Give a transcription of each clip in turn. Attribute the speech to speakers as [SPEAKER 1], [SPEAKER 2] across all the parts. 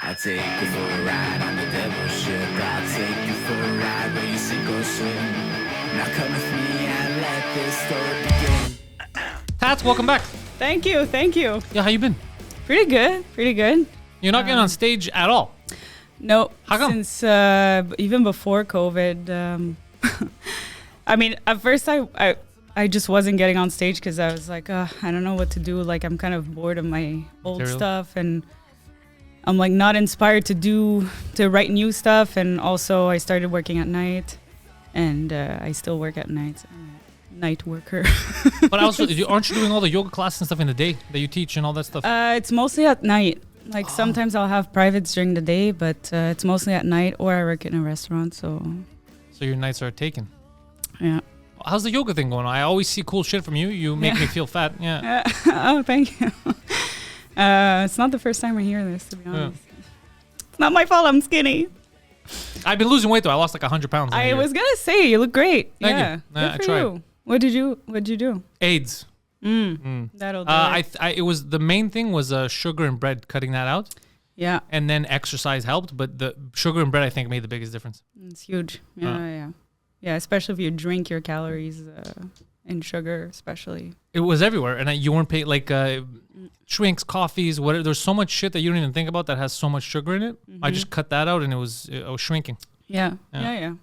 [SPEAKER 1] I'll take you for a ride on the devil's ship. I'll take you for a ride where you sink or swim. Now come with me and let this story begin.
[SPEAKER 2] Tats, welcome back.
[SPEAKER 3] Thank you.
[SPEAKER 2] Yeah, how you been?
[SPEAKER 3] Pretty good.
[SPEAKER 2] You're not getting on stage at all.
[SPEAKER 3] No,
[SPEAKER 2] How come?
[SPEAKER 3] since even before COVID. I mean, at first I just wasn't getting on stage because I was like, I don't know what to do. Like, I'm kind of bored of my old
[SPEAKER 2] Material.
[SPEAKER 3] stuff, and I'm like not inspired to write new stuff. And also, I started working at night, and I still work at night. So I'm a night worker.
[SPEAKER 2] But also, aren't you doing all the yoga classes and stuff in the day that you teach and all that stuff?
[SPEAKER 3] It's mostly at night. Like sometimes I'll have privates during the day, but it's mostly at night, or I work in a restaurant. So
[SPEAKER 2] your nights are taken.
[SPEAKER 3] yeah.
[SPEAKER 2] How's the yoga thing going on? I always see cool shit from you. You make me feel fat. Yeah.
[SPEAKER 3] Oh, thank you. It's not the first time I hear this, to be honest. It's not my fault I'm skinny.
[SPEAKER 2] I've been losing weight though. I lost like 100 pounds. in a
[SPEAKER 3] I
[SPEAKER 2] year.
[SPEAKER 3] was gonna say you look great.
[SPEAKER 2] Thank you.
[SPEAKER 3] Yeah,
[SPEAKER 2] Yeah, I
[SPEAKER 3] good for
[SPEAKER 2] tried.
[SPEAKER 3] you. What'd you do?
[SPEAKER 2] AIDS.
[SPEAKER 3] That'll do it.
[SPEAKER 2] It was the main thing was sugar and bread, cutting that out,
[SPEAKER 3] Yeah,
[SPEAKER 2] and then exercise helped. But the sugar and bread, I think, made the biggest difference.
[SPEAKER 3] it's huge. Yeah. Especially if you drink your calories and sugar, especially.
[SPEAKER 2] It was everywhere, and you weren't paid like shrinks, coffees, whatever. There's so much shit that you don't even think about that has so much sugar in it. I just cut that out, and I was shrinking.
[SPEAKER 3] Yeah.
[SPEAKER 2] Yeah.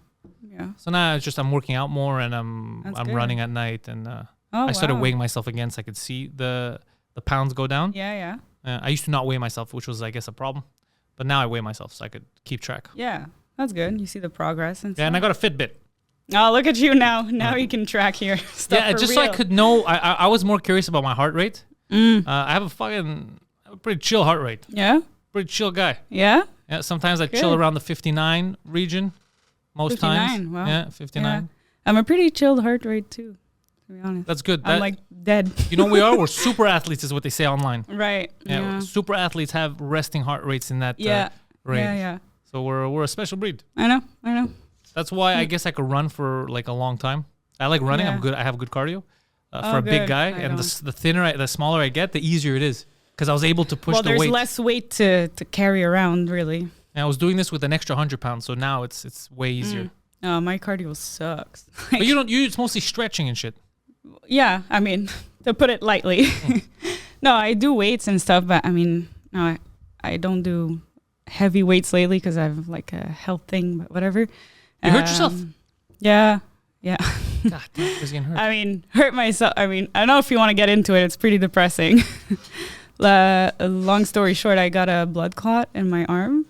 [SPEAKER 3] Yeah.
[SPEAKER 2] So now it's just I'm working out more, and I'm
[SPEAKER 3] That's good.
[SPEAKER 2] running at night, and
[SPEAKER 3] Oh,
[SPEAKER 2] I started
[SPEAKER 3] wow.
[SPEAKER 2] weighing myself again, so I could see the pounds go down.
[SPEAKER 3] Yeah.
[SPEAKER 2] I used to not weigh myself, which was I guess a problem, but now I weigh myself so I could keep track.
[SPEAKER 3] Yeah. That's good. You see the progress and
[SPEAKER 2] Yeah,
[SPEAKER 3] stuff.
[SPEAKER 2] and I got a Fitbit.
[SPEAKER 3] Oh, look at you now. Now you can track your stuff.
[SPEAKER 2] Yeah,
[SPEAKER 3] for
[SPEAKER 2] just
[SPEAKER 3] real.
[SPEAKER 2] so I could know. I was more curious about my heart rate. I have a pretty chill heart rate.
[SPEAKER 3] Yeah.
[SPEAKER 2] Pretty chill guy.
[SPEAKER 3] Yeah.
[SPEAKER 2] Yeah, sometimes I chill
[SPEAKER 3] Good.
[SPEAKER 2] around the 59 region. Most
[SPEAKER 3] 59,
[SPEAKER 2] times.
[SPEAKER 3] wow.
[SPEAKER 2] Yeah, 59.
[SPEAKER 3] Yeah. I'm a pretty chilled heart rate too, to be honest.
[SPEAKER 2] That's good.
[SPEAKER 3] I'm like dead.
[SPEAKER 2] You know what we are? We're super athletes is what they say online.
[SPEAKER 3] Right.
[SPEAKER 2] Yeah, super athletes have resting heart rates in that
[SPEAKER 3] Yeah.
[SPEAKER 2] range.
[SPEAKER 3] Yeah.
[SPEAKER 2] So we're a special breed.
[SPEAKER 3] I know.
[SPEAKER 2] That's why I guess I could run for like a long time. I like running.
[SPEAKER 3] Yeah.
[SPEAKER 2] I'm good. I have good cardio for a
[SPEAKER 3] good.
[SPEAKER 2] big guy.
[SPEAKER 3] I
[SPEAKER 2] And
[SPEAKER 3] don't.
[SPEAKER 2] the smaller I get, the easier it is because I was able to push
[SPEAKER 3] Well,
[SPEAKER 2] the
[SPEAKER 3] there's
[SPEAKER 2] weight.
[SPEAKER 3] less weight to carry around, really.
[SPEAKER 2] And I was doing this with an extra 100 pounds, so now it's way easier.
[SPEAKER 3] My cardio sucks.
[SPEAKER 2] But it's mostly stretching and shit.
[SPEAKER 3] Yeah, I mean, to put it lightly. No, I do weights and stuff, but I mean, no, I don't do heavy weights lately because I have like a health thing, but whatever.
[SPEAKER 2] You hurt yourself?
[SPEAKER 3] Yeah.
[SPEAKER 2] God damn, I was getting hurt.
[SPEAKER 3] I mean, hurt myself. I mean, I don't know if you want to get into it. It's pretty depressing. Long story short, I got a blood clot in my arm.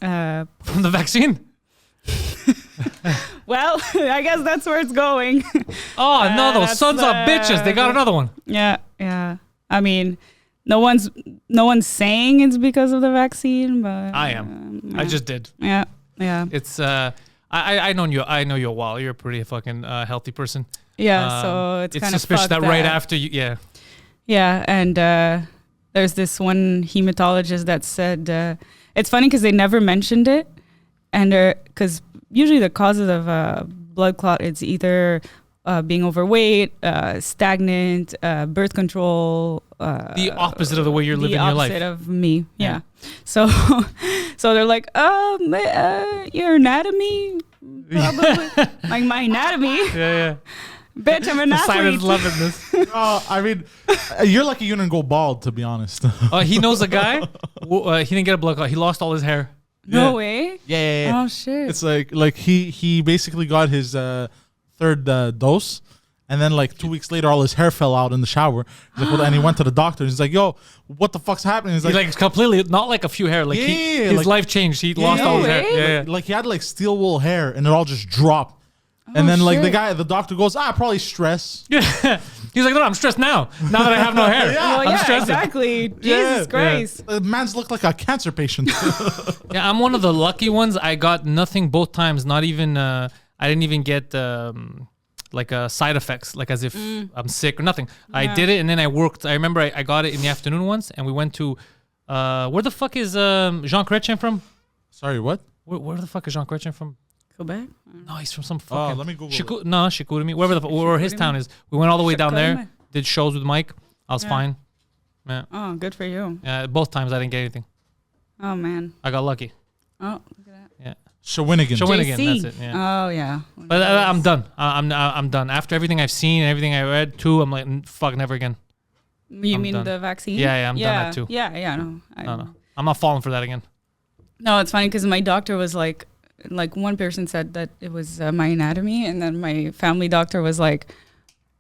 [SPEAKER 2] From the vaccine?
[SPEAKER 3] Well, I guess that's where it's going.
[SPEAKER 2] Oh, no, those
[SPEAKER 3] that's
[SPEAKER 2] sons of bitches. They got another one.
[SPEAKER 3] Yeah. I mean, no one's saying it's because of the vaccine, but
[SPEAKER 2] I am. I just did.
[SPEAKER 3] Yeah.
[SPEAKER 2] It's I know you a while. You're a pretty fucking healthy person.
[SPEAKER 3] Yeah. So it's kind of
[SPEAKER 2] suspicious that right after you. Yeah.
[SPEAKER 3] Yeah, and there's this one hematologist that said it's funny because they never mentioned it, and because usually the causes of blood clot it's either being overweight, stagnant, birth control.
[SPEAKER 2] The opposite of the way you're living your life.
[SPEAKER 3] The opposite of me. Yeah. So they're like, your anatomy, probably. Like my anatomy.
[SPEAKER 2] Yeah.
[SPEAKER 3] Bitch, I'm an
[SPEAKER 2] Simon's
[SPEAKER 3] athlete.
[SPEAKER 2] loving this.
[SPEAKER 4] I mean, you're lucky you didn't go bald, to be honest.
[SPEAKER 2] He knows a guy. He didn't get a blood clot. He lost all his hair.
[SPEAKER 3] No way.
[SPEAKER 4] Yeah.
[SPEAKER 3] Oh shit.
[SPEAKER 4] It's like he basically got his third dose, and then like 2 weeks later, all his hair fell out in the shower. He's like, and he went to the doctor. He's like, "Yo, what the fuck's happening?" He's
[SPEAKER 2] He like completely, not like a few hair. Like his
[SPEAKER 4] like-
[SPEAKER 2] life changed. He lost all his hair.
[SPEAKER 3] way.
[SPEAKER 2] Yeah.
[SPEAKER 4] like he had like steel wool hair, and it all just dropped. And then like the doctor goes, probably stress.
[SPEAKER 2] Yeah. He's like, no, I'm stressed now. Now that I have no hair.
[SPEAKER 3] Well,
[SPEAKER 2] I'm
[SPEAKER 3] yeah,
[SPEAKER 2] stressed.
[SPEAKER 3] exactly. Jesus Christ.
[SPEAKER 4] The man's looked like a cancer patient.
[SPEAKER 2] Yeah, I'm one of the lucky ones. I got nothing both times. Not even, I didn't even get side effects, like as if I'm sick or nothing. I did it and then I worked. I remember I got it in the afternoon once and we went to, where the fuck is Jean Chrétien from?
[SPEAKER 4] Sorry, what?
[SPEAKER 2] Where the fuck is Jean Chrétien from?
[SPEAKER 3] Quebec?
[SPEAKER 2] No, he's from some fucking.
[SPEAKER 4] let me Google
[SPEAKER 2] Chicoutimi. Where his town is. We went all the way down there.
[SPEAKER 3] Chicoutimi.
[SPEAKER 2] Did shows with Mike. I was fine. Yeah.
[SPEAKER 3] Oh, good for you.
[SPEAKER 2] Both times I didn't get anything.
[SPEAKER 3] Oh man.
[SPEAKER 2] I got lucky.
[SPEAKER 3] Oh, look at that.
[SPEAKER 2] Yeah.
[SPEAKER 4] Shawinigan.
[SPEAKER 2] Shawinigan,
[SPEAKER 3] JC.
[SPEAKER 2] that's it. Yeah.
[SPEAKER 3] Oh yeah.
[SPEAKER 2] But I'm done. I'm done. After everything I've seen, everything I read, too, I'm like, fuck, never again.
[SPEAKER 3] You
[SPEAKER 2] I'm
[SPEAKER 3] mean
[SPEAKER 2] done.
[SPEAKER 3] the vaccine?
[SPEAKER 2] Yeah, I'm done at 2.
[SPEAKER 3] Yeah. No.
[SPEAKER 2] No. I'm not falling for that again.
[SPEAKER 3] No, it's funny because my doctor was like one person said that it was my anatomy, and then my family doctor was like,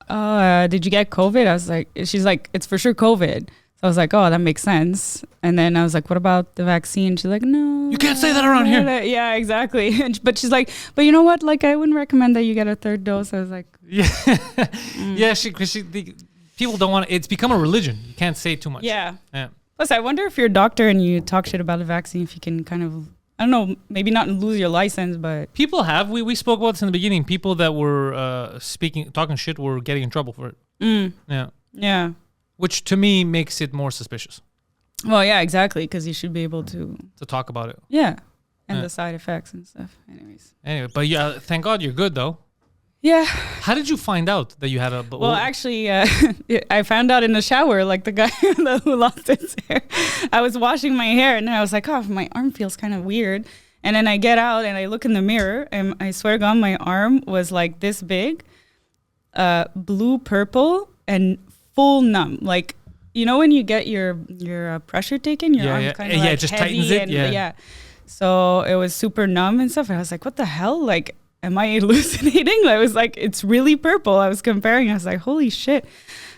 [SPEAKER 3] "Oh, did you get COVID?" I was like, "She's like, it's for sure COVID." So I was like, "Oh, that makes sense." And then I was like, "What about the vaccine?" She's like, "No,
[SPEAKER 2] You can't say that around here.
[SPEAKER 3] Yeah, exactly. But she's like, "But you know what? Like, I wouldn't recommend that you get a 3rd dose." I was like,
[SPEAKER 2] Yeah. Yeah, people don't want to. It's become a religion. You can't say too much.
[SPEAKER 3] "Yeah."
[SPEAKER 2] Yeah.
[SPEAKER 3] Plus, I wonder if you're a doctor and you talk shit about the vaccine, if you can kind of, I don't know, maybe not lose your license, but
[SPEAKER 2] People have. We spoke about this in the beginning. People that were talking shit were getting in trouble for it. Yeah.
[SPEAKER 3] yeah.
[SPEAKER 2] Which to me makes it more suspicious
[SPEAKER 3] Well, yeah, exactly, because you should be able to,
[SPEAKER 2] to talk about it.
[SPEAKER 3] yeah, and
[SPEAKER 2] Yeah.
[SPEAKER 3] the side effects and stuff. Anyways.
[SPEAKER 2] Anyway, but yeah, thank God you're good though.
[SPEAKER 3] Yeah.
[SPEAKER 2] How did you find out that you had a?
[SPEAKER 3] Well, actually, I found out in the shower, like the guy who lost his hair. I was washing my hair, and I was like, "Oh, my arm feels kind of weird." And then I get out and I look in the mirror, and I swear to God, my arm was like this big, blue, purple, and full numb. Like, you know when you get your pressure taken, your arm kind of
[SPEAKER 2] yeah,
[SPEAKER 3] like
[SPEAKER 2] it just
[SPEAKER 3] heavy
[SPEAKER 2] tightens it.
[SPEAKER 3] and
[SPEAKER 2] Yeah.
[SPEAKER 3] So it was super numb and stuff. And I was like, "What the hell? Like, am I hallucinating?" I was like, "It's really purple." I was comparing. I was like, "Holy shit!"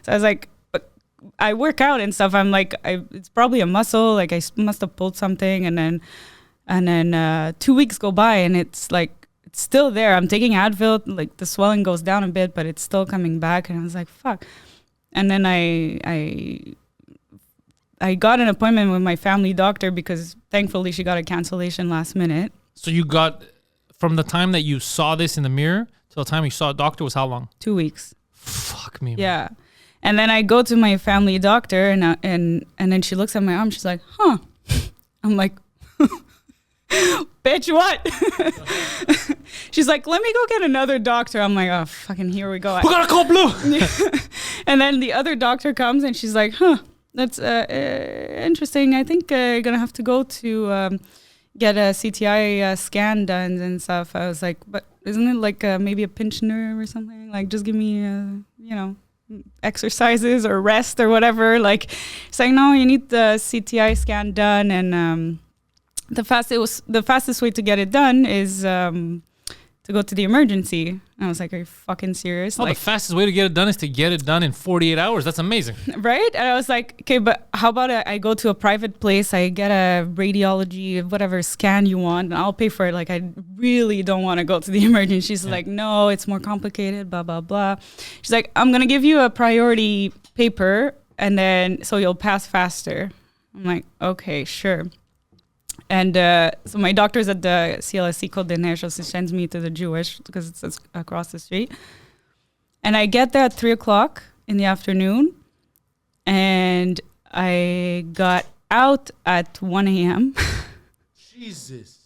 [SPEAKER 3] So I was like, but I work out and stuff. I'm like, it's probably a muscle. Like I must have pulled something, and then 2 weeks go by, and it's like it's still there. I'm taking Advil. Like the swelling goes down a bit, but it's still coming back. And I was like, "Fuck!" And then I got an appointment with my family doctor because thankfully she got a cancellation last minute.
[SPEAKER 2] So you got from the time that you saw this in the mirror till the time you saw a doctor was how long?
[SPEAKER 3] 2 weeks.
[SPEAKER 2] Fuck me. Man.
[SPEAKER 3] Yeah. And then I go to my family doctor and then she looks at my arm. She's like, "Huh." I'm like, "Bitch, what?" She's like, "Let me go get another doctor." I'm like, "Oh, fucking here we go."
[SPEAKER 2] We gotta call Blue.
[SPEAKER 3] And then the other doctor comes and she's like, "Huh, that's interesting. I think you're going to have to go to get a CTI scan done and stuff." I was like, "But isn't it like maybe a pinched nerve or something? Like, just give me, exercises or rest or whatever." Like, it's like, "No, you need the CTI scan done, and the fastest way to get it done is to go to the emergency." And I was like, "Are you fucking serious?"
[SPEAKER 2] Oh,
[SPEAKER 3] Like,
[SPEAKER 2] the fastest way to get it done is to get it done in 48 hours. That's amazing.
[SPEAKER 3] right? And I was like, "Okay, but how about I go to a private place, I get a radiology, whatever scan you want, and I'll pay for it. Like, I really don't want to go to the emergency." She's like, "No, it's more complicated, blah, blah, blah." She's like, "I'm going to give you a priority paper, and then so you'll pass faster." I'm like, "Okay, sure." And so my doctor's at the CLSC called Dinesh, so she sends me to the Jewish because it's across the street. And I get there at 3:00 in the afternoon, and I got out at 1 a.m.
[SPEAKER 4] Jesus.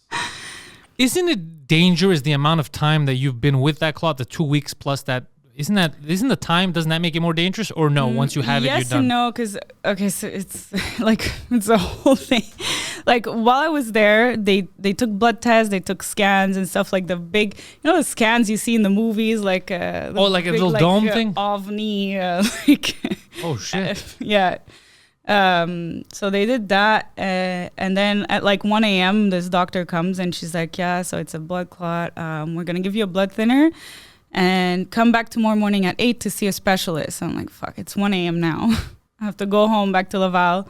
[SPEAKER 2] Isn't it dangerous the amount of time that you've been with that clot, the 2 weeks plus that? Isn't the time? Doesn't that make it more dangerous? Or no? Once you have it, you're
[SPEAKER 3] Yes
[SPEAKER 2] done.
[SPEAKER 3] and no, because so it's like it's a whole thing. Like while I was there, they took blood tests, they took scans and stuff like the big, the scans you see in the movies, like
[SPEAKER 2] like a little dome thing?
[SPEAKER 3] OVNI, like
[SPEAKER 2] Oh shit!
[SPEAKER 3] yeah. So they did that, and then at like 1 a.m. this doctor comes and she's like, "Yeah, so it's a blood clot. We're gonna give you a blood thinner, and come back tomorrow morning at 8 to see a specialist." I'm like, "Fuck, it's 1 a.m. now. I have to go home back to Laval,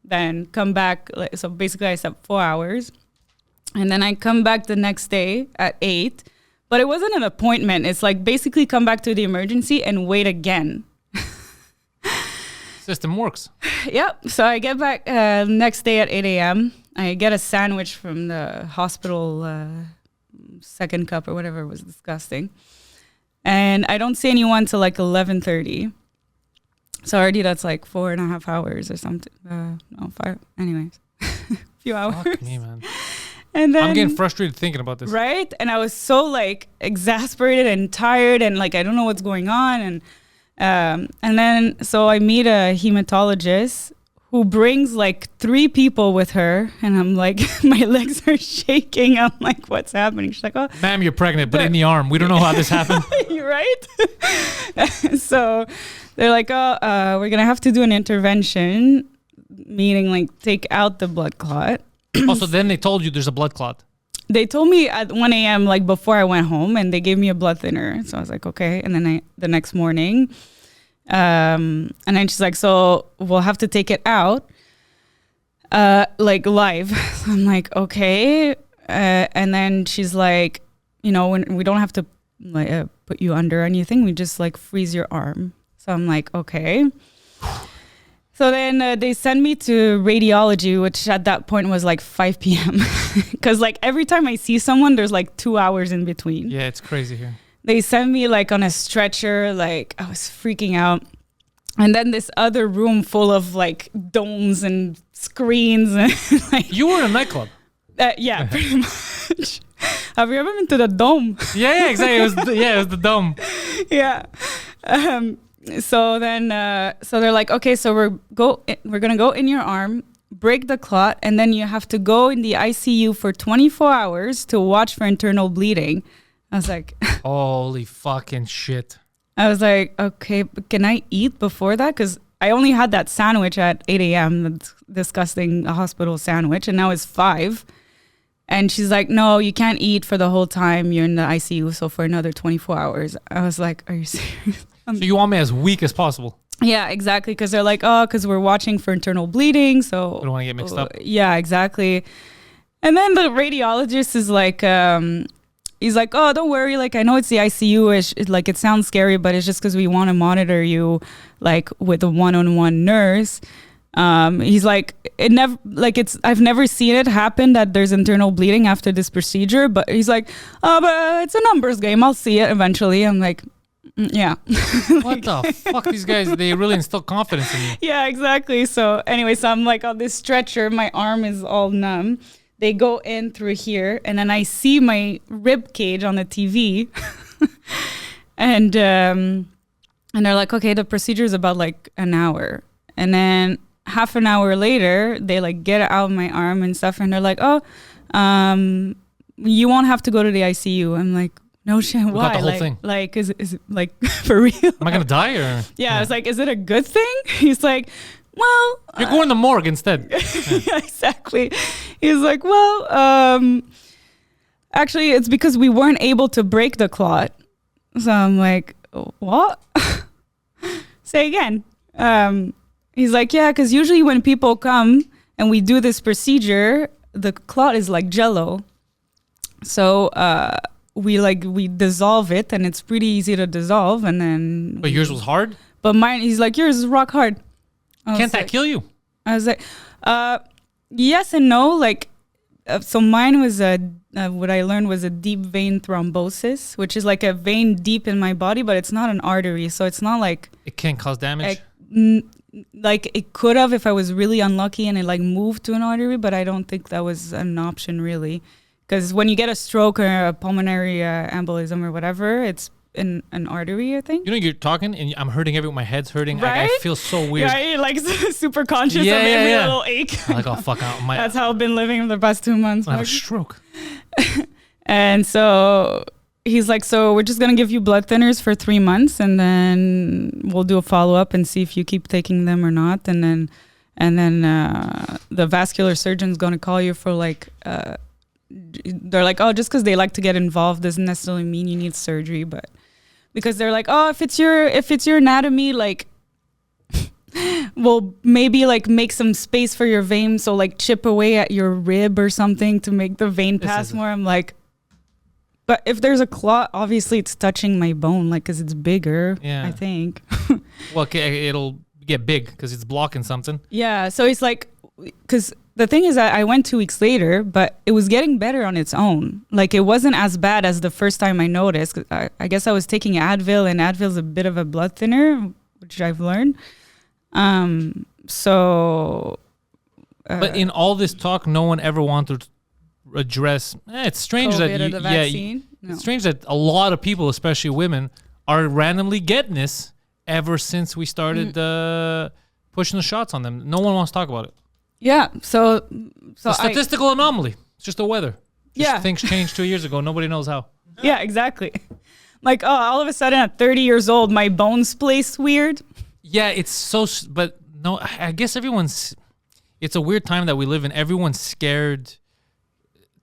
[SPEAKER 3] then come back." So basically, I slept 4 hours, and then I come back the next day at 8. But it wasn't an appointment. It's like basically come back to the emergency and wait again.
[SPEAKER 2] System works.
[SPEAKER 3] Yep. So I get back next day at 8 a.m. I get a sandwich from the hospital second cup or whatever. It was disgusting. And I don't see anyone till like 11:30. So already that's like 4.5 hours or something. No, 5. Anyways, a few hours.
[SPEAKER 2] Fuck me, man.
[SPEAKER 3] And then
[SPEAKER 2] I'm getting frustrated thinking about this.
[SPEAKER 3] right? And I was so like exasperated and tired and like I don't know what's going on. And then so I meet a hematologist who brings like 3 people with her, and I'm like, my legs are shaking. I'm like, what's happening? She's like, oh,
[SPEAKER 2] Ma'am, you're pregnant, but in the arm. We don't know how this happened.
[SPEAKER 3] you're right. So they're like, oh, we're gonna have to do an intervention, meaning like take out the blood clot.
[SPEAKER 2] Also, then they told you there's a blood clot.
[SPEAKER 3] They told me at 1 a.m. like before I went home, and they gave me a blood thinner. So I was like, okay. And then the next morning, and then she's like, so we'll have to take it out, like live. So I'm like, okay. And then she's like, you know, when we don't have to like put you under anything, we just like freeze your arm. So I'm like, okay. So then they send me to radiology, which at that point was like 5 p.m. Because like every time I see someone, there's like 2 hours in between.
[SPEAKER 2] Yeah, it's crazy here.
[SPEAKER 3] They sent me like on a stretcher, like I was freaking out. And then this other room full of like domes and screens. And like,
[SPEAKER 2] You were in a nightclub.
[SPEAKER 3] yeah, pretty much. Have you ever been to the dome?
[SPEAKER 2] Yeah, exactly. It was the dome.
[SPEAKER 3] Yeah. So then, so they're like, okay, so we're gonna go in your arm, break the clot, and then you have to go in the ICU for 24 hours to watch for internal bleeding. I was like,
[SPEAKER 2] Holy fucking shit.
[SPEAKER 3] I was like, okay, but can I eat before that? Because I only had that sandwich at 8 a.m. That's disgusting, a hospital sandwich, and now it's 5. And she's like, no, you can't eat for the whole time you're in the ICU. So for another 24 hours. I was like, are you serious?
[SPEAKER 2] So you want me as weak as possible?
[SPEAKER 3] Yeah, exactly. Because they're like, oh, because we're watching for internal bleeding. So
[SPEAKER 2] I don't want to get mixed up.
[SPEAKER 3] Yeah, exactly. And then the radiologist is like, he's like, oh, don't worry. Like, I know it's the ICU-ish. Like, it sounds scary, but it's just because we want to monitor you, like, with a one-on-one nurse. He's like, I've never seen it happen that there's internal bleeding after this procedure. But he's like, oh, but it's a numbers game. I'll see it eventually. I'm like, yeah.
[SPEAKER 2] What the fuck? These guys, they really instill confidence in you.
[SPEAKER 3] Yeah, exactly. So anyway, so I'm like on this stretcher. My arm is all numb. They go in through here, and then I see my rib cage on the TV. and they're like, okay, the procedure is about like an hour. And then half an hour later, they like get out of my arm and stuff, and they're like, oh, you won't have to go to the ICU. I'm like, no shit, why?
[SPEAKER 2] Got the whole
[SPEAKER 3] like,
[SPEAKER 2] thing.
[SPEAKER 3] like, is it like for real?
[SPEAKER 2] Am I gonna die or?
[SPEAKER 3] Yeah, I was like, is it a good thing? He's like, well,
[SPEAKER 2] You're going to morgue instead.
[SPEAKER 3] yeah, exactly. He's like, well, actually, it's because we weren't able to break the clot. So I'm like, what? Say again. He's like, yeah, because usually when people come and we do this procedure, the clot is like jello. So we dissolve it, and it's pretty easy to dissolve. And then,
[SPEAKER 2] But yours was hard.
[SPEAKER 3] but mine, he's like, yours is rock hard.
[SPEAKER 2] Can't that kill you?
[SPEAKER 3] I was like, yes and no. Like, so mine was what I learned was a deep vein thrombosis, which is like a vein deep in my body, but it's not an artery. So it's not like,
[SPEAKER 2] It can't cause damage.
[SPEAKER 3] like it could have if I was really unlucky and it like moved to an artery, but I don't think that was an option really. Because when you get a stroke or a pulmonary embolism or whatever, it's in an artery, I think.
[SPEAKER 2] You know, you're talking and I'm hurting everything. My head's hurting. I
[SPEAKER 3] Right?
[SPEAKER 2] feel so weird.
[SPEAKER 3] Yeah, you're like super conscious
[SPEAKER 2] Yeah,
[SPEAKER 3] of
[SPEAKER 2] yeah,
[SPEAKER 3] every
[SPEAKER 2] yeah.
[SPEAKER 3] little ache.
[SPEAKER 2] I'm like, oh fuck,
[SPEAKER 3] That's how I've been living the past 2 months.
[SPEAKER 2] I have a stroke.
[SPEAKER 3] And so he's like, so we're just going to give you blood thinners for 3 months, and then we'll do a follow-up and see if you keep taking them or not. And then the vascular surgeon's going to call you for like, they're like, oh, just because they like to get involved doesn't necessarily mean you need surgery, but because they're like, oh, if it's your anatomy, like, we'll maybe like make some space for your vein, so like chip away at your rib or something to make the vein pass more. I'm like, but if there's a clot, obviously it's touching my bone, like, because it's bigger.
[SPEAKER 2] Yeah.
[SPEAKER 3] I think.
[SPEAKER 2] Well, okay, it'll get big because it's blocking something.
[SPEAKER 3] Yeah. So it's like, because the thing is that I went 2 weeks later, but it was getting better on its own. Like, it wasn't as bad as the first time I noticed. I guess I was taking Advil, and Advil's a bit of a blood thinner, which I've learned.
[SPEAKER 2] But in all this talk, no one ever wanted to address. It's strange
[SPEAKER 3] COVID
[SPEAKER 2] that
[SPEAKER 3] or the vaccine? No.
[SPEAKER 2] It's strange that a lot of people, especially women, are randomly getting this ever since we started pushing the shots on them. No one wants to talk about it.
[SPEAKER 3] Yeah. So
[SPEAKER 2] It's a statistical anomaly. It's just the weather.
[SPEAKER 3] Yeah.
[SPEAKER 2] Things changed 2 years ago. Nobody knows how.
[SPEAKER 3] Yeah, exactly. Like, oh, all of a sudden at 30 years old, my bones place weird.
[SPEAKER 2] Yeah, it's so. But no, I guess everyone's. It's a weird time that we live in. Everyone's scared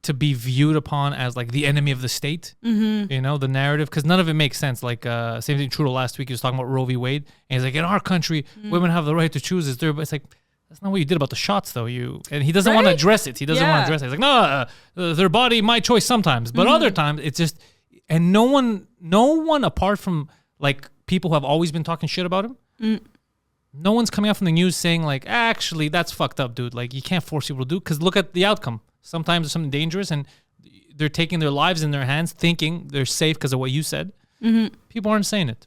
[SPEAKER 2] to be viewed upon as like the enemy of the state. Mm-hmm. You know, the narrative, because none of it makes sense. Like same thing. Trudeau last week, he was talking about Roe v. Wade, and he's like, in our country, women have the right to choose. It's like. That's not what you did about the shots, though. And he doesn't want to address it. He doesn't want to address it. He's like, no, their body, my choice sometimes, but other times it's just. And no one apart from like people who have always been talking shit about him. No one's coming out from the news saying like, actually, that's fucked up, dude. Like you can't force people to do because look at the outcome. Sometimes there's something dangerous and they're taking their lives in their hands, thinking they're safe because of what you said. Mm-hmm. People aren't saying it.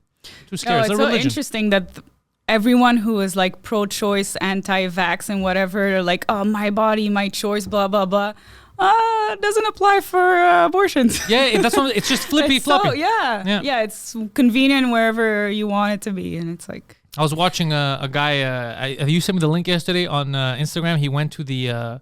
[SPEAKER 2] Too scared.
[SPEAKER 3] It's so interesting that. Everyone who is like pro-choice, anti-vax, and whatever, they're like, "Oh, my body, my choice," blah blah blah. Doesn't apply for abortions.
[SPEAKER 2] Yeah, that's what, it's just floppy.
[SPEAKER 3] So, yeah, it's convenient wherever you want it to be, and it's like.
[SPEAKER 2] I was watching a guy. You sent me the link yesterday on Instagram. He went to the.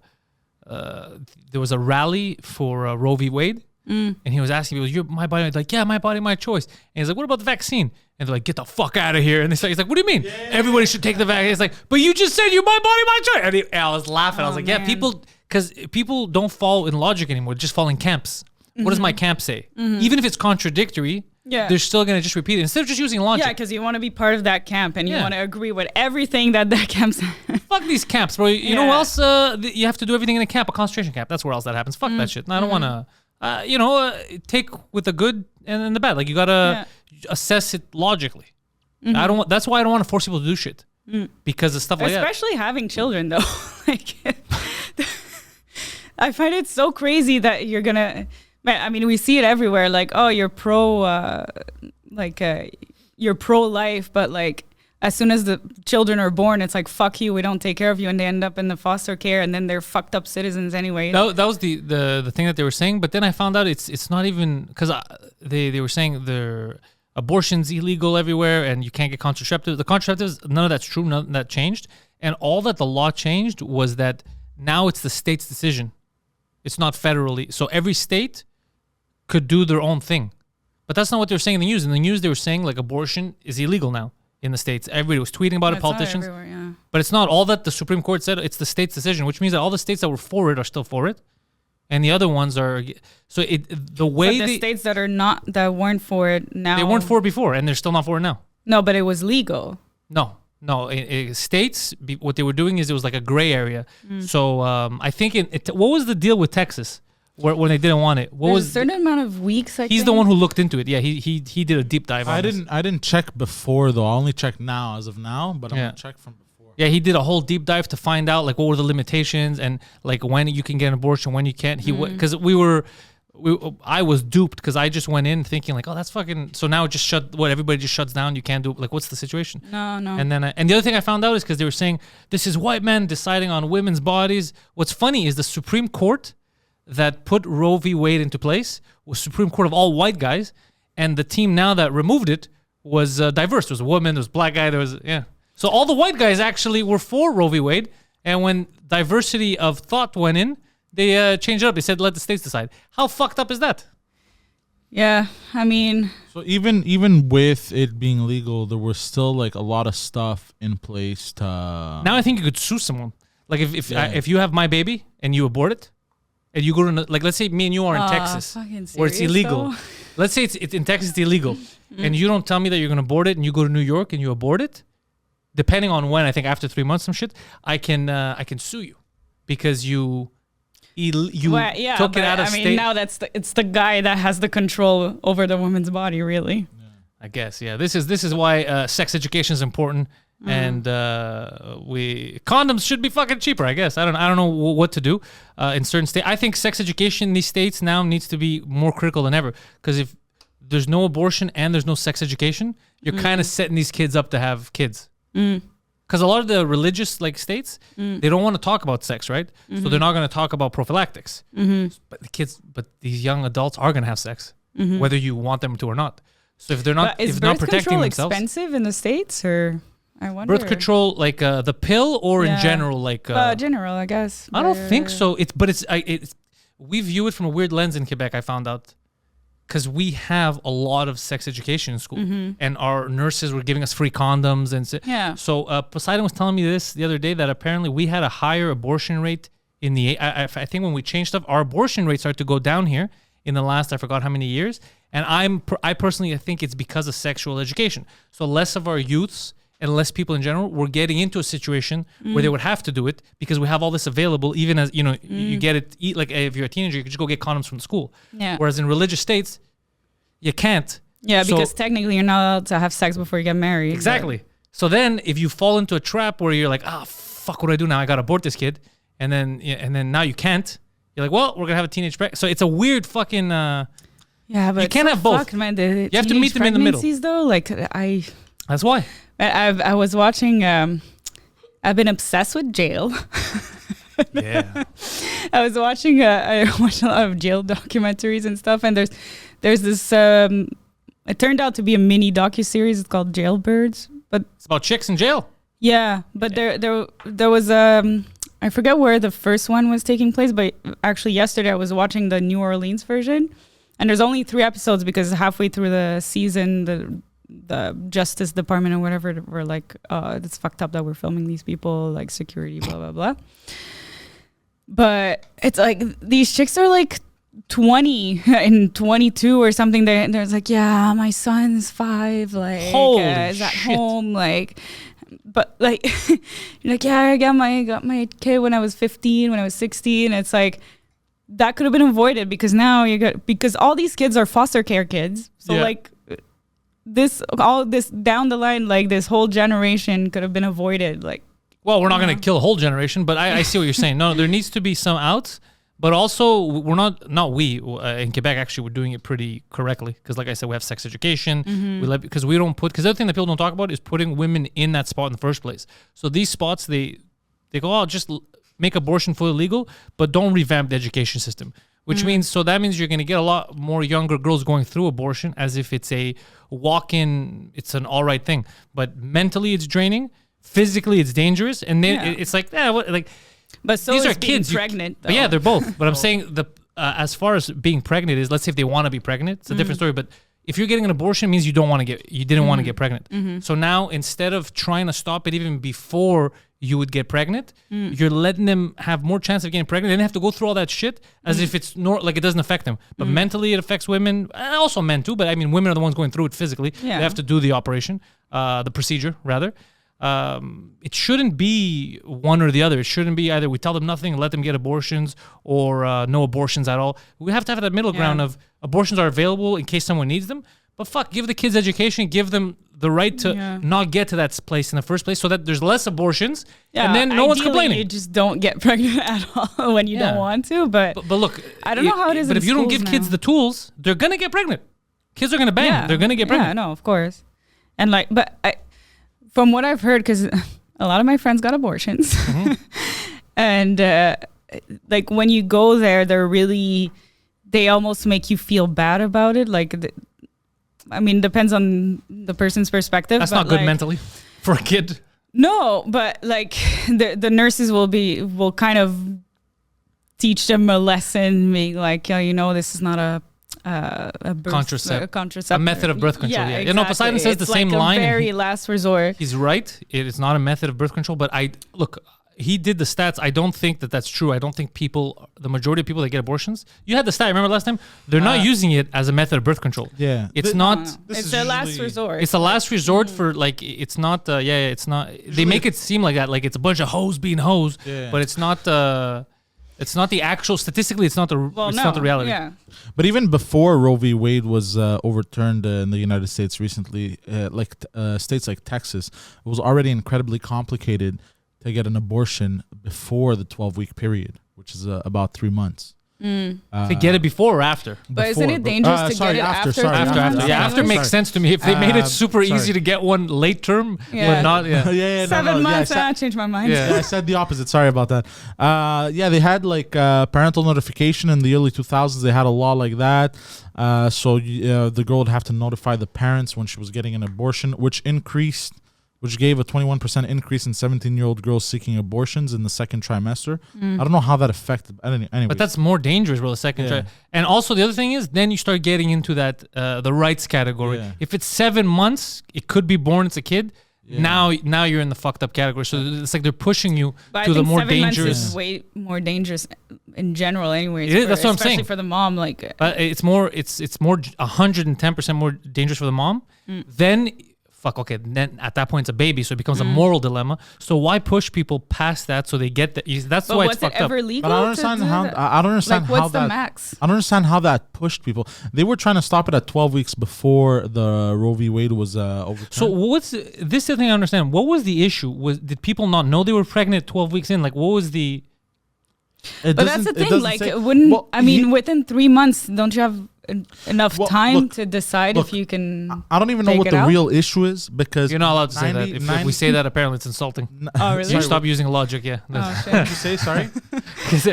[SPEAKER 2] There was a rally for Roe v. Wade. And he was asking people, my body? I'd like, yeah, my body, my choice. And he's like, what about the vaccine? And they're like, get the fuck out of here. And he's like, what do you mean? Yeah. Everybody should take the vaccine. He's like, but you just said you my body, my choice. And I was laughing. I was like, man. Yeah, because people don't fall in logic anymore. Just fall in camps. Mm-hmm. What does my camp say? Mm-hmm. Even if it's contradictory, they're still going to just repeat it instead of just using logic.
[SPEAKER 3] Yeah, because you want to be part of that camp and you want to agree with everything that camp says.
[SPEAKER 2] Fuck these camps, bro. You know what else? You have to do everything in a camp, a concentration camp. That's where else that happens. Fuck that shit. No, I don't want to... take with the good and the bad. Like you gotta assess it logically. Mm-hmm. That's why I don't want to force people to do shit because of stuff like that.
[SPEAKER 3] Especially having children, though. Like, I find it so crazy that you're gonna. I mean, we see it everywhere. Like, oh, you're you're pro-life, but like. As soon as the children are born, it's like, fuck you, we don't take care of you, and they end up in the foster care, and then they're fucked up citizens anyway.
[SPEAKER 2] That was the thing that they were saying, but then I found out it's not even, because they were saying their abortion's illegal everywhere, and you can't get contraceptives. The contraceptives, none of that's true, none of that changed, and all that the law changed was that now it's the state's decision. It's not federally, so every state could do their own thing. But that's not what they were saying in the news. In the news, they were saying, like, abortion is illegal now. In the States, everybody was tweeting about it, politicians. But it's not all that the Supreme Court said. It's the state's decision, which means that all the states that were for it are still for it, and the other ones are. So the way
[SPEAKER 3] the states that weren't for it now,
[SPEAKER 2] they weren't for it before, and they're still not for it now.
[SPEAKER 3] No, but it was legal.
[SPEAKER 2] No. States, what they were doing is it was like a gray area. So I think what was the deal with Texas? When they didn't want it,
[SPEAKER 3] was a certain amount of weeks?
[SPEAKER 2] He's the one who looked into it. Yeah, he did a deep dive.
[SPEAKER 4] I didn't check before though. I only checked now as of now, but I'm gonna check from before.
[SPEAKER 2] Yeah, he did a whole deep dive to find out like what were the limitations and like when you can get an abortion, when you can't. Because I was duped because I just went in thinking like, oh, that's fucking. So now it just everybody just shuts down. You can't do like, what's the situation?
[SPEAKER 3] No.
[SPEAKER 2] And then and the other thing I found out is because they were saying this is white men deciding on women's bodies. What's funny is the Supreme Court that put Roe v. Wade into place was Supreme Court of all white guys, and the team now that removed it was diverse. There was a woman, there was a black guy, So all the white guys actually were for Roe v. Wade, and when diversity of thought went in, they changed it up. They said, let the states decide. How fucked up is that?
[SPEAKER 3] Yeah, I mean...
[SPEAKER 4] So even with it being legal, there was still like a lot of stuff in place to...
[SPEAKER 2] Now I think you could sue someone. Like if you have my baby and you abort it, and you go to, like, let's say me and you are in Texas, where it's illegal. Let's say it's in Texas, it's illegal, and you don't tell me that you're going to abort it, and you go to New York and you abort it. Depending on when, I think after 3 months, some shit, I can sue you because you took it out of state.
[SPEAKER 3] Now it's the guy that has the control over the woman's body, really.
[SPEAKER 2] Yeah. I guess, yeah. This is why sex education is important. And condoms should be fucking cheaper, I guess. I don't know what to do in certain states. I think sex education in these states now needs to be more critical than ever because if there's no abortion and there's no sex education, you're kind of setting these kids up to have kids. Because a lot of the religious like states, they don't want to talk about sex, right? So they're not going to talk about prophylactics. But these young adults are going to have sex, whether you want them to or not. So if they're not, if not protecting themselves,
[SPEAKER 3] expensive in the States or. I wonder.
[SPEAKER 2] Birth control, like the pill, or in
[SPEAKER 3] Yeah.
[SPEAKER 2] general, like
[SPEAKER 3] General, I guess.
[SPEAKER 2] I don't think
[SPEAKER 3] but-
[SPEAKER 2] so. It's we view it from a weird lens in Quebec. I found out because we have a lot of sex education in school, and our nurses were giving us free condoms and
[SPEAKER 3] Yeah.
[SPEAKER 2] So Poseidon was telling me this the other day that apparently we had a higher abortion rate in the. I think when we changed stuff, our abortion rate started to go down here in the last I forgot how many years. And I personally think it's because of sexual education. So less of our youths and less people in general were getting into a situation where they would have to do it because we have all this available. Even as you get it. Like if you're a teenager, you can just go get condoms from the school.
[SPEAKER 3] Yeah.
[SPEAKER 2] Whereas in religious states, you can't.
[SPEAKER 3] Yeah,
[SPEAKER 2] So-
[SPEAKER 3] because technically you're not allowed to have sex before you get married.
[SPEAKER 2] Exactly. So then if you fall into a trap where you're like, fuck, what do I do now? I got to abort this kid, and then now you can't. You're like, well, we're gonna have a teenage pregnancy. So it's a weird fucking.
[SPEAKER 3] Yeah, but
[SPEAKER 2] You can't have both.
[SPEAKER 3] fucked, man. The
[SPEAKER 2] You have to
[SPEAKER 3] teenage
[SPEAKER 2] meet them in the middle.
[SPEAKER 3] pregnancies, though, like
[SPEAKER 2] That's why.
[SPEAKER 3] I was watching. I've been obsessed with jail.
[SPEAKER 2] Yeah.
[SPEAKER 3] I was watching. I watched a lot of jail documentaries and stuff, and there's this. It turned out to be a mini docuseries. It's called Jailbirds, but
[SPEAKER 2] It's about chicks in jail.
[SPEAKER 3] yeah, but there was I forget where the first one was taking place, but actually yesterday I was watching the New Orleans version, and there's only 3 episodes because halfway through the season the Justice Department or whatever were like, it's fucked up that we're filming these people, like security, blah blah blah. But it's like these chicks are like 20 and 22 or something. They're like, yeah, my son's 5, like
[SPEAKER 2] Holy
[SPEAKER 3] is at
[SPEAKER 2] shit.
[SPEAKER 3] home, like. But like, you're like, yeah, I got my kid when I was 15, when I was 16. It's like that could have been avoided because now because all these kids are foster care kids. So
[SPEAKER 2] Yeah.
[SPEAKER 3] like all this down the line, like this whole generation could have been avoided. Like,
[SPEAKER 2] Well, we're not going to kill a whole generation, but I see what you're saying. No, there needs to be some outs, but also we're not we in Quebec actually we're doing it pretty correctly because, like I said, we have sex education. Because we don't put because the other thing that people don't talk about is putting women in that spot in the first place. So these spots they go, oh, just make abortion fully legal, but don't revamp the education system. Which means that means you're going to get a lot more younger girls going through abortion as if it's a walk-in, it's an all right thing, but mentally it's draining. Physically, it's dangerous, and then
[SPEAKER 3] Yeah.
[SPEAKER 2] it's like,
[SPEAKER 3] but so
[SPEAKER 2] these
[SPEAKER 3] is
[SPEAKER 2] are
[SPEAKER 3] being
[SPEAKER 2] kids.
[SPEAKER 3] pregnant.
[SPEAKER 2] But yeah,
[SPEAKER 3] though.
[SPEAKER 2] they're both. But I'm saying as far as being pregnant is, let's say if they want to be pregnant, it's a different story. But if you're getting an abortion, it means you didn't want to get pregnant. So now instead of trying to stop it even before you would get pregnant, you're letting them have more chance of getting pregnant. They didn't have to go through all that shit as if it's like it doesn't affect them. But mentally, it affects women, and also men too. But I mean, women are the ones going through it physically.
[SPEAKER 3] Yeah.
[SPEAKER 2] They have to do the operation, the procedure rather. It shouldn't be one or the other. It shouldn't be either we tell them nothing and let them get abortions or no abortions at all. We have to have that middle ground of abortions are available in case someone needs them. But fuck, give the kids education, give them the right to not get to that place in the first place so that there's less abortions and then no one's
[SPEAKER 3] ideally,
[SPEAKER 2] complaining.
[SPEAKER 3] You just don't get pregnant at all when you
[SPEAKER 2] Yeah.
[SPEAKER 3] don't want to. But
[SPEAKER 2] But look,
[SPEAKER 3] I don't know how it is
[SPEAKER 2] But
[SPEAKER 3] in
[SPEAKER 2] if you don't
[SPEAKER 3] schools
[SPEAKER 2] give kids
[SPEAKER 3] now.
[SPEAKER 2] the tools, they're going to get pregnant. Kids are going to bang. They're going to get pregnant.
[SPEAKER 3] Yeah, no, of course. And like, but from what I've heard, because a lot of my friends got abortions, and like when you go there, they almost make you feel bad about it. Like, I mean, depends on the person's perspective.
[SPEAKER 2] That's
[SPEAKER 3] but
[SPEAKER 2] not good
[SPEAKER 3] like,
[SPEAKER 2] mentally for a kid.
[SPEAKER 3] No, but like the nurses will kind of teach them a lesson, being like, this is not a contraceptive,
[SPEAKER 2] a method of birth control. Yeah,
[SPEAKER 3] exactly.
[SPEAKER 2] You know, Poseidon says
[SPEAKER 3] It's
[SPEAKER 2] the same
[SPEAKER 3] like
[SPEAKER 2] line.
[SPEAKER 3] A
[SPEAKER 2] and
[SPEAKER 3] very last resort.
[SPEAKER 2] He's right. It is not a method of birth control. But he did the stats. I don't think that that's true. I don't think the majority of people that get abortions, you had the stat. Remember last time? They're not using it as a method of birth control.
[SPEAKER 4] Yeah.
[SPEAKER 2] It's
[SPEAKER 3] No,
[SPEAKER 2] not.
[SPEAKER 3] no.
[SPEAKER 4] This
[SPEAKER 3] It's
[SPEAKER 4] is
[SPEAKER 3] a last
[SPEAKER 4] usually-
[SPEAKER 3] resort.
[SPEAKER 2] It's a last resort for like. It's not. It's not. They make it seem like that. Like it's a bunch of hoes being hoes.
[SPEAKER 4] Yeah.
[SPEAKER 2] But it's not. It's not the actual. Statistically, it's not the.
[SPEAKER 3] Well,
[SPEAKER 2] it's
[SPEAKER 3] no,
[SPEAKER 2] not the reality.
[SPEAKER 3] Yeah.
[SPEAKER 4] But even before Roe v. Wade was overturned in the United States recently, states like Texas, it was already incredibly complicated to get an abortion before the 12-week period, which is about 3 months.
[SPEAKER 2] To get it before or after.
[SPEAKER 3] But isn't it dangerous to get it after?
[SPEAKER 2] After makes sense to me. If they made it super
[SPEAKER 4] sorry.
[SPEAKER 2] easy to get one late term,
[SPEAKER 3] Yeah.
[SPEAKER 2] but not. Yeah.
[SPEAKER 4] yeah,
[SPEAKER 3] 7 months. I changed my mind.
[SPEAKER 2] Yeah.
[SPEAKER 4] Yeah, I said the opposite. Sorry about that. They had like parental notification in the early 2000s. They had a law like that. So the girl would have to notify the parents when she was getting an abortion, which increased which gave a 21% increase in 17-year-old girls seeking abortions in the second trimester. I don't know how that affected. Anyway,
[SPEAKER 2] But that's more dangerous, bro. The second try. And also the other thing is, then you start getting into that the rights category.
[SPEAKER 4] Yeah.
[SPEAKER 2] If it's 7 months, it could be born. It's a kid. Now you're in the fucked up category. So it's like they're pushing you
[SPEAKER 3] But
[SPEAKER 2] to
[SPEAKER 3] I
[SPEAKER 2] the
[SPEAKER 3] think
[SPEAKER 2] more
[SPEAKER 3] 7 months
[SPEAKER 2] dangerous.
[SPEAKER 3] is way more dangerous in general, anyways.
[SPEAKER 2] It is, that's what I'm saying.
[SPEAKER 3] Especially for the mom, like.
[SPEAKER 2] It's more 110% more dangerous for the mom. Then then at that point it's a baby, so it becomes a moral dilemma. So why push people past that so they get that? That's
[SPEAKER 3] But
[SPEAKER 2] why
[SPEAKER 3] was
[SPEAKER 2] it's
[SPEAKER 3] it
[SPEAKER 2] fucked up.
[SPEAKER 3] ever legal?
[SPEAKER 4] But I don't understand
[SPEAKER 3] to do
[SPEAKER 4] how.
[SPEAKER 3] that?
[SPEAKER 4] I don't understand
[SPEAKER 3] Like,
[SPEAKER 4] how
[SPEAKER 3] what's the
[SPEAKER 4] that.
[SPEAKER 3] max?
[SPEAKER 4] I don't understand how that pushed people. They were trying to stop it at 12 weeks before the Roe v. Wade was overturned.
[SPEAKER 2] So what's this? Is the thing I understand. What was the issue? Did people not know they were pregnant 12 weeks in? Like, what was the?
[SPEAKER 3] But that's the thing. Like, within 3 months, don't you have enough time to decide if you can?
[SPEAKER 4] I don't even know
[SPEAKER 3] take
[SPEAKER 4] what
[SPEAKER 3] it
[SPEAKER 4] the
[SPEAKER 3] out?
[SPEAKER 4] real issue is because
[SPEAKER 2] You're not allowed to say that. If we say that, apparently it's insulting.
[SPEAKER 3] Oh, really?
[SPEAKER 2] You stop using logic. Yeah.
[SPEAKER 3] Oh, shit.
[SPEAKER 4] Did you say sorry?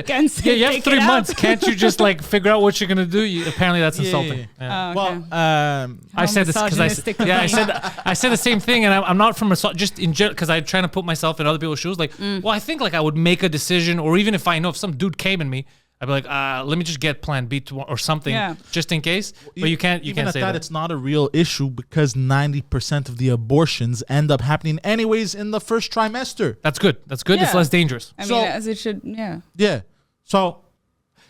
[SPEAKER 3] Can't say
[SPEAKER 2] You have
[SPEAKER 3] take
[SPEAKER 2] 3
[SPEAKER 3] it out.
[SPEAKER 2] months. Can't you just like figure out what you're gonna do? Apparently that's
[SPEAKER 4] Yeah,
[SPEAKER 2] insulting.
[SPEAKER 4] yeah,
[SPEAKER 2] Yeah.
[SPEAKER 3] Oh, okay.
[SPEAKER 4] Well,
[SPEAKER 2] I said this because
[SPEAKER 3] misogynistic of me.
[SPEAKER 2] I said the same thing, and I'm not from just in general because I'm trying to put myself in other people's shoes. Like, well, I think like I would make a decision, or even if I know if some dude came in me, I'd be like, let me just get Plan B or something, just in case. But you can't
[SPEAKER 4] even at
[SPEAKER 2] say
[SPEAKER 4] that.
[SPEAKER 2] that.
[SPEAKER 4] It's not a real issue because 90% of the abortions end up happening anyways in the first trimester.
[SPEAKER 2] That's good. That's good. It's
[SPEAKER 3] Yeah.
[SPEAKER 2] less dangerous.
[SPEAKER 3] I mean,
[SPEAKER 4] So-
[SPEAKER 3] as it should. Yeah.
[SPEAKER 4] Yeah. So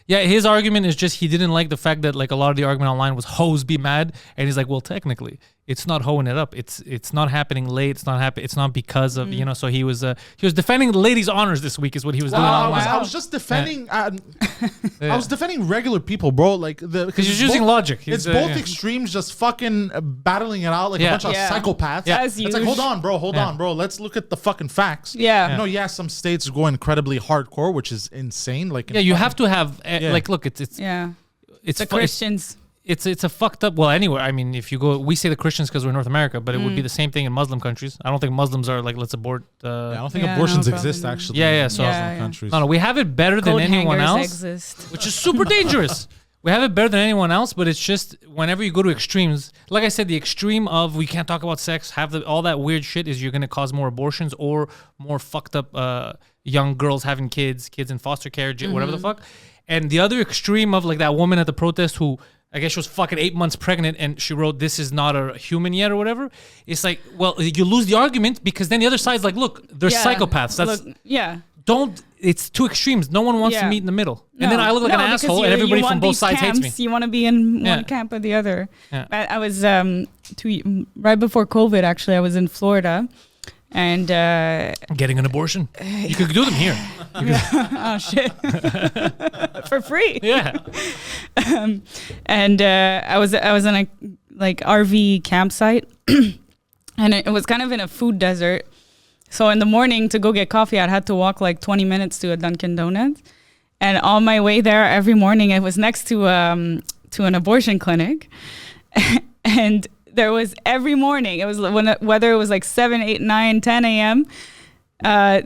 [SPEAKER 2] Yeah, his argument is just he didn't like the fact that like a lot of the argument online was hoes be mad, and he's like, well, technically, it's not hoeing it up. It's not happening late. It's not happen. It's not because of So he was defending the ladies' honors this week is what he was doing online.
[SPEAKER 4] I was just defending. I was defending regular people, bro. Like
[SPEAKER 2] Because he's using logic.
[SPEAKER 4] It's both extremes, just fucking battling it out like a bunch of psychopaths.
[SPEAKER 3] Yeah.
[SPEAKER 4] It's like, hold on, bro. Let's look at the fucking facts.
[SPEAKER 3] Yeah.
[SPEAKER 4] Some states go incredibly hardcore, which is insane. Like,
[SPEAKER 2] you have to have like look, it's
[SPEAKER 3] Yeah.
[SPEAKER 2] it's
[SPEAKER 3] The
[SPEAKER 2] fu-
[SPEAKER 3] Christians.
[SPEAKER 2] It's a fucked up. Well, anywhere. I mean, if you go, we say the Christians because we're North America, but it would be the same thing in Muslim countries. I don't think Muslims are like let's abort.
[SPEAKER 4] I don't think
[SPEAKER 3] Yeah,
[SPEAKER 4] abortions
[SPEAKER 3] no, probably
[SPEAKER 4] exist
[SPEAKER 3] not.
[SPEAKER 4] actually.
[SPEAKER 2] Yeah. So
[SPEAKER 4] in Muslim countries.
[SPEAKER 2] no, we have it better than
[SPEAKER 3] Coat
[SPEAKER 2] anyone
[SPEAKER 3] hangers
[SPEAKER 2] else,
[SPEAKER 3] exist.
[SPEAKER 2] which is super dangerous. We have it better than anyone else, but it's just whenever you go to extremes, like I said, the extreme of we can't talk about sex, all that weird shit is you're going to cause more abortions or more fucked up young girls having kids in foster care, whatever the fuck. And the other extreme of like that woman at the protest who I guess she was fucking 8 months pregnant and she wrote, this is not a human yet or whatever. It's like, well, you lose the argument because then the other side's like, look, they're psychopaths. That's it's two extremes. No one wants to meet in the middle. And then I look like an
[SPEAKER 3] because
[SPEAKER 2] asshole and everybody from both sides hates me.
[SPEAKER 3] You want to be in one camp or the other. Yeah. I was right before COVID, actually, I was in Florida. And
[SPEAKER 2] getting an abortion. You could do them here.
[SPEAKER 3] Oh shit. For free.
[SPEAKER 2] Yeah.
[SPEAKER 3] And I was in a like RV campsite and it was kind of in a food desert. So in the morning to go get coffee, I'd had to walk like 20 minutes to a Dunkin' Donuts. And on my way there every morning, I was next to an abortion clinic. And there was every morning, it was whether it was like 7, 8, 9, 10 a.m.,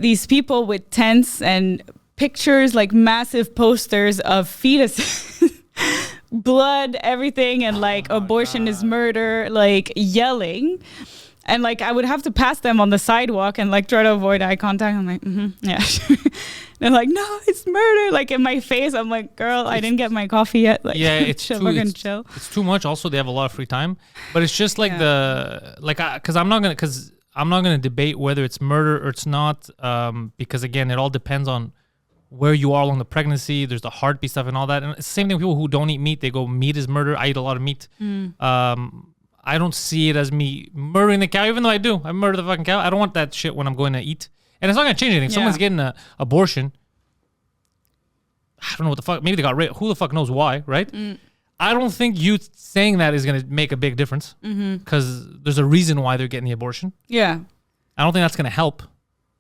[SPEAKER 3] these people with tents and pictures, like massive posters of fetuses, blood, everything, and like abortion is murder, like yelling. And like I would have to pass them on the sidewalk and like try to avoid eye contact. I'm like, yeah. They're like, no, it's murder. Like in my face, I'm like, girl, I didn't get my coffee yet. Like,
[SPEAKER 2] yeah, it's too
[SPEAKER 3] chill.
[SPEAKER 2] It's too much. Also, they have a lot of free time, but it's just like because I'm not gonna debate whether it's murder or it's not. Because again, it all depends on where you are along the pregnancy. There's the heartbeat stuff and all that. And it's the same thing with people who don't eat meat. They go, meat is murder. I eat a lot of meat. I don't see it as me murdering the cow, even though I do. I murder the fucking cow. I don't want that shit when I'm going to eat. And it's not going to change anything. Someone's getting an abortion. I don't know what the fuck. Maybe they got raped. Who the fuck knows why, right? I don't think you saying that is going to make a big difference because there's a reason why they're getting the abortion.
[SPEAKER 3] Yeah.
[SPEAKER 2] I don't think that's going to help.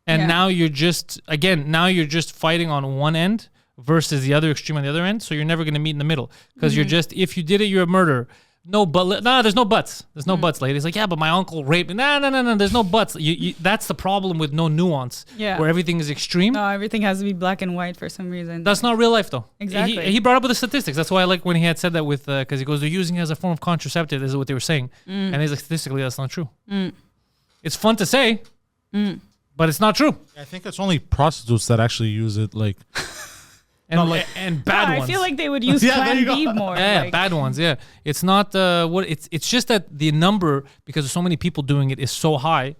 [SPEAKER 2] And now you're just fighting on one end versus the other extreme on the other end. So you're never going to meet in the middle because you're just, if you did it, you're a murderer. No, but there's no buts. There's no buts, ladies. Like, yeah, but my uncle raped me. No. There's no buts. That's the problem with no nuance.
[SPEAKER 3] Yeah.
[SPEAKER 2] Where everything is extreme.
[SPEAKER 3] No, everything has to be black and white for some reason.
[SPEAKER 2] That's not real life, though.
[SPEAKER 3] Exactly.
[SPEAKER 2] He brought up with the statistics. That's why I like when he had said that with because he goes, they're using it as a form of contraceptive. This is what they were saying, and he's like, statistically, that's not true. It's fun to say, but it's not true.
[SPEAKER 4] I think it's only prostitutes that actually use it. Like,
[SPEAKER 2] And bad
[SPEAKER 3] I
[SPEAKER 2] ones.
[SPEAKER 3] feel like they would use
[SPEAKER 4] Yeah, there
[SPEAKER 3] Plan
[SPEAKER 4] you go.
[SPEAKER 3] B more.
[SPEAKER 2] Yeah,
[SPEAKER 3] like-
[SPEAKER 2] bad ones. Yeah, it's not it's just that the number, because there's so many people doing it, is so high.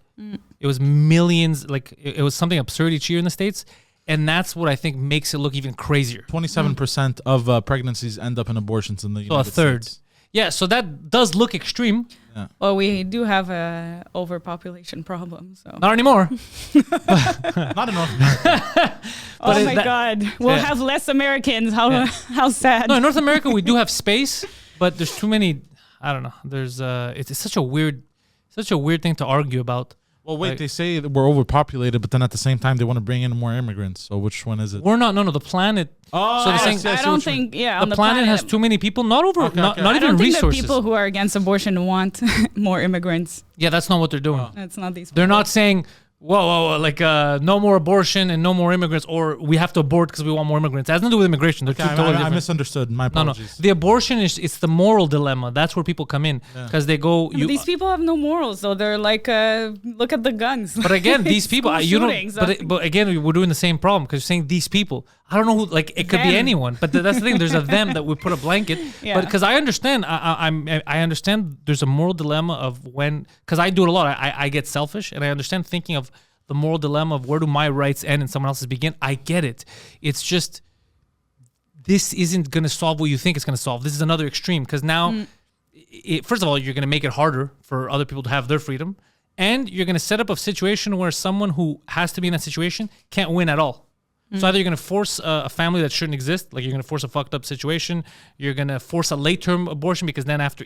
[SPEAKER 2] It was millions. Like it was something absurd each year in the States, and that's what I think makes it look even crazier.
[SPEAKER 4] 27% of pregnancies end up in abortions in the
[SPEAKER 2] So a
[SPEAKER 4] United
[SPEAKER 2] third.
[SPEAKER 4] States.
[SPEAKER 2] Yeah, so that does look extreme.
[SPEAKER 3] Well, we do have a overpopulation problem. So.
[SPEAKER 2] Not anymore.
[SPEAKER 4] Not in North America.
[SPEAKER 3] Oh
[SPEAKER 2] it-
[SPEAKER 3] my
[SPEAKER 2] that-
[SPEAKER 3] God, we'll
[SPEAKER 2] Yeah.
[SPEAKER 3] have less Americans. How sad.
[SPEAKER 2] No, in North America we do have space, but there's too many. I don't know. There's it's such a weird thing to argue about.
[SPEAKER 4] Well, wait,
[SPEAKER 2] Like-
[SPEAKER 4] they say that we're overpopulated, but then at the same time, they want to bring in more immigrants. So which one is it?
[SPEAKER 2] We're not. No, the planet.
[SPEAKER 4] Oh,
[SPEAKER 2] So they're
[SPEAKER 3] I
[SPEAKER 2] saying
[SPEAKER 3] don't think. Yeah, on
[SPEAKER 2] the planet has too many people. Not over.
[SPEAKER 4] Okay,
[SPEAKER 2] not,
[SPEAKER 4] okay.
[SPEAKER 2] not
[SPEAKER 3] I
[SPEAKER 2] even
[SPEAKER 3] don't think
[SPEAKER 2] resources.
[SPEAKER 3] the people who are against abortion want more immigrants.
[SPEAKER 2] Yeah, that's not what they're doing.
[SPEAKER 3] It's not these.
[SPEAKER 2] They're
[SPEAKER 3] people.
[SPEAKER 2] not saying, whoa, like no more abortion and no more immigrants, or we have to abort because we want more immigrants. It has nothing to do with immigration. They're two totally
[SPEAKER 4] I
[SPEAKER 2] different.
[SPEAKER 4] misunderstood. My
[SPEAKER 2] No.
[SPEAKER 4] apologies.
[SPEAKER 2] The abortion it's the moral dilemma. That's where people come in because they go.
[SPEAKER 3] But these people have no morals, though. They're like, look at the guns.
[SPEAKER 2] But again, these people,
[SPEAKER 3] School
[SPEAKER 2] you don't.
[SPEAKER 3] shootings,
[SPEAKER 2] But again, we're doing the same problem because you're saying these people. I don't know who. Like it could be
[SPEAKER 3] Them.
[SPEAKER 2] anyone, but that's the thing. There's a them that we put a blanket.
[SPEAKER 3] Yeah.
[SPEAKER 2] But because I understand, I understand. There's a moral dilemma of when because I do it a lot. I get selfish, and I understand thinking of the moral dilemma of where do my rights end and someone else's begin. I get it. It's just this isn't going to solve what you think it's going to solve. This is another extreme because now, first of all, you're going to make it harder for other people to have their freedom, and you're going to set up a situation where someone who has to be in that situation can't win at all. So either you're going to force a family that shouldn't exist, like you're going to force a fucked up situation. You're going to force a late term abortion because then after,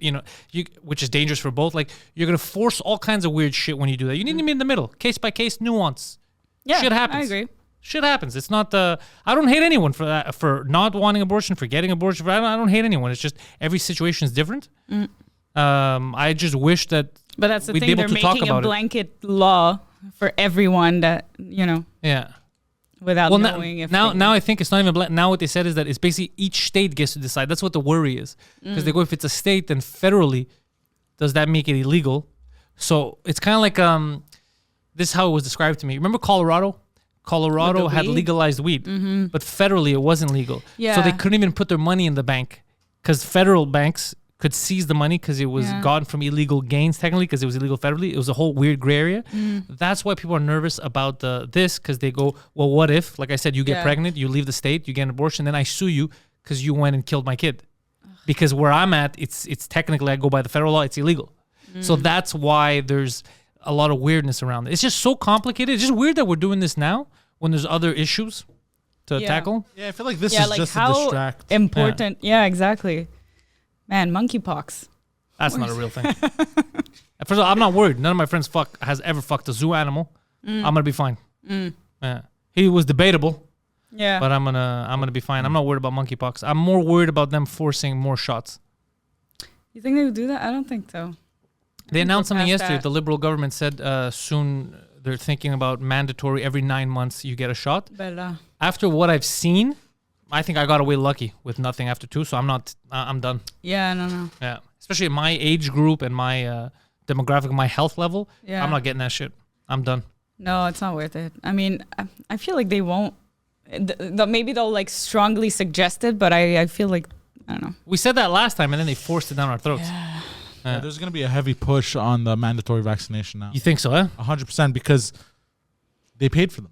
[SPEAKER 2] which is dangerous for both. Like you're going to force all kinds of weird shit when you do that. You need to be in the middle, case by case, nuance.
[SPEAKER 3] Yeah,
[SPEAKER 2] Shit happens.
[SPEAKER 3] I agree.
[SPEAKER 2] Shit happens. It's not I don't hate anyone for that, for not wanting abortion, for getting abortion. I don't hate anyone. It's just every situation is different. I just wish that.
[SPEAKER 3] But that's the
[SPEAKER 2] we'd be
[SPEAKER 3] thing.
[SPEAKER 2] able
[SPEAKER 3] They're
[SPEAKER 2] to talk
[SPEAKER 3] making a
[SPEAKER 2] about it.
[SPEAKER 3] blanket law for everyone that,
[SPEAKER 2] Yeah.
[SPEAKER 3] without
[SPEAKER 2] Well,
[SPEAKER 3] knowing if
[SPEAKER 2] now I think it's not even now what they said is that it's basically each state gets to decide. That's what the worry is because they go if it's a state then federally, does that make it illegal? So it's kind of like this is how it was described to me. Remember Colorado? Colorado had
[SPEAKER 3] weed?
[SPEAKER 2] legalized weed, but federally it wasn't legal. So
[SPEAKER 3] Yeah.
[SPEAKER 2] they couldn't even put their money in the bank because federal banks could seize the money because it was gotten from illegal gains technically because it was illegal federally. It was a whole weird gray area. That's why people are nervous about this because they go, well, what if, like I said, you get
[SPEAKER 3] Yeah.
[SPEAKER 2] pregnant, you leave the state, you get an abortion, then I sue you because you went and killed my kid. Because where I'm at, it's technically I go by the federal law, it's illegal. So that's why there's a lot of weirdness around it. It's just so complicated. It's just weird that we're doing this now when there's other issues to
[SPEAKER 3] Yeah.
[SPEAKER 2] tackle.
[SPEAKER 4] Yeah, I feel like this
[SPEAKER 3] Yeah,
[SPEAKER 4] is
[SPEAKER 3] like
[SPEAKER 4] just to
[SPEAKER 3] how
[SPEAKER 4] distract.
[SPEAKER 3] important. Yeah, exactly. Man, monkeypox.
[SPEAKER 2] That's not a real thing. First of all, I'm not worried. None of my friends has ever fucked a zoo animal. I'm gonna be fine. Yeah. He was debatable,
[SPEAKER 3] Yeah.
[SPEAKER 2] but I'm gonna be fine. I'm not worried about monkeypox. I'm more worried about them forcing more shots.
[SPEAKER 3] You think they would do that? I don't think so.
[SPEAKER 2] They announced
[SPEAKER 3] we're
[SPEAKER 2] something
[SPEAKER 3] past
[SPEAKER 2] yesterday.
[SPEAKER 3] that.
[SPEAKER 2] The Liberal government said soon they're thinking about mandatory every 9 months you get a shot.
[SPEAKER 3] But
[SPEAKER 2] After what I've seen, I think I got away lucky with nothing after 2, so I'm not. I'm done.
[SPEAKER 3] yeah, no.
[SPEAKER 2] Yeah, especially in my age group and my demographic, my health level.
[SPEAKER 3] Yeah.
[SPEAKER 2] I'm not getting that shit. I'm done.
[SPEAKER 3] No, it's not worth it. I mean, I feel like they won't. Maybe they'll like strongly suggest it, but I feel like I don't know.
[SPEAKER 2] We said that last time, and then they forced it down our throats.
[SPEAKER 4] Yeah, there's going to be a heavy push on the mandatory vaccination now.
[SPEAKER 2] You think so, huh?
[SPEAKER 4] 100% because they paid for them.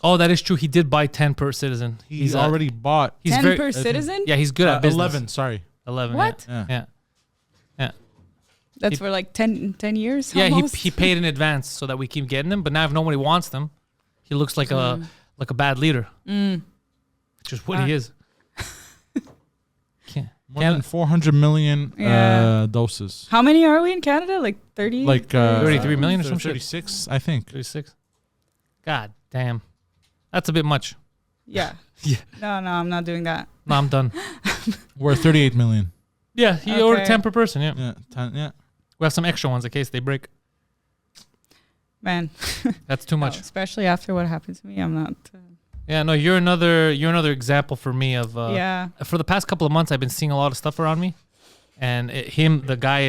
[SPEAKER 2] Oh, that is true. He did buy 10 per citizen.
[SPEAKER 4] He's already bought
[SPEAKER 3] 10 per citizen?
[SPEAKER 2] Yeah, he's good at business.
[SPEAKER 4] 11, sorry.
[SPEAKER 2] 11.
[SPEAKER 3] What?
[SPEAKER 2] Yeah.
[SPEAKER 4] Yeah.
[SPEAKER 2] Yeah.
[SPEAKER 3] That's for like 10 years.
[SPEAKER 2] Yeah,
[SPEAKER 3] almost?
[SPEAKER 2] he paid in advance so that we keep getting them. But now if nobody wants them, he looks like a bad leader. Which is what he is. Can't.
[SPEAKER 4] More than 400 million
[SPEAKER 3] Yeah.
[SPEAKER 4] doses.
[SPEAKER 3] How many are we in Canada? Like 30?
[SPEAKER 4] Like
[SPEAKER 2] 33 million or some shit.
[SPEAKER 4] 36, I think.
[SPEAKER 2] 36. God damn. That's a bit much.
[SPEAKER 3] Yeah.
[SPEAKER 2] Yeah.
[SPEAKER 3] No, I'm not doing that.
[SPEAKER 2] No, I'm done.
[SPEAKER 4] We're 38 million.
[SPEAKER 2] Yeah, he
[SPEAKER 3] Okay.
[SPEAKER 2] ordered 10 per person. Yeah.
[SPEAKER 4] Yeah, 10, yeah.
[SPEAKER 2] We have some extra ones in case they break.
[SPEAKER 3] Man.
[SPEAKER 2] That's too much.
[SPEAKER 3] Especially after what happened to me. I'm not.
[SPEAKER 2] Yeah, no, you're another example for me of
[SPEAKER 3] Yeah.
[SPEAKER 2] for the past couple of months I've been seeing a lot of stuff around me And the guy,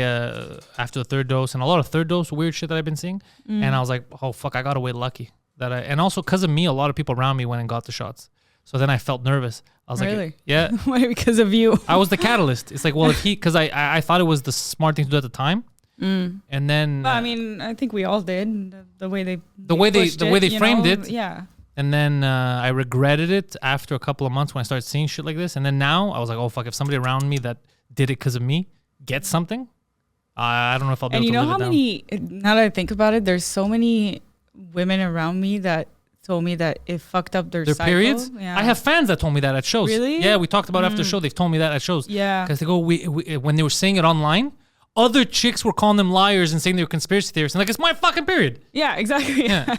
[SPEAKER 2] after the third dose, and a lot of third dose weird shit that I've been seeing. And I was like, oh, fuck, I got away lucky. And also because of me, a lot of people around me went and got the shots. So then I felt nervous. I was
[SPEAKER 3] Really?
[SPEAKER 2] like, yeah.
[SPEAKER 3] Why? Because of you.
[SPEAKER 2] I was the catalyst. It's like, well, because I thought it was the smart thing to do at the time. And then.
[SPEAKER 3] Well, I mean, I think we all did. The way they
[SPEAKER 2] framed it.
[SPEAKER 3] Yeah.
[SPEAKER 2] And then I regretted it after a couple of months when I started seeing shit like this. And then now I was like, oh, fuck, if somebody around me that did it because of me gets something, I don't know if I'll be able to live it down.
[SPEAKER 3] And you know how many, now that I think about it, there's so many women around me that told me that it fucked up their cycle.
[SPEAKER 2] Periods?
[SPEAKER 3] Yeah.
[SPEAKER 2] I have fans that told me that at shows.
[SPEAKER 3] Really?
[SPEAKER 2] Yeah, we talked about it after the show. They've told me that at shows.
[SPEAKER 3] Yeah.
[SPEAKER 2] Because they go, when they were saying it online, other chicks were calling them liars and saying they were conspiracy theorists. And like, it's my fucking period.
[SPEAKER 3] Yeah, exactly.
[SPEAKER 2] Yeah.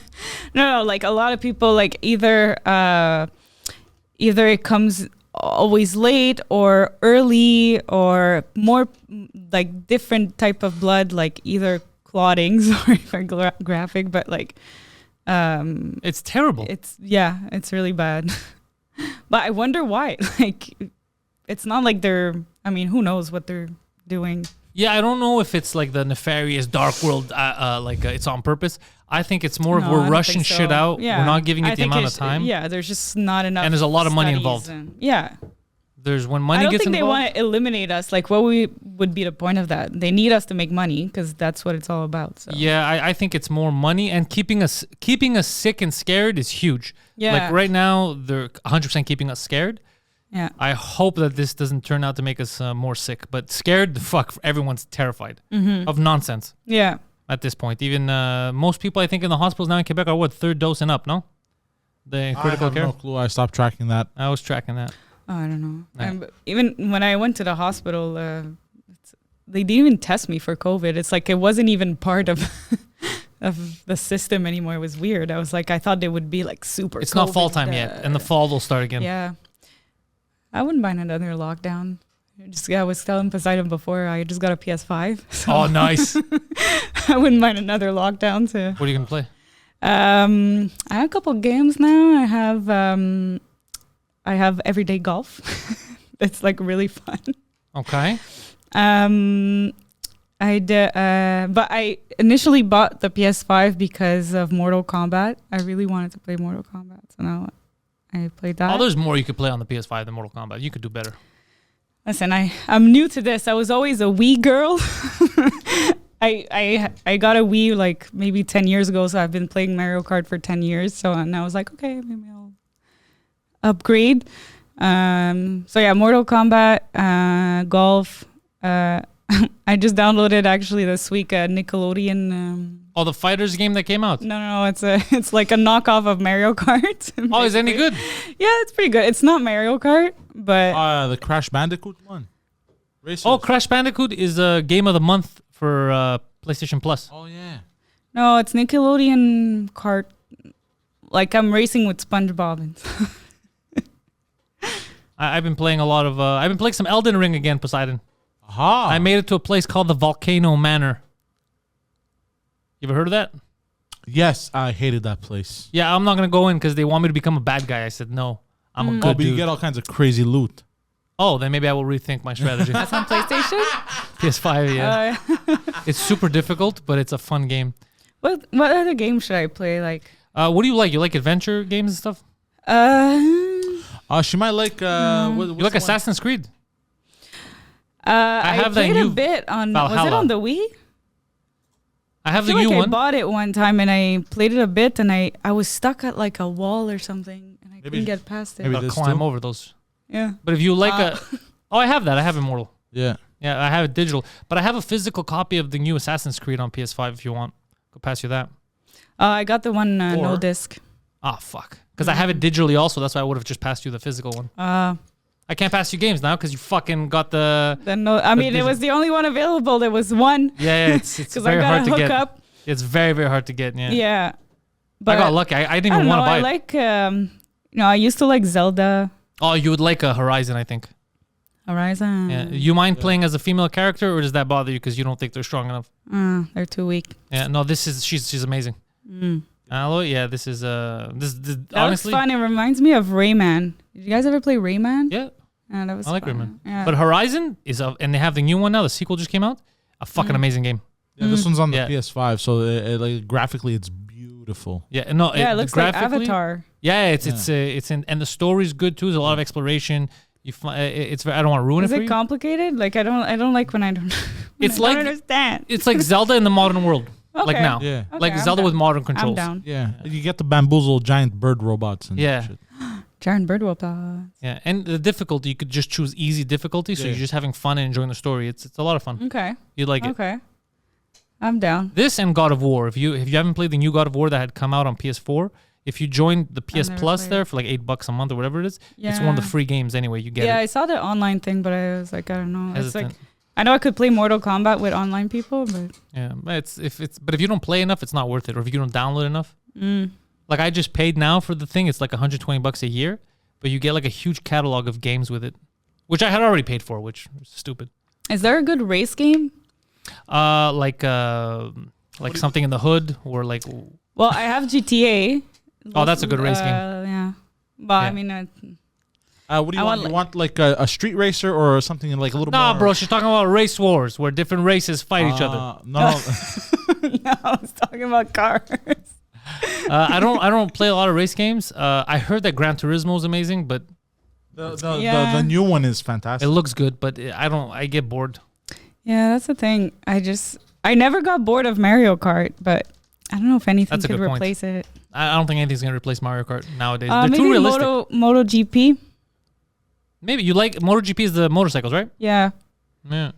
[SPEAKER 3] No, like a lot of people, like either it comes always late or early or more like different type of blood, like either clotting, sorry for graphic, but like
[SPEAKER 2] it's terrible.
[SPEAKER 3] It's really bad. But I wonder why. Like, it's not like who knows what they're doing.
[SPEAKER 2] Yeah, I don't know if it's like the nefarious dark world, it's on purpose. I think it's more of we're rushing shit out.
[SPEAKER 3] Yeah.
[SPEAKER 2] We're not giving it the amount of time.
[SPEAKER 3] Yeah, there's just not enough.
[SPEAKER 2] And there's a lot of money involved. There's when money gets involved. I don't think they want
[SPEAKER 3] to eliminate us. Like, what would be the point of that? They need us to make money because that's what it's all about. So.
[SPEAKER 2] Yeah, I think it's more money, and keeping us sick and scared is huge.
[SPEAKER 3] Yeah.
[SPEAKER 2] Like right now, they're 100% keeping us scared.
[SPEAKER 3] Yeah.
[SPEAKER 2] I hope that this doesn't turn out to make us more sick, but scared, fuck, everyone's terrified of nonsense.
[SPEAKER 3] Yeah.
[SPEAKER 2] At this point, even most people I think in the hospitals now in Quebec are third dose and up, no? The critical care.
[SPEAKER 4] I have no clue. I stopped tracking that.
[SPEAKER 2] I was tracking that.
[SPEAKER 3] Oh, I don't know.
[SPEAKER 2] Yeah.
[SPEAKER 3] Even when I went to the hospital, they didn't even test me for COVID. It's like it wasn't even part of of the system anymore. It was weird. I was like, I thought they would be like super.
[SPEAKER 2] It's
[SPEAKER 3] COVID,
[SPEAKER 2] not fall time yet. In the fall they'll start again.
[SPEAKER 3] Yeah. I wouldn't mind another lockdown. I was telling Poseidon before, I just got a PS5. So
[SPEAKER 2] oh, nice.
[SPEAKER 3] I wouldn't mind another lockdown too.
[SPEAKER 2] What are you going to play?
[SPEAKER 3] I have a couple games now. I have everyday golf. It's like really fun.
[SPEAKER 2] Okay.
[SPEAKER 3] But I initially bought the PS5 because of Mortal Kombat. I really wanted to play Mortal Kombat, so now I played that.
[SPEAKER 2] Oh, there's more you could play on the PS5 than Mortal Kombat. You could do better.
[SPEAKER 3] Listen, I'm new to this. I was always a Wii girl. I got a Wii like maybe 10 years ago, so I've been playing Mario Kart for 10 years. So and I was like, okay, maybe I'll upgrade. So yeah, Mortal Kombat, golf. I just downloaded actually this week a Nickelodeon.
[SPEAKER 2] Oh, the fighters game that came out.
[SPEAKER 3] No, it's like a knockoff of Mario Kart.
[SPEAKER 2] Oh, is it any good?
[SPEAKER 3] Yeah, it's pretty good. It's not Mario Kart, but
[SPEAKER 4] the Crash Bandicoot one. Racers.
[SPEAKER 2] Oh, Crash Bandicoot is a game of the month for PlayStation Plus.
[SPEAKER 4] Oh yeah.
[SPEAKER 3] No, it's Nickelodeon Kart. Like I'm racing with SpongeBob.
[SPEAKER 2] I've been playing a lot of. I've been playing some Elden Ring again, Poseidon.
[SPEAKER 4] Aha!
[SPEAKER 2] I made it to a place called the Volcano Manor. You ever heard of that?
[SPEAKER 4] Yes, I hated that place.
[SPEAKER 2] Yeah, I'm not gonna go in because they want me to become a bad guy. I said no. I'm a good
[SPEAKER 4] but
[SPEAKER 2] dude.
[SPEAKER 4] you get all kinds of crazy loot.
[SPEAKER 2] Oh, then maybe I will rethink my strategy.
[SPEAKER 3] That's on PlayStation?
[SPEAKER 2] PS5, yeah. It's super difficult, but it's a fun game.
[SPEAKER 3] What other game should I play? Like,
[SPEAKER 2] what do you like? You like adventure games and stuff?
[SPEAKER 4] She might like.
[SPEAKER 2] You like Assassin's Creed?
[SPEAKER 3] I
[SPEAKER 2] have that
[SPEAKER 3] played
[SPEAKER 2] new
[SPEAKER 3] a bit on.
[SPEAKER 2] Valhalla.
[SPEAKER 3] Was it on the Wii?
[SPEAKER 2] I have
[SPEAKER 3] I
[SPEAKER 2] the
[SPEAKER 3] feel
[SPEAKER 2] new
[SPEAKER 3] like
[SPEAKER 2] one.
[SPEAKER 3] I bought it one time and I played it a bit and I was stuck at like a wall or something and I couldn't get past it.
[SPEAKER 4] maybe
[SPEAKER 2] I'll
[SPEAKER 4] this
[SPEAKER 2] climb
[SPEAKER 4] too?
[SPEAKER 2] over those.
[SPEAKER 3] Yeah.
[SPEAKER 2] But if you like oh, I have that. I have Immortal.
[SPEAKER 4] Yeah.
[SPEAKER 2] Yeah, I have it digital. But I have a physical copy of the new Assassin's Creed on PS5 if you want. Go pass you that.
[SPEAKER 3] I got the one no
[SPEAKER 2] Or-
[SPEAKER 3] disc.
[SPEAKER 2] Ah, fuck. Because I have it digitally also. That's why I would have just passed you the physical one. I can't pass you games now because you fucking got the...
[SPEAKER 3] Then no, I mean, it was the only one available. There was one.
[SPEAKER 2] Yeah, it's
[SPEAKER 3] Because
[SPEAKER 2] very
[SPEAKER 3] I got
[SPEAKER 2] hard
[SPEAKER 3] a
[SPEAKER 2] to get.
[SPEAKER 3] hookup.
[SPEAKER 2] It's very, very hard to get, yeah.
[SPEAKER 3] Yeah. But
[SPEAKER 2] I got lucky. I didn't
[SPEAKER 3] I
[SPEAKER 2] even
[SPEAKER 3] don't
[SPEAKER 2] want
[SPEAKER 3] know.
[SPEAKER 2] to buy
[SPEAKER 3] I
[SPEAKER 2] it.
[SPEAKER 3] like, I used to like Zelda.
[SPEAKER 2] Oh, you would like a Horizon, I think.
[SPEAKER 3] Horizon.
[SPEAKER 2] Yeah. You mind playing as a female character, or does that bother you because you don't think they're strong enough?
[SPEAKER 3] They're too weak.
[SPEAKER 2] Yeah, no, she's amazing. Yeah, this is
[SPEAKER 3] That
[SPEAKER 2] honestly
[SPEAKER 3] looks fun. It reminds me of Rayman. Did you guys ever play Rayman?
[SPEAKER 2] Yeah.
[SPEAKER 3] Yeah, that was
[SPEAKER 2] I like
[SPEAKER 3] fun.
[SPEAKER 2] Rayman.
[SPEAKER 3] Yeah.
[SPEAKER 2] But Horizon is and they have the new one now. The sequel just came out. A fucking amazing game.
[SPEAKER 4] Yeah, this one's on the
[SPEAKER 2] Yeah.
[SPEAKER 4] PS5, so like graphically, it's beautiful.
[SPEAKER 2] Yeah, no,
[SPEAKER 3] yeah, it looks like
[SPEAKER 2] graphically-
[SPEAKER 3] Avatar.
[SPEAKER 2] Yeah, it's in, and the story's good too. There's a lot of exploration. It's I don't want to ruin
[SPEAKER 3] Is
[SPEAKER 2] it for
[SPEAKER 3] it
[SPEAKER 2] you.
[SPEAKER 3] complicated? Like I don't like when I don't.
[SPEAKER 2] It's
[SPEAKER 3] I
[SPEAKER 2] like-
[SPEAKER 3] don't understand.
[SPEAKER 2] It's like Zelda in the modern world, like
[SPEAKER 3] Okay.
[SPEAKER 2] now.
[SPEAKER 4] Yeah.
[SPEAKER 3] Okay,
[SPEAKER 2] Like
[SPEAKER 3] I'm
[SPEAKER 2] Zelda
[SPEAKER 3] down.
[SPEAKER 2] with modern
[SPEAKER 3] I'm
[SPEAKER 2] controls.
[SPEAKER 3] down.
[SPEAKER 4] Yeah, you get the bamboozle giant bird robots and
[SPEAKER 2] Yeah.
[SPEAKER 4] shit.
[SPEAKER 3] Giant bird whoop.
[SPEAKER 2] Yeah, and the difficulty, you could just choose easy difficulty, so
[SPEAKER 4] Yeah.
[SPEAKER 2] you're just having fun and enjoying the story. It's a lot of fun.
[SPEAKER 3] Okay.
[SPEAKER 2] You like it.
[SPEAKER 3] Okay. I'm down.
[SPEAKER 2] This and God of War. If you haven't played the new God of War that had come out on PS4, if you join the PS
[SPEAKER 3] never
[SPEAKER 2] Plus
[SPEAKER 3] played
[SPEAKER 2] there
[SPEAKER 3] it.
[SPEAKER 2] for like $8 a month or whatever it is, it's one of the
[SPEAKER 3] Yeah.
[SPEAKER 2] free games anyway. You get
[SPEAKER 3] Yeah,
[SPEAKER 2] it.
[SPEAKER 3] I saw the online thing, but I was like, I don't know. It's
[SPEAKER 2] Hesitant.
[SPEAKER 3] like I know I could play Mortal Kombat with online people, but
[SPEAKER 2] Yeah, but if you don't play enough, it's not worth it. Or if you don't download enough,
[SPEAKER 3] mm,
[SPEAKER 2] like I just paid now for the thing. It's like $120 a year, but you get like a huge catalog of games with it, which I had already paid for, which is stupid.
[SPEAKER 3] is there a good race game?
[SPEAKER 2] Like something in the hood or like
[SPEAKER 3] Well, I have GTA.
[SPEAKER 2] Oh, that's a good race game.
[SPEAKER 3] Yeah, but I
[SPEAKER 2] Yeah.
[SPEAKER 3] mean,
[SPEAKER 4] What do you
[SPEAKER 3] I
[SPEAKER 4] want?
[SPEAKER 3] want,
[SPEAKER 4] You want like a street racer or something like a little
[SPEAKER 2] nah,
[SPEAKER 4] more?
[SPEAKER 2] bro. She's talking about race wars where different races fight each other.
[SPEAKER 4] No, no.
[SPEAKER 3] no, I was talking about cars.
[SPEAKER 2] I don't play a lot of race games. I heard that Gran Turismo is amazing, but
[SPEAKER 3] Yeah.
[SPEAKER 4] the new one is fantastic.
[SPEAKER 2] it looks good. But I get bored.
[SPEAKER 3] Yeah, that's the thing. I never got bored of Mario Kart, but I don't know if anything
[SPEAKER 2] That's a
[SPEAKER 3] could
[SPEAKER 2] good point.
[SPEAKER 3] replace it.
[SPEAKER 2] I don't think anything's gonna replace Mario Kart nowadays. They're
[SPEAKER 3] Maybe
[SPEAKER 2] too realistic.
[SPEAKER 3] MotoGP.
[SPEAKER 2] Maybe you like MotoGP is the motorcycles, right?
[SPEAKER 3] Yeah,
[SPEAKER 2] Yeah.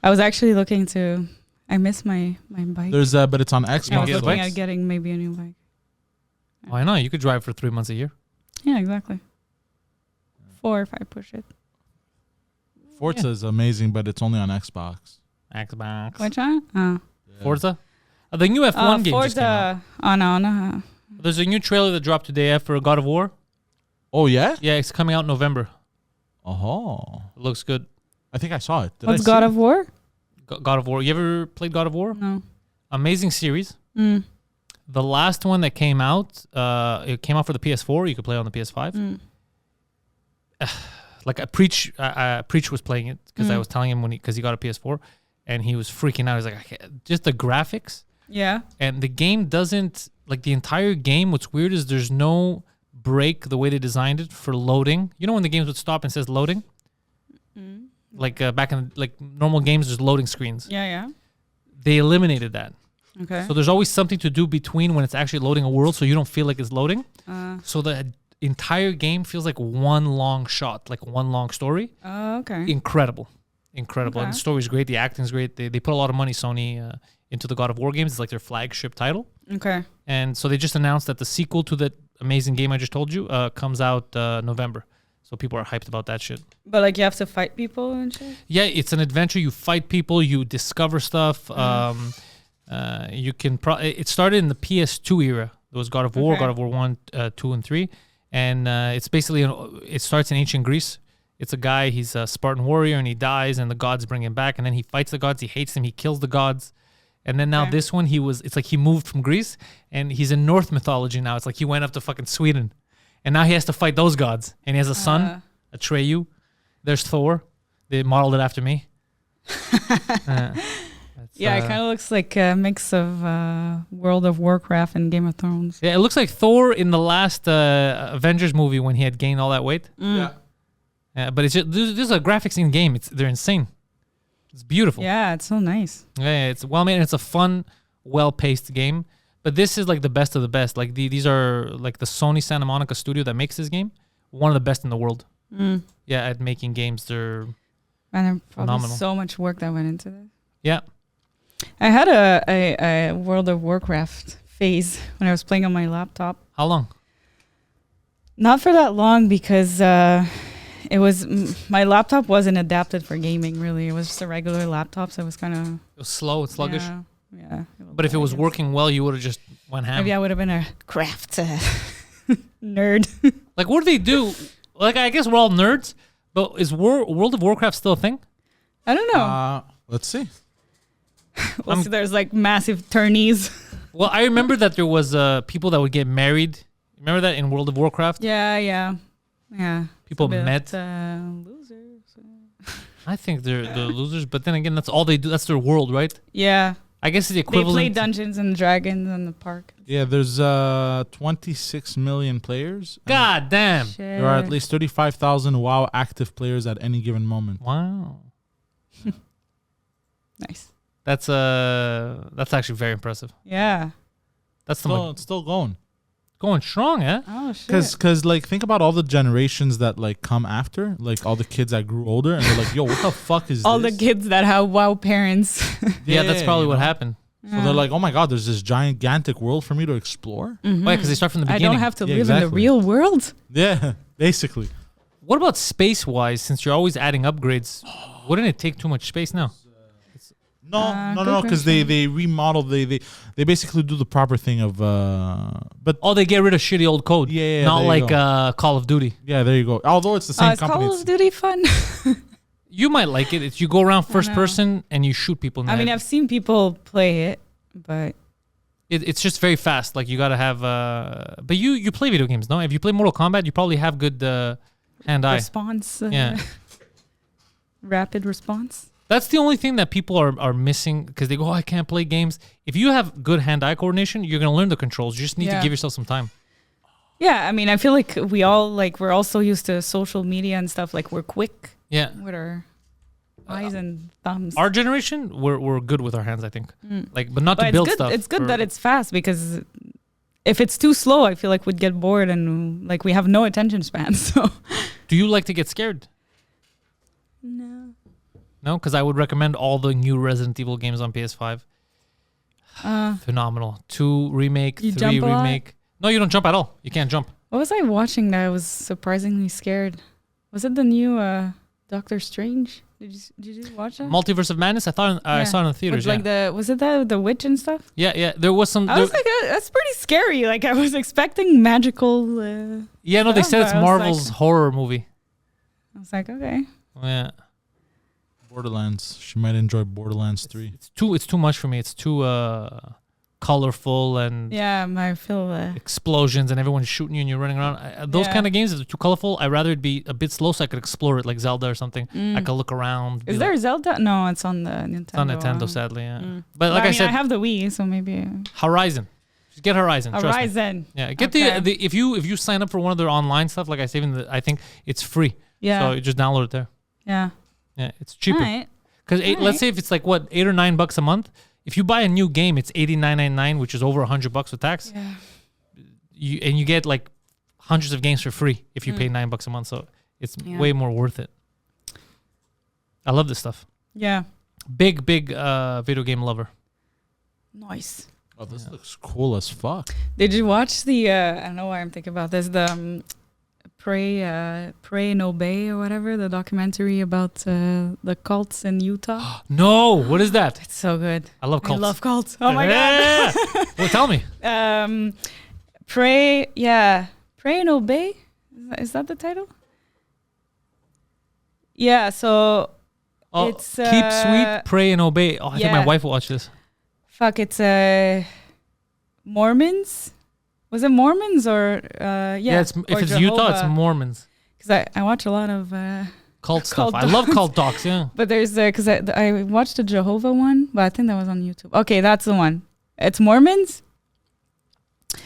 [SPEAKER 3] I was actually looking to. I miss my bike.
[SPEAKER 4] There's but it's on
[SPEAKER 3] I
[SPEAKER 4] Xbox.
[SPEAKER 3] was
[SPEAKER 2] get
[SPEAKER 3] looking
[SPEAKER 2] bikes?
[SPEAKER 3] at getting maybe a new bike.
[SPEAKER 2] Why not? You could drive for 3 months a year.
[SPEAKER 3] Yeah, exactly. 4 if I push it.
[SPEAKER 4] Forza is amazing, but it's only on Xbox.
[SPEAKER 2] Xbox.
[SPEAKER 3] Which one? Oh.
[SPEAKER 2] Forza. The new F1 game just came out.
[SPEAKER 3] Forza. Oh no.
[SPEAKER 2] There's a new trailer that dropped today for God of War.
[SPEAKER 4] Oh yeah.
[SPEAKER 2] Yeah, it's coming out in November.
[SPEAKER 4] Oh,
[SPEAKER 2] It looks good.
[SPEAKER 4] I think I saw it. Did
[SPEAKER 3] What's
[SPEAKER 4] I see
[SPEAKER 3] God
[SPEAKER 4] it?
[SPEAKER 3] of War?
[SPEAKER 2] God of War. You ever played God of War?
[SPEAKER 3] No.
[SPEAKER 2] Amazing series.
[SPEAKER 3] Mm.
[SPEAKER 2] The last one that came out, it came out for the PS4. You could play it on the PS5.
[SPEAKER 3] Mm.
[SPEAKER 2] Like Preach was playing it because I was telling him because he got a PS4, and he was freaking out. He's like, I can't, just the graphics
[SPEAKER 3] Yeah.
[SPEAKER 2] and the game doesn't like the entire game. What's weird is there's no break the way they designed it for loading. You know when the games would stop and says loading, like back in like normal games, there's loading screens.
[SPEAKER 3] Yeah.
[SPEAKER 2] They eliminated that.
[SPEAKER 3] Okay.
[SPEAKER 2] So there's always something to do between when it's actually loading a world, so you don't feel like it's loading. So the entire game feels like one long shot, like one long story.
[SPEAKER 3] Okay.
[SPEAKER 2] Incredible. And
[SPEAKER 3] Okay.
[SPEAKER 2] the story's great. The acting's great. They put a lot of money, Sony, into the God of War games. It's like their flagship title.
[SPEAKER 3] Okay.
[SPEAKER 2] And so they just announced that the sequel to that amazing game I just told you comes out November. So people are hyped about that shit.
[SPEAKER 3] But like you have to fight people and shit.
[SPEAKER 2] Yeah, it's an adventure. You fight people. You discover stuff. You can. It started in the PS2 era. There was God of War,
[SPEAKER 3] Okay.
[SPEAKER 2] God of War 1, 2, and 3, and it's basically it starts in ancient Greece. It's a guy. He's a Spartan warrior, and he dies, and the gods bring him back, and then he fights the gods. He hates them. He kills the gods. And then now
[SPEAKER 3] Okay.
[SPEAKER 2] this one, it's like he moved from Greece, and he's in North mythology now. It's like he went up to fucking Sweden, and now he has to fight those gods. And he has a son, Atreyu. There's Thor. They modeled it after me.
[SPEAKER 3] Yeah, it kind of looks like a mix of World of Warcraft and Game of Thrones.
[SPEAKER 2] Yeah, it looks like Thor in the last Avengers movie when he had gained all that weight.
[SPEAKER 4] Yeah.
[SPEAKER 2] But it's just, there's a graphics in game. They're insane. It's beautiful.
[SPEAKER 3] Yeah, it's so nice.
[SPEAKER 2] Yeah, it's well made. And it's a fun, well-paced game. But this is like the best of the best. Like these are like the Sony Santa Monica studio that makes this game. One of the best in the world. Yeah, at making games. They're
[SPEAKER 3] And there's probably
[SPEAKER 2] phenomenal.
[SPEAKER 3] so much work that went into this.
[SPEAKER 2] yeah.
[SPEAKER 3] I had a World of Warcraft phase when I was playing on my laptop.
[SPEAKER 2] How long?
[SPEAKER 3] Not for that long because it was my laptop wasn't adapted for gaming. Really, it was just a regular laptop, so it was kind of
[SPEAKER 2] It was slow and sluggish.
[SPEAKER 3] Yeah.
[SPEAKER 2] But if it was working well, you would have just went ham.
[SPEAKER 3] maybe I would have been a craft nerd.
[SPEAKER 2] Like, what do they do? Like, I guess we're all nerds, but is World of Warcraft still a thing?
[SPEAKER 3] I don't know.
[SPEAKER 4] Let's see.
[SPEAKER 3] Well, so there's like massive tourneys.
[SPEAKER 2] Well, I remember that there was people that would get married. Remember that in World of Warcraft?
[SPEAKER 3] Yeah.
[SPEAKER 2] People
[SPEAKER 3] But,
[SPEAKER 2] met.
[SPEAKER 3] losers.
[SPEAKER 2] I think they're losers, but then again, that's all they do. That's their world, right?
[SPEAKER 3] Yeah.
[SPEAKER 2] I guess it's the
[SPEAKER 3] They
[SPEAKER 2] equivalent.
[SPEAKER 3] play Dungeons and Dragons in the park.
[SPEAKER 4] Yeah, there's 26 million players. and
[SPEAKER 2] God damn!
[SPEAKER 3] Shit.
[SPEAKER 4] There are at least 35,000 WoW active players at any given moment.
[SPEAKER 2] Wow,
[SPEAKER 3] Nice.
[SPEAKER 2] that's actually very impressive.
[SPEAKER 3] Yeah.
[SPEAKER 2] That's the
[SPEAKER 4] Still, it's still going.
[SPEAKER 2] going strong, eh?
[SPEAKER 3] Oh shit.
[SPEAKER 4] Cause like think about all the generations that like come after, like all the kids that grew older, and they're like, "Yo, what the fuck is
[SPEAKER 3] All
[SPEAKER 4] this?"
[SPEAKER 3] the kids that have WoW parents.
[SPEAKER 2] Yeah, that's probably
[SPEAKER 4] you
[SPEAKER 2] what
[SPEAKER 4] know?
[SPEAKER 2] happened.
[SPEAKER 4] So they're like, "Oh my god, there's this gigantic world for me to explore."
[SPEAKER 2] Why? Because they start from the
[SPEAKER 3] I
[SPEAKER 2] beginning.
[SPEAKER 3] don't have to
[SPEAKER 4] Yeah,
[SPEAKER 3] live in the
[SPEAKER 4] exactly.
[SPEAKER 3] real world.
[SPEAKER 4] Yeah, basically.
[SPEAKER 2] What about space-wise? Since you're always adding upgrades, wouldn't it take too much space now?
[SPEAKER 4] No,
[SPEAKER 3] good
[SPEAKER 4] because they remodel. They basically do the proper thing of. But
[SPEAKER 2] Oh, they get rid of shitty old code.
[SPEAKER 4] Yeah,
[SPEAKER 2] not
[SPEAKER 4] there you
[SPEAKER 2] like
[SPEAKER 4] go.
[SPEAKER 2] Call of Duty.
[SPEAKER 4] yeah, there you go. Although it's the same
[SPEAKER 3] Is
[SPEAKER 4] company.
[SPEAKER 3] Call of Duty fun?
[SPEAKER 2] You might like it. It's you go around first
[SPEAKER 3] know.
[SPEAKER 2] person and you shoot people. In the
[SPEAKER 3] I mean,
[SPEAKER 2] head.
[SPEAKER 3] I've seen people play it, but
[SPEAKER 2] It's just very fast. Like you gotta have. But you play video games, no? If you play Mortal Kombat, you probably have good hand-eye.
[SPEAKER 3] response.
[SPEAKER 2] Yeah.
[SPEAKER 3] Rapid response.
[SPEAKER 2] That's the only thing that people are missing because they go, "Oh, I can't play games." If you have good hand-eye coordination, you're gonna learn the controls. You just need to
[SPEAKER 3] Yeah.
[SPEAKER 2] give yourself some time.
[SPEAKER 3] Yeah, I mean, I feel like we're all so used to social media and stuff. Like we're quick
[SPEAKER 2] Yeah.
[SPEAKER 3] with our eyes and thumbs.
[SPEAKER 2] Our generation, we're good with our hands, I think. Like, but not
[SPEAKER 3] But
[SPEAKER 2] to
[SPEAKER 3] it's
[SPEAKER 2] build
[SPEAKER 3] good.
[SPEAKER 2] stuff.
[SPEAKER 3] It's good
[SPEAKER 2] or-
[SPEAKER 3] that it's fast because if it's too slow, I feel like we'd get bored and like we have no attention span. So
[SPEAKER 2] Do you like to get scared?
[SPEAKER 3] no.
[SPEAKER 2] No, because I would recommend all the new Resident Evil games on PS5. Phenomenal. 2 remake,
[SPEAKER 3] You
[SPEAKER 2] 3
[SPEAKER 3] jump a lot?
[SPEAKER 2] remake. No, you don't jump at all. You can't jump.
[SPEAKER 3] What was I watching that I was surprisingly scared? Was it the new Doctor Strange? Did you watch that?
[SPEAKER 2] Multiverse of Madness. I saw it in the theaters.
[SPEAKER 3] With, like was it the witch and stuff?
[SPEAKER 2] Yeah. There was some.
[SPEAKER 3] I was like, that's pretty scary. Like I was expecting magical.
[SPEAKER 2] yeah, no, they said it's
[SPEAKER 3] I was
[SPEAKER 2] Marvel's
[SPEAKER 3] like-
[SPEAKER 2] horror movie.
[SPEAKER 3] I was like, okay.
[SPEAKER 2] Yeah,
[SPEAKER 4] Borderlands. She might enjoy Borderlands 3.
[SPEAKER 2] it's too much for me. It's too colorful and
[SPEAKER 3] Yeah, I feel.
[SPEAKER 2] explosions and everyone's shooting you and you're running around. Those
[SPEAKER 3] Yeah.
[SPEAKER 2] kind of games, if they're too colorful, I'd rather it be a bit slow so I could explore it like Zelda or something. I could look around. be
[SPEAKER 3] Is
[SPEAKER 2] like-
[SPEAKER 3] there Zelda? No, it's on the Nintendo.
[SPEAKER 2] It's on Nintendo, sadly, yeah. But
[SPEAKER 3] But
[SPEAKER 2] like I
[SPEAKER 3] I
[SPEAKER 2] said,
[SPEAKER 3] have the Wii, so maybe
[SPEAKER 2] Horizon. Just get Horizon. Trust me.
[SPEAKER 3] Horizon.
[SPEAKER 2] Yeah, get
[SPEAKER 3] Okay.
[SPEAKER 2] the if you sign up for one of their online stuff, like I said, I think it's free.
[SPEAKER 3] Yeah.
[SPEAKER 2] So you just download it there.
[SPEAKER 3] Yeah.
[SPEAKER 2] Yeah, it's cheaper.
[SPEAKER 3] Alright.
[SPEAKER 2] Because let's
[SPEAKER 3] Alright.
[SPEAKER 2] say if it's like what $8 or $9 a month, if you buy a new game, it's $89.99, which is over $100 with tax.
[SPEAKER 3] Yeah.
[SPEAKER 2] You get like hundreds of games for free if you pay $9 a month. So it's
[SPEAKER 3] Yeah.
[SPEAKER 2] way more worth it. I love this stuff.
[SPEAKER 3] Yeah.
[SPEAKER 2] Big video game lover.
[SPEAKER 3] Nice.
[SPEAKER 4] Oh, this looks cool as fuck.
[SPEAKER 3] Did you watch the? I don't know why I'm thinking about this. The Pray and Obey or whatever, the documentary about the cults in Utah.
[SPEAKER 2] No, what is that?
[SPEAKER 3] It's so good.
[SPEAKER 2] I love cults.
[SPEAKER 3] I love cults. Oh my god.
[SPEAKER 2] Yeah. Well, tell me.
[SPEAKER 3] Pray and Obey. Is that the title? Yeah. So
[SPEAKER 2] Oh,
[SPEAKER 3] it's
[SPEAKER 2] keep sweet, pray and obey. Oh, I think my
[SPEAKER 3] yeah.
[SPEAKER 2] wife will watch this.
[SPEAKER 3] fuck. It's Mormons. Was it Mormons or yeah?
[SPEAKER 2] Yeah, if
[SPEAKER 3] or
[SPEAKER 2] it's Utah, it's
[SPEAKER 3] Jehovah.
[SPEAKER 2] Mormons.
[SPEAKER 3] Because I watch a lot of.
[SPEAKER 2] Cult stuff.
[SPEAKER 3] Cult
[SPEAKER 2] I love
[SPEAKER 3] docs.
[SPEAKER 2] cult docs, yeah.
[SPEAKER 3] But there's because I watched the Jehovah one, but I think that was on YouTube. Okay, that's the one. It's Mormons.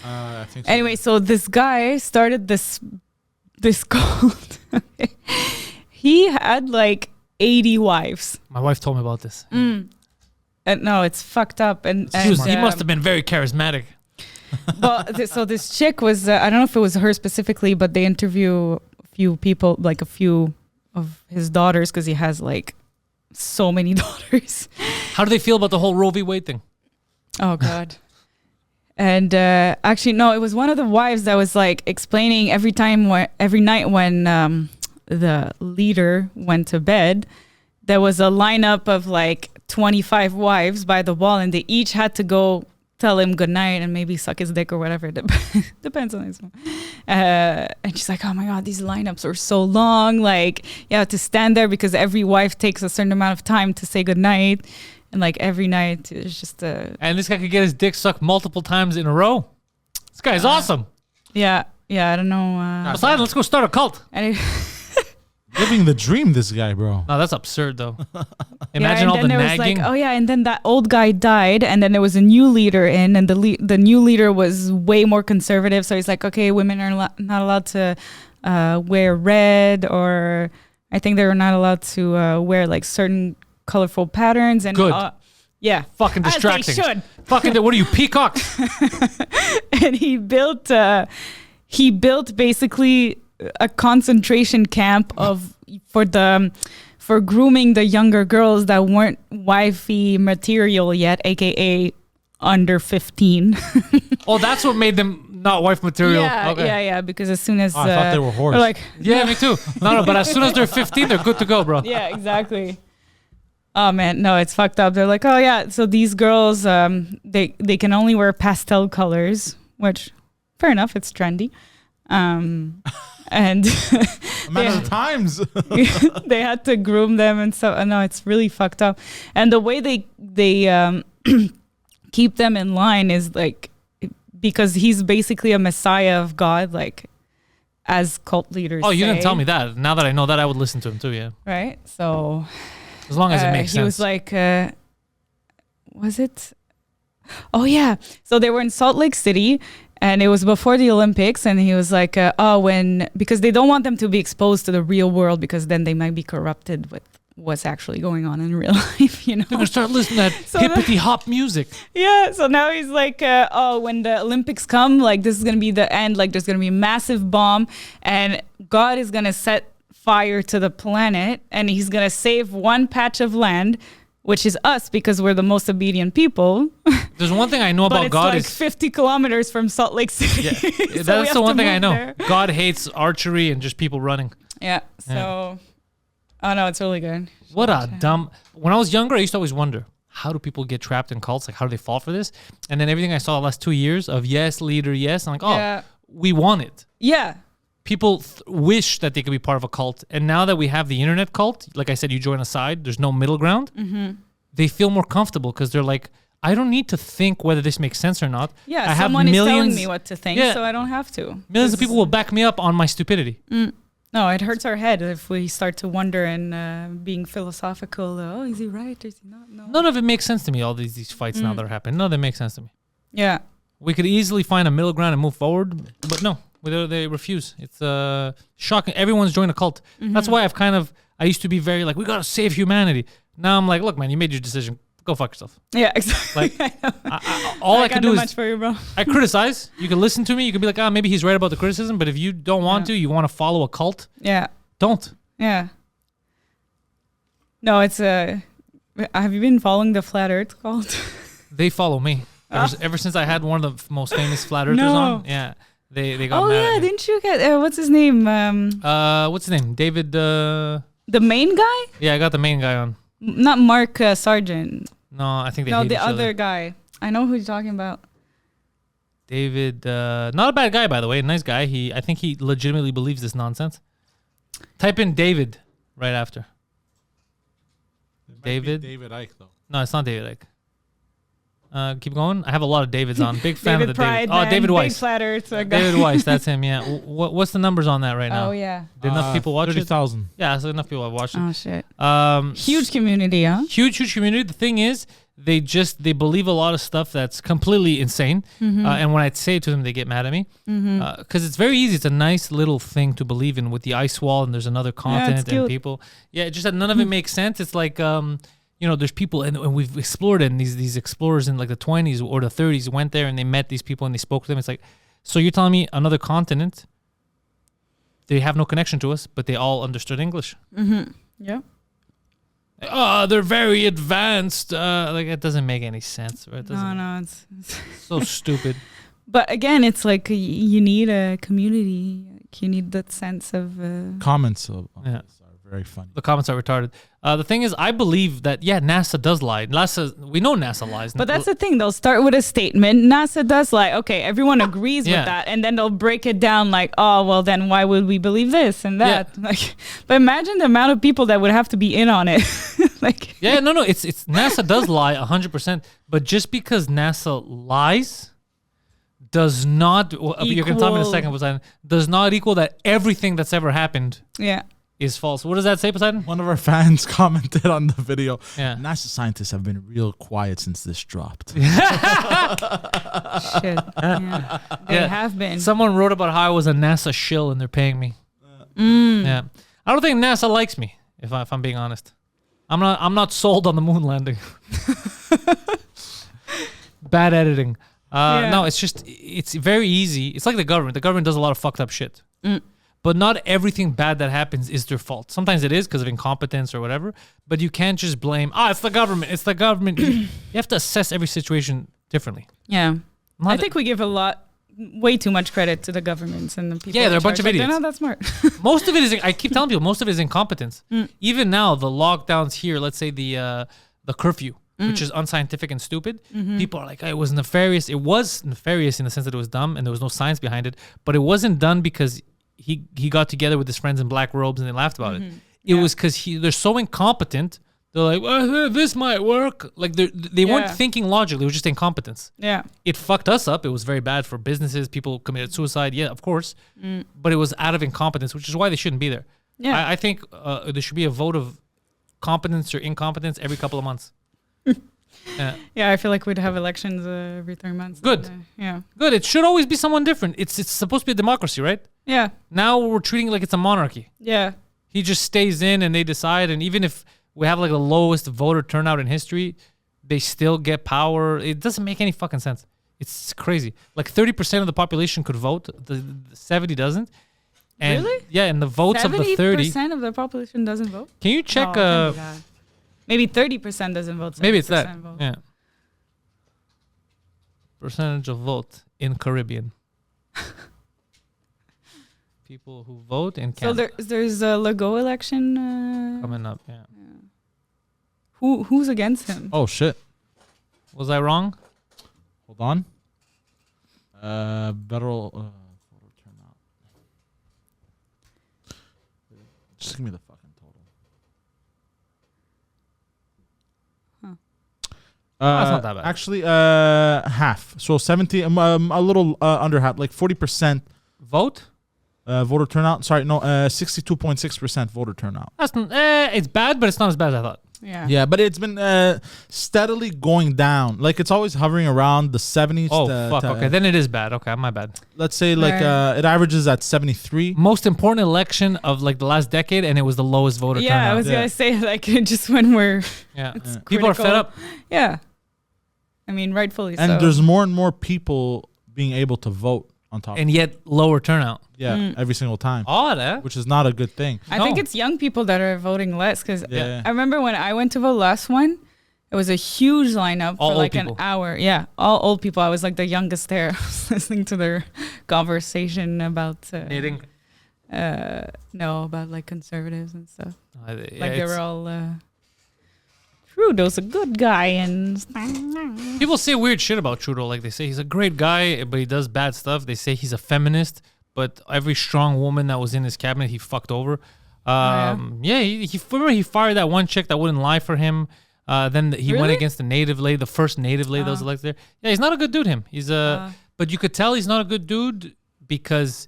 [SPEAKER 4] I think so.
[SPEAKER 3] Anyway, so this guy started this cult. He had like 80 wives.
[SPEAKER 2] My wife told me about this.
[SPEAKER 3] And no, it's fucked up. And
[SPEAKER 2] He must have been very charismatic.
[SPEAKER 3] So this chick was I don't know if it was her specifically, but they interview a few people, like a few of his daughters, because he has like so many daughters.
[SPEAKER 2] How do they feel about the whole Roe v. Wade thing?
[SPEAKER 3] Oh God. And actually, no, it was one of the wives that was like explaining every night when the leader went to bed, there was a lineup of like 25 wives by the wall, and they each had to go tell him goodnight and maybe suck his dick or whatever. Depends on this one. And she's like, oh my God, these lineups are so long. Like, you have to stand there because every wife takes a certain amount of time to say goodnight. And like every night, it's just
[SPEAKER 2] And this guy could get his dick sucked multiple times in a row. This guy's awesome.
[SPEAKER 3] yeah. Yeah, I don't know.
[SPEAKER 2] Poseidon, let's go start a cult.
[SPEAKER 3] Any-
[SPEAKER 4] Living the dream, this guy, bro.
[SPEAKER 2] No, that's absurd though.
[SPEAKER 3] Yeah,
[SPEAKER 2] Imagine
[SPEAKER 3] and
[SPEAKER 2] all
[SPEAKER 3] then
[SPEAKER 2] the
[SPEAKER 3] there was
[SPEAKER 2] nagging.
[SPEAKER 3] like, oh yeah, and then that old guy died, and then there was a new leader in, and the new leader was way more conservative. So he's like, okay, women are not allowed to wear red, or I think they were not allowed to wear like certain colorful patterns. And
[SPEAKER 2] Good.
[SPEAKER 3] Yeah,
[SPEAKER 2] Fucking
[SPEAKER 3] as they
[SPEAKER 2] distracting.
[SPEAKER 3] should.
[SPEAKER 2] Fucking, what are you, peacocks?
[SPEAKER 3] And he built basically a concentration camp for grooming the younger girls that weren't wifey material yet, aka under 15.
[SPEAKER 2] Oh, that's what made them not wife material.
[SPEAKER 3] Yeah,
[SPEAKER 2] Okay.
[SPEAKER 3] yeah, because as soon as
[SPEAKER 4] I thought they were whores.
[SPEAKER 3] they're like,
[SPEAKER 2] Yeah, me too. No, but as soon as they're 15, they're good to go, bro.
[SPEAKER 3] yeah, exactly. Oh man, no, it's fucked up. They're like, oh yeah, so these girls, they can only wear pastel colors, which fair enough, it's trendy. And
[SPEAKER 4] A matter of times.
[SPEAKER 3] they had to groom them, and so no, it's really fucked up. And the way they keep them in line is like, because he's basically a messiah of God, like as cult leaders.
[SPEAKER 2] Oh, you didn't
[SPEAKER 3] say,
[SPEAKER 2] tell me that. Now that I know that, I would listen to him too, yeah.
[SPEAKER 3] right? So
[SPEAKER 2] As long as it makes
[SPEAKER 3] he
[SPEAKER 2] sense.
[SPEAKER 3] was like, was it? Oh yeah. So they were in Salt Lake City, and it was before the Olympics, and he was like, because they don't want them to be exposed to the real world, because then they might be corrupted with what's actually going on in real life, you know?
[SPEAKER 2] They're going to start listening to that
[SPEAKER 3] So
[SPEAKER 2] hippity hop music.
[SPEAKER 3] Yeah, so now he's like, when the Olympics come, like this is going to be the end, like there's going to be a massive bomb, and God is going to set fire to the planet, and he's going to save one patch of land, which is us, because we're the most obedient people.
[SPEAKER 2] There's one thing I know
[SPEAKER 3] But
[SPEAKER 2] about
[SPEAKER 3] it's
[SPEAKER 2] God
[SPEAKER 3] like
[SPEAKER 2] is
[SPEAKER 3] 50 kilometers from Salt Lake City.
[SPEAKER 2] yeah,
[SPEAKER 3] So we
[SPEAKER 2] that's
[SPEAKER 3] have
[SPEAKER 2] the one
[SPEAKER 3] to
[SPEAKER 2] thing I
[SPEAKER 3] move
[SPEAKER 2] know.
[SPEAKER 3] there.
[SPEAKER 2] God hates archery and just people running.
[SPEAKER 3] Yeah, so, oh no, it's really good.
[SPEAKER 2] What a dumb. When I was younger, I used to always wonder, how do people get trapped in cults? Like, how do they fall for this? And then everything I saw the last 2 years of yes, leader, yes. I'm like, oh,
[SPEAKER 3] Yeah.
[SPEAKER 2] we want it.
[SPEAKER 3] Yeah,
[SPEAKER 2] People wish that they could be part of a cult. And now that we have the internet cult, like I said, you join a side, there's no middle ground.
[SPEAKER 3] Mm-hmm.
[SPEAKER 2] They feel more comfortable because they're like, I don't need to think whether this makes sense or not.
[SPEAKER 3] yeah,
[SPEAKER 2] I have
[SPEAKER 3] someone is telling
[SPEAKER 2] millions,
[SPEAKER 3] me what to think,
[SPEAKER 2] Yeah.
[SPEAKER 3] so I don't have to.
[SPEAKER 2] millions of people will back me up on my stupidity.
[SPEAKER 3] No, it hurts our head if we start to wonder and being philosophical. Oh, is he right? Is he not? No.
[SPEAKER 2] None of it makes sense to me, all these fights now that are happening. None of them make sense to me.
[SPEAKER 3] Yeah.
[SPEAKER 2] We could easily find a middle ground and move forward, but no, they refuse. It's shocking. Everyone's joined a cult. That's why I used to be very like, we got to save humanity. Now I'm like, look, man, you made your decision. Go fuck yourself.
[SPEAKER 3] Yeah, exactly.
[SPEAKER 2] Like, all I can do
[SPEAKER 3] much
[SPEAKER 2] is
[SPEAKER 3] for you, bro.
[SPEAKER 2] I criticize. You can listen to me. You can be like, maybe he's right about the criticism. But if you don't want to, you want to follow a cult,
[SPEAKER 3] Yeah.
[SPEAKER 2] don't.
[SPEAKER 3] Yeah. No, it's have you been following the Flat Earth cult?
[SPEAKER 2] They follow me. Ever since I had one of the most famous flat earthers
[SPEAKER 3] No.
[SPEAKER 2] on, yeah, they got
[SPEAKER 3] Oh
[SPEAKER 2] mad
[SPEAKER 3] yeah,
[SPEAKER 2] at me.
[SPEAKER 3] didn't you get what's his name?
[SPEAKER 2] What's his name? David.
[SPEAKER 3] The main guy?
[SPEAKER 2] Yeah, I got the main guy on.
[SPEAKER 3] Not Mark Sargent.
[SPEAKER 2] No, I think they
[SPEAKER 3] No,
[SPEAKER 2] hate
[SPEAKER 3] the
[SPEAKER 2] each
[SPEAKER 3] other
[SPEAKER 2] other.
[SPEAKER 3] guy. I know who you're talking about.
[SPEAKER 2] David, not a bad guy, by the way. Nice guy. I think he legitimately believes this nonsense. Type in David right after. David?
[SPEAKER 4] David Icke, though.
[SPEAKER 2] No, it's not David Icke. Keep going. I have a lot of Davids on. Big fan
[SPEAKER 3] David
[SPEAKER 2] of the
[SPEAKER 3] Pride.
[SPEAKER 2] David. Oh,
[SPEAKER 3] man,
[SPEAKER 2] David
[SPEAKER 3] big
[SPEAKER 2] Weiss.
[SPEAKER 3] Flat Earth guy.
[SPEAKER 2] David Weiss. That's him. Yeah. What's the numbers on that right now?
[SPEAKER 3] Oh yeah.
[SPEAKER 2] Did enough people watch it?
[SPEAKER 4] 30,000.
[SPEAKER 2] Yeah, so enough people have watched it.
[SPEAKER 3] Oh shit.
[SPEAKER 2] Huge,
[SPEAKER 3] Huge community, huh?
[SPEAKER 2] huge community. The thing is, they believe a lot of stuff that's completely insane. And when I say it to them, they get mad at me because it's very easy. It's a nice little thing to believe in with the ice wall, and there's another continent and
[SPEAKER 3] cute.
[SPEAKER 2] people. Yeah, it's just that none of it makes sense. It's like there's people, and we've explored it, and these explorers in like the 20s or the 30s went there and they met these people and they spoke to them. It's like, so you're telling me another continent? They have no connection to us, but they all understood English.
[SPEAKER 3] Yeah.
[SPEAKER 2] Oh, they're very advanced. Like it doesn't make any sense, right? It doesn't
[SPEAKER 3] No, it's
[SPEAKER 2] so stupid.
[SPEAKER 3] but again, it's like you need a community. Like, you need that sense of
[SPEAKER 4] Comments on
[SPEAKER 2] Yeah.
[SPEAKER 4] this are very funny.
[SPEAKER 2] The comments are retarded. The thing is, I believe that NASA does lie. We know NASA lies.
[SPEAKER 3] But that's the thing. They'll start with a statement. NASA does lie. Okay, everyone agrees
[SPEAKER 2] Yeah.
[SPEAKER 3] with that, and then they'll break it down like, oh, well, then why would we believe this and that? Like, but imagine the amount of people that would have to be in on it. Like,
[SPEAKER 2] yeah, no, it's NASA does lie 100%. But just because NASA lies does not. You're gonna tell me in a second, Poseidon. Does not equal that everything that's ever happened
[SPEAKER 3] Yeah.
[SPEAKER 2] is false. What does that say, Poseidon?
[SPEAKER 4] One of our fans commented on the video.
[SPEAKER 2] Yeah.
[SPEAKER 4] NASA scientists have been real quiet since this dropped.
[SPEAKER 3] Shit. Yeah. They
[SPEAKER 2] Yeah.
[SPEAKER 3] have been.
[SPEAKER 2] Someone wrote about how I was a NASA shill and they're paying me. Yeah, I don't think NASA likes me. If I'm being honest, I'm not sold on the moon landing. Bad editing. No, it's very easy. It's like the government. The government does a lot of fucked up shit. But not everything bad that happens is their fault. Sometimes it is because of incompetence or whatever. But you can't just blame, it's the government. It's the government. You have to assess every situation differently.
[SPEAKER 3] Yeah.
[SPEAKER 2] Not
[SPEAKER 3] I think we give way too much credit to the governments and the people.
[SPEAKER 2] Yeah, they're
[SPEAKER 3] in
[SPEAKER 2] a bunch
[SPEAKER 3] charge.
[SPEAKER 2] of
[SPEAKER 3] Like,
[SPEAKER 2] idiots.
[SPEAKER 3] they're not that smart.
[SPEAKER 2] Most of it is, I keep telling people, most of it is incompetence. Even now, the lockdowns here, let's say the curfew, which is unscientific and stupid, people are like, it was nefarious. It was nefarious in the sense that it was dumb and there was no science behind it, but it wasn't done because he got together with his friends in black robes and they laughed about it. It was because they're so incompetent. They're like, well, this might work. Like they weren't thinking logically. It was just incompetence.
[SPEAKER 3] Yeah.
[SPEAKER 2] It fucked us up. It was very bad for businesses. People committed suicide. Yeah, of course. But it was out of incompetence, which is why they shouldn't be there.
[SPEAKER 3] Yeah.
[SPEAKER 2] I think there should be a vote of competence or incompetence every couple of months.
[SPEAKER 3] Yeah, I feel like we'd have elections every 3 months.
[SPEAKER 2] Good.
[SPEAKER 3] And, yeah.
[SPEAKER 2] Good. It should always be someone different. It's supposed to be a democracy, right?
[SPEAKER 3] Yeah.
[SPEAKER 2] Now we're treating it like it's a monarchy.
[SPEAKER 3] Yeah.
[SPEAKER 2] He just stays in and they decide. And even if we have like the lowest voter turnout in history, they still get power. It doesn't make any fucking sense. It's crazy. Like 30% of the population could vote. The 70 doesn't. And
[SPEAKER 3] Really?
[SPEAKER 2] Yeah, and the votes of the 30.
[SPEAKER 3] 70% of the population doesn't vote?
[SPEAKER 2] Can you check?
[SPEAKER 3] Oh, it can't be that. Maybe 30% doesn't vote.
[SPEAKER 2] Maybe it's that.
[SPEAKER 3] 70% vote.
[SPEAKER 2] Yeah. Percentage of vote in Caribbean. People who vote in
[SPEAKER 3] So
[SPEAKER 2] Canada.
[SPEAKER 3] there's a Legault election.
[SPEAKER 2] Coming up, yeah.
[SPEAKER 3] Who's against him?
[SPEAKER 4] Oh shit!
[SPEAKER 2] Was I wrong?
[SPEAKER 4] Hold on. Federal voter turnout. Just give me the fucking total.
[SPEAKER 2] That's not that bad.
[SPEAKER 4] Actually, half. So 70, a little under half, like 40%
[SPEAKER 2] Vote?
[SPEAKER 4] voter turnout. Sorry, no, 62.6% voter turnout.
[SPEAKER 2] That's it's bad, but it's not as bad as I thought.
[SPEAKER 3] Yeah.
[SPEAKER 4] Yeah, but it's been steadily going down. Like it's always hovering around the 70s.
[SPEAKER 2] Oh, fuck. Okay, then it is bad. Okay, my bad.
[SPEAKER 4] let's say like it averages at 73.
[SPEAKER 2] Most important election of like the last decade, and it was the lowest voter turnout.
[SPEAKER 3] Yeah, I was gonna say like just when we're
[SPEAKER 2] Yeah.
[SPEAKER 3] it's
[SPEAKER 2] People are fed
[SPEAKER 3] critical.
[SPEAKER 2] up.
[SPEAKER 3] Yeah. I mean, rightfully so.
[SPEAKER 4] And there's more and more people being able to vote on top.
[SPEAKER 2] And yet lower turnout.
[SPEAKER 4] Every single time,
[SPEAKER 2] Odd, eh?
[SPEAKER 4] which is not a good thing.
[SPEAKER 3] I think
[SPEAKER 2] No.
[SPEAKER 3] it's young people that are voting less because
[SPEAKER 4] Yeah.
[SPEAKER 3] I remember when I went to vote last one, it was a huge lineup
[SPEAKER 2] All
[SPEAKER 3] for
[SPEAKER 2] old
[SPEAKER 3] like
[SPEAKER 2] people.
[SPEAKER 3] an hour. Yeah, all old people. I was like the youngest there. I was listening to their conversation about
[SPEAKER 2] Knitting.
[SPEAKER 3] no, about like conservatives and stuff.
[SPEAKER 2] Yeah,
[SPEAKER 3] Like they
[SPEAKER 2] it's-
[SPEAKER 3] were all Trudeau's a good guy and
[SPEAKER 2] People say weird shit about Trudeau. Like they say he's a great guy, but he does bad stuff. They say he's a feminist, but every strong woman that was in his cabinet, he fucked over. He fired that one chick that wouldn't lie for him. Then he went
[SPEAKER 3] Really?
[SPEAKER 2] against the native lady, the first native lady that was elected there. Yeah, he's not a good dude. He's but you could tell he's not a good dude because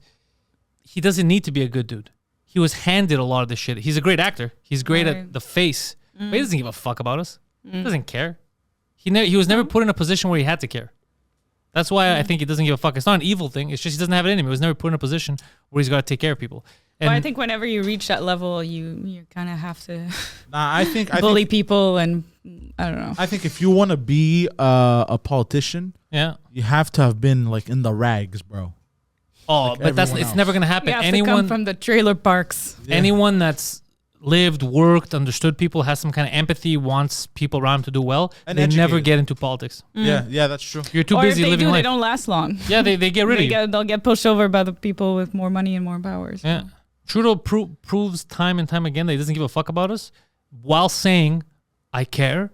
[SPEAKER 2] he doesn't need to be a good dude. He was handed a lot of this shit. He's a great actor. He's great
[SPEAKER 3] Right.
[SPEAKER 2] at the face, but he doesn't give a fuck about us. He doesn't care. He was never put in a position where he had to care. That's why I think he doesn't give a fuck. It's not an evil thing. It's just he doesn't have it in him. He was never put in a position where he's got to take care of people. And
[SPEAKER 3] Well, I think whenever you reach that level, you kind of have to
[SPEAKER 4] Nah, I think
[SPEAKER 3] bully people, and I don't know.
[SPEAKER 4] I think if you want to be a politician,
[SPEAKER 2] yeah.
[SPEAKER 4] you have to have been like in the rags, bro.
[SPEAKER 2] Oh,
[SPEAKER 4] Like
[SPEAKER 2] but
[SPEAKER 4] everyone
[SPEAKER 2] it's
[SPEAKER 4] else.
[SPEAKER 2] never gonna happen.
[SPEAKER 3] You have to come from the trailer parks.
[SPEAKER 2] Anyone that's lived, worked, understood people, has some kind of empathy, wants people around him to do well,
[SPEAKER 4] And
[SPEAKER 2] they never
[SPEAKER 4] educated.
[SPEAKER 2] get into politics.
[SPEAKER 4] Yeah, that's true.
[SPEAKER 2] You're too
[SPEAKER 3] Or
[SPEAKER 2] busy
[SPEAKER 3] if they
[SPEAKER 2] living
[SPEAKER 3] do,
[SPEAKER 2] life.
[SPEAKER 3] they don't last long.
[SPEAKER 2] Yeah, they get rid of you.
[SPEAKER 3] They'll get pushed over by the people with more money and more powers.
[SPEAKER 2] Yeah. Trudeau proves time and time again that he doesn't give a fuck about us while saying, I care.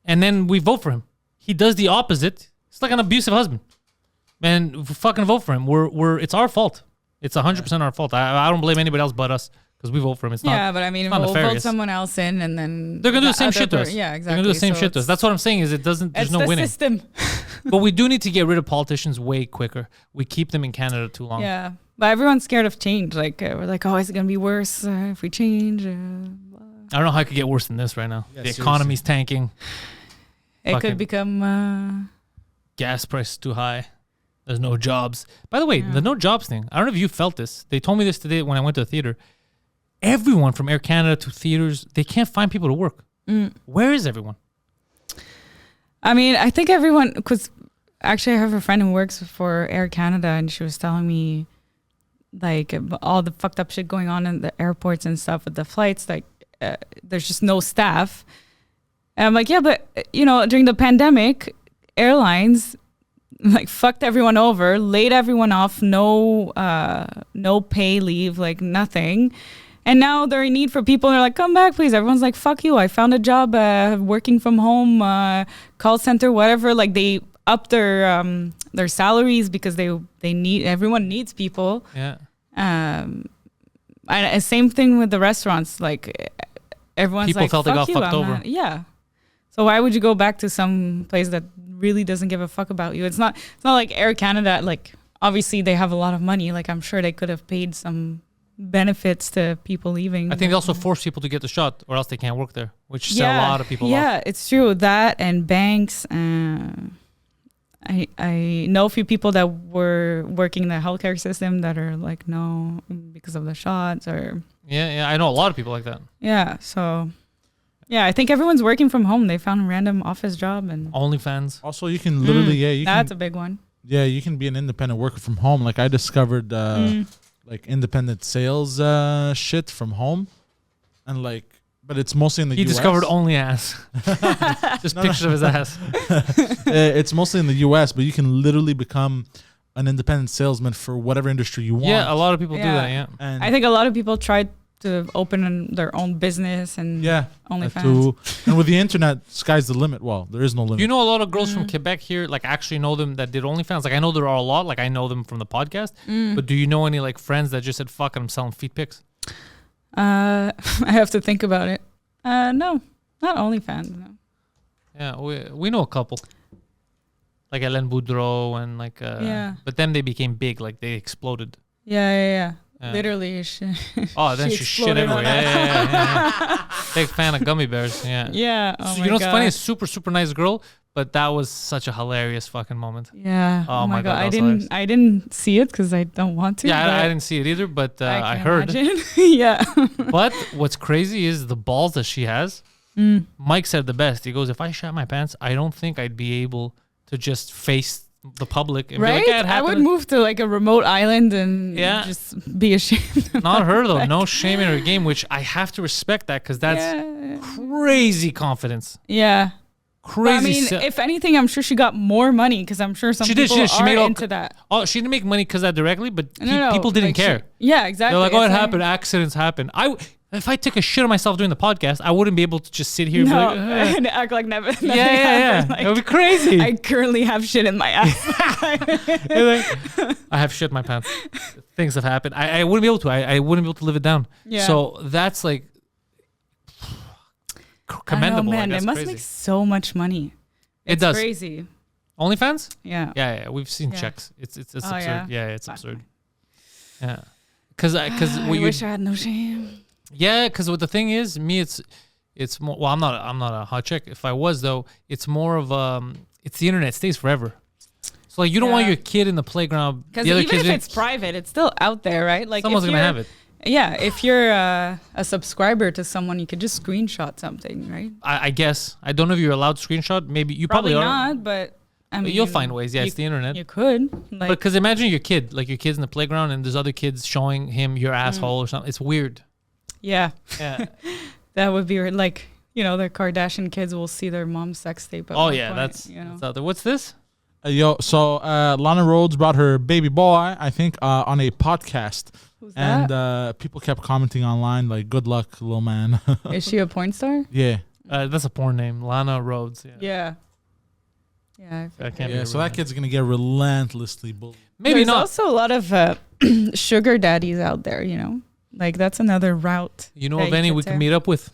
[SPEAKER 2] And then we vote for him. He does the opposite. It's like an abusive husband. Man, fucking vote for him. It's our fault. It's 100% our fault. I don't blame anybody else but us. because we vote for him. It's
[SPEAKER 3] Yeah,
[SPEAKER 2] not.
[SPEAKER 3] but I mean,
[SPEAKER 2] not
[SPEAKER 3] we'll vote
[SPEAKER 2] nefarious.
[SPEAKER 3] someone else in, and then
[SPEAKER 2] They're gonna do the same shit to us.
[SPEAKER 3] Yeah, exactly.
[SPEAKER 2] They're gonna do the same
[SPEAKER 3] So
[SPEAKER 2] shit to us. That's what I'm saying. Is there's
[SPEAKER 3] it's
[SPEAKER 2] no
[SPEAKER 3] the
[SPEAKER 2] winning.
[SPEAKER 3] system.
[SPEAKER 2] But we do need to get rid of politicians way quicker. We keep them in Canada too long.
[SPEAKER 3] Yeah, but everyone's scared of change. Like we're like, oh, is it gonna be worse if we change?
[SPEAKER 2] I don't know how it could get worse than this right now.
[SPEAKER 4] Yeah,
[SPEAKER 2] The
[SPEAKER 4] seriously.
[SPEAKER 2] economy's tanking.
[SPEAKER 3] It
[SPEAKER 2] Fucking-
[SPEAKER 3] could become.
[SPEAKER 2] Gas price is too high. There's no jobs. By the way,
[SPEAKER 3] Yeah.
[SPEAKER 2] the no jobs thing. I don't know if you felt this. They told me this today when I went to the theater. Everyone from Air Canada to theaters, they can't find people to work. Where is everyone?
[SPEAKER 3] I mean, I think everyone, because actually I have a friend who works for Air Canada, and she was telling me like all the fucked up shit going on in the airports and stuff with the flights. Like there's just no staff. And I'm like, yeah, but during the pandemic, airlines like fucked everyone over, laid everyone off, no pay leave, like nothing. And now they're in need for people. And they're like, come back, please. Everyone's like, fuck you. I found a job working from home, call center, whatever. Like they up their salaries because everyone needs people.
[SPEAKER 2] Yeah.
[SPEAKER 3] And same thing with the restaurants. Like everyone's
[SPEAKER 2] People
[SPEAKER 3] like,
[SPEAKER 2] felt they
[SPEAKER 3] fuck
[SPEAKER 2] got
[SPEAKER 3] you,
[SPEAKER 2] fucked
[SPEAKER 3] I'm
[SPEAKER 2] over.
[SPEAKER 3] not- yeah. So why would you go back to some place that really doesn't give a fuck about you? It's not like Air Canada. Like obviously they have a lot of money. Like I'm sure they could have paid some benefits to people leaving.
[SPEAKER 2] I think they also force people to get the shot or else they can't work there, which set a lot of people
[SPEAKER 3] Yeah,
[SPEAKER 2] off.
[SPEAKER 3] it's true. That and banks. I know a few people that were working in the healthcare system that are like, no, because of the shots or.
[SPEAKER 2] Yeah, I know a lot of people like that.
[SPEAKER 3] Yeah, so. Yeah, I think everyone's working from home. They found a random office job and.
[SPEAKER 2] OnlyFans.
[SPEAKER 4] Also, you can literally,
[SPEAKER 3] That's a big one.
[SPEAKER 4] you can be an independent worker from home. Like I discovered like independent sales shit from home, and like, but it's mostly in the
[SPEAKER 2] He
[SPEAKER 4] US.
[SPEAKER 2] discovered only ass. Just pictures of his ass.
[SPEAKER 4] It's mostly in the US, but you can literally become an independent salesman for whatever industry you want.
[SPEAKER 2] Yeah, a lot of people do
[SPEAKER 3] Yeah.
[SPEAKER 2] that, yeah.
[SPEAKER 4] And
[SPEAKER 3] I think a lot of people tried to open their own business and
[SPEAKER 4] yeah,
[SPEAKER 3] OnlyFans.
[SPEAKER 4] and with the internet, sky's the limit. Well, there is no limit.
[SPEAKER 2] Do you know a lot of girls from Quebec here, like actually know them that did OnlyFans? Like I know there are a lot, like I know them from the podcast, but do you know any like friends that just said, fuck it, I'm selling feet pics?
[SPEAKER 3] I have to think about it. No, not OnlyFans. No.
[SPEAKER 2] Yeah, we know a couple. Like Hélène Boudreau and like,
[SPEAKER 3] Yeah.
[SPEAKER 2] but then they became big, like they exploded.
[SPEAKER 3] Yeah.
[SPEAKER 2] Yeah.
[SPEAKER 3] Literally.
[SPEAKER 2] Oh, then she shit
[SPEAKER 3] exploded
[SPEAKER 2] everywhere.
[SPEAKER 3] on
[SPEAKER 2] Yeah. Big fan of gummy bears. Yeah.
[SPEAKER 3] Yeah. Oh
[SPEAKER 2] So,
[SPEAKER 3] my
[SPEAKER 2] you know what's
[SPEAKER 3] God.
[SPEAKER 2] funny? A super, super nice girl, but that was such a hilarious fucking moment.
[SPEAKER 3] Yeah.
[SPEAKER 2] Oh my God, that was
[SPEAKER 3] I
[SPEAKER 2] hilarious.
[SPEAKER 3] didn't see it because I don't want to.
[SPEAKER 2] Yeah,
[SPEAKER 3] but
[SPEAKER 2] I didn't see it either, but I
[SPEAKER 3] can
[SPEAKER 2] heard.
[SPEAKER 3] imagine. Yeah.
[SPEAKER 2] But what's crazy is the balls that she has. Mike said the best. He goes, if I shat my pants, I don't think I'd be able to just face the public and
[SPEAKER 3] Right?
[SPEAKER 2] be like, yeah, it
[SPEAKER 3] I would
[SPEAKER 2] happened.
[SPEAKER 3] move to like a remote island and
[SPEAKER 2] Yeah.
[SPEAKER 3] just be ashamed.
[SPEAKER 2] Not her though. No shame in her game, which I have to respect that because that's
[SPEAKER 3] Yeah.
[SPEAKER 2] crazy confidence.
[SPEAKER 3] Yeah. But
[SPEAKER 2] Crazy.
[SPEAKER 3] I mean, if anything, I'm sure she got more money because I'm sure some
[SPEAKER 2] She did,
[SPEAKER 3] people
[SPEAKER 2] she did. She
[SPEAKER 3] are
[SPEAKER 2] made all-
[SPEAKER 3] into that.
[SPEAKER 2] oh, she didn't make money because that directly, but
[SPEAKER 3] No,
[SPEAKER 2] people didn't
[SPEAKER 3] like
[SPEAKER 2] care.
[SPEAKER 3] Yeah, exactly.
[SPEAKER 2] They're like, oh, it
[SPEAKER 3] It's
[SPEAKER 2] happened. Accidents happen. If I took a shit on myself doing the podcast, I wouldn't be able to just sit here and
[SPEAKER 3] No,
[SPEAKER 2] be like,
[SPEAKER 3] and act like never. nothing
[SPEAKER 2] yeah.
[SPEAKER 3] happened. Like,
[SPEAKER 2] It would be crazy.
[SPEAKER 3] I currently have shit in my ass.
[SPEAKER 2] You're like, I have shit in my pants. Things have happened. I wouldn't be able to. I wouldn't be able to live it down.
[SPEAKER 3] Yeah.
[SPEAKER 2] So that's like commendable.
[SPEAKER 3] I know, man,
[SPEAKER 2] Like,
[SPEAKER 3] it
[SPEAKER 2] that's
[SPEAKER 3] must
[SPEAKER 2] crazy.
[SPEAKER 3] make so much money.
[SPEAKER 2] It
[SPEAKER 3] It's
[SPEAKER 2] does.
[SPEAKER 3] crazy.
[SPEAKER 2] OnlyFans?
[SPEAKER 3] Yeah.
[SPEAKER 2] Yeah. We've seen
[SPEAKER 3] Yeah.
[SPEAKER 2] checks. It's
[SPEAKER 3] Oh,
[SPEAKER 2] absurd.
[SPEAKER 3] yeah?
[SPEAKER 2] It's
[SPEAKER 3] Fuck.
[SPEAKER 2] absurd. Yeah. Because
[SPEAKER 3] I
[SPEAKER 2] what you
[SPEAKER 3] wish I had no shame.
[SPEAKER 2] yeah. Because what the thing is, me, it's more. Well, I'm not a hot chick. If I was though, it's more of it's the internet. It stays forever. So like you don't want
[SPEAKER 3] Yeah.
[SPEAKER 2] your kid in the playground.
[SPEAKER 3] Because
[SPEAKER 2] The other
[SPEAKER 3] even
[SPEAKER 2] kids
[SPEAKER 3] if it's private, it's still out there, right? Like
[SPEAKER 2] someone's
[SPEAKER 3] if
[SPEAKER 2] gonna
[SPEAKER 3] you're-
[SPEAKER 2] have it.
[SPEAKER 3] Yeah, if you're a subscriber to someone, you could just screenshot something, right?
[SPEAKER 2] I guess. I don't know if you're allowed to screenshot. Maybe you probably, are.
[SPEAKER 3] not, but I mean,
[SPEAKER 2] You'll find ways. Yeah, it's the internet.
[SPEAKER 3] You could, like,
[SPEAKER 2] But because imagine your kid, like your kid's in the playground and there's other kids showing him your asshole or something. It's weird.
[SPEAKER 3] yeah,
[SPEAKER 2] Yeah.
[SPEAKER 3] that would be weird. Like, the Kardashian kids will see their mom's sex tape. At
[SPEAKER 2] Oh
[SPEAKER 3] one
[SPEAKER 2] yeah,
[SPEAKER 3] point,
[SPEAKER 2] that's out there. What's this?
[SPEAKER 4] So Lana Rhoades brought her baby boy, I think, on a podcast.
[SPEAKER 3] Who's
[SPEAKER 4] And
[SPEAKER 3] that?
[SPEAKER 4] people kept commenting online, like, good luck, little man.
[SPEAKER 3] Is she a porn star?
[SPEAKER 4] Yeah.
[SPEAKER 2] That's a porn name, Lana Rhoades. Yeah.
[SPEAKER 3] Yeah. Yeah.
[SPEAKER 2] That can't be
[SPEAKER 4] Yeah,
[SPEAKER 2] a
[SPEAKER 4] so
[SPEAKER 2] real
[SPEAKER 4] that
[SPEAKER 2] name.
[SPEAKER 4] kid's going to get relentlessly bullied.
[SPEAKER 2] Maybe
[SPEAKER 3] There's
[SPEAKER 2] not.
[SPEAKER 3] also a lot of sugar daddies out there, Like that's another route.
[SPEAKER 2] You know
[SPEAKER 3] that
[SPEAKER 2] of any
[SPEAKER 3] could
[SPEAKER 2] we can
[SPEAKER 3] take.
[SPEAKER 2] meet up with?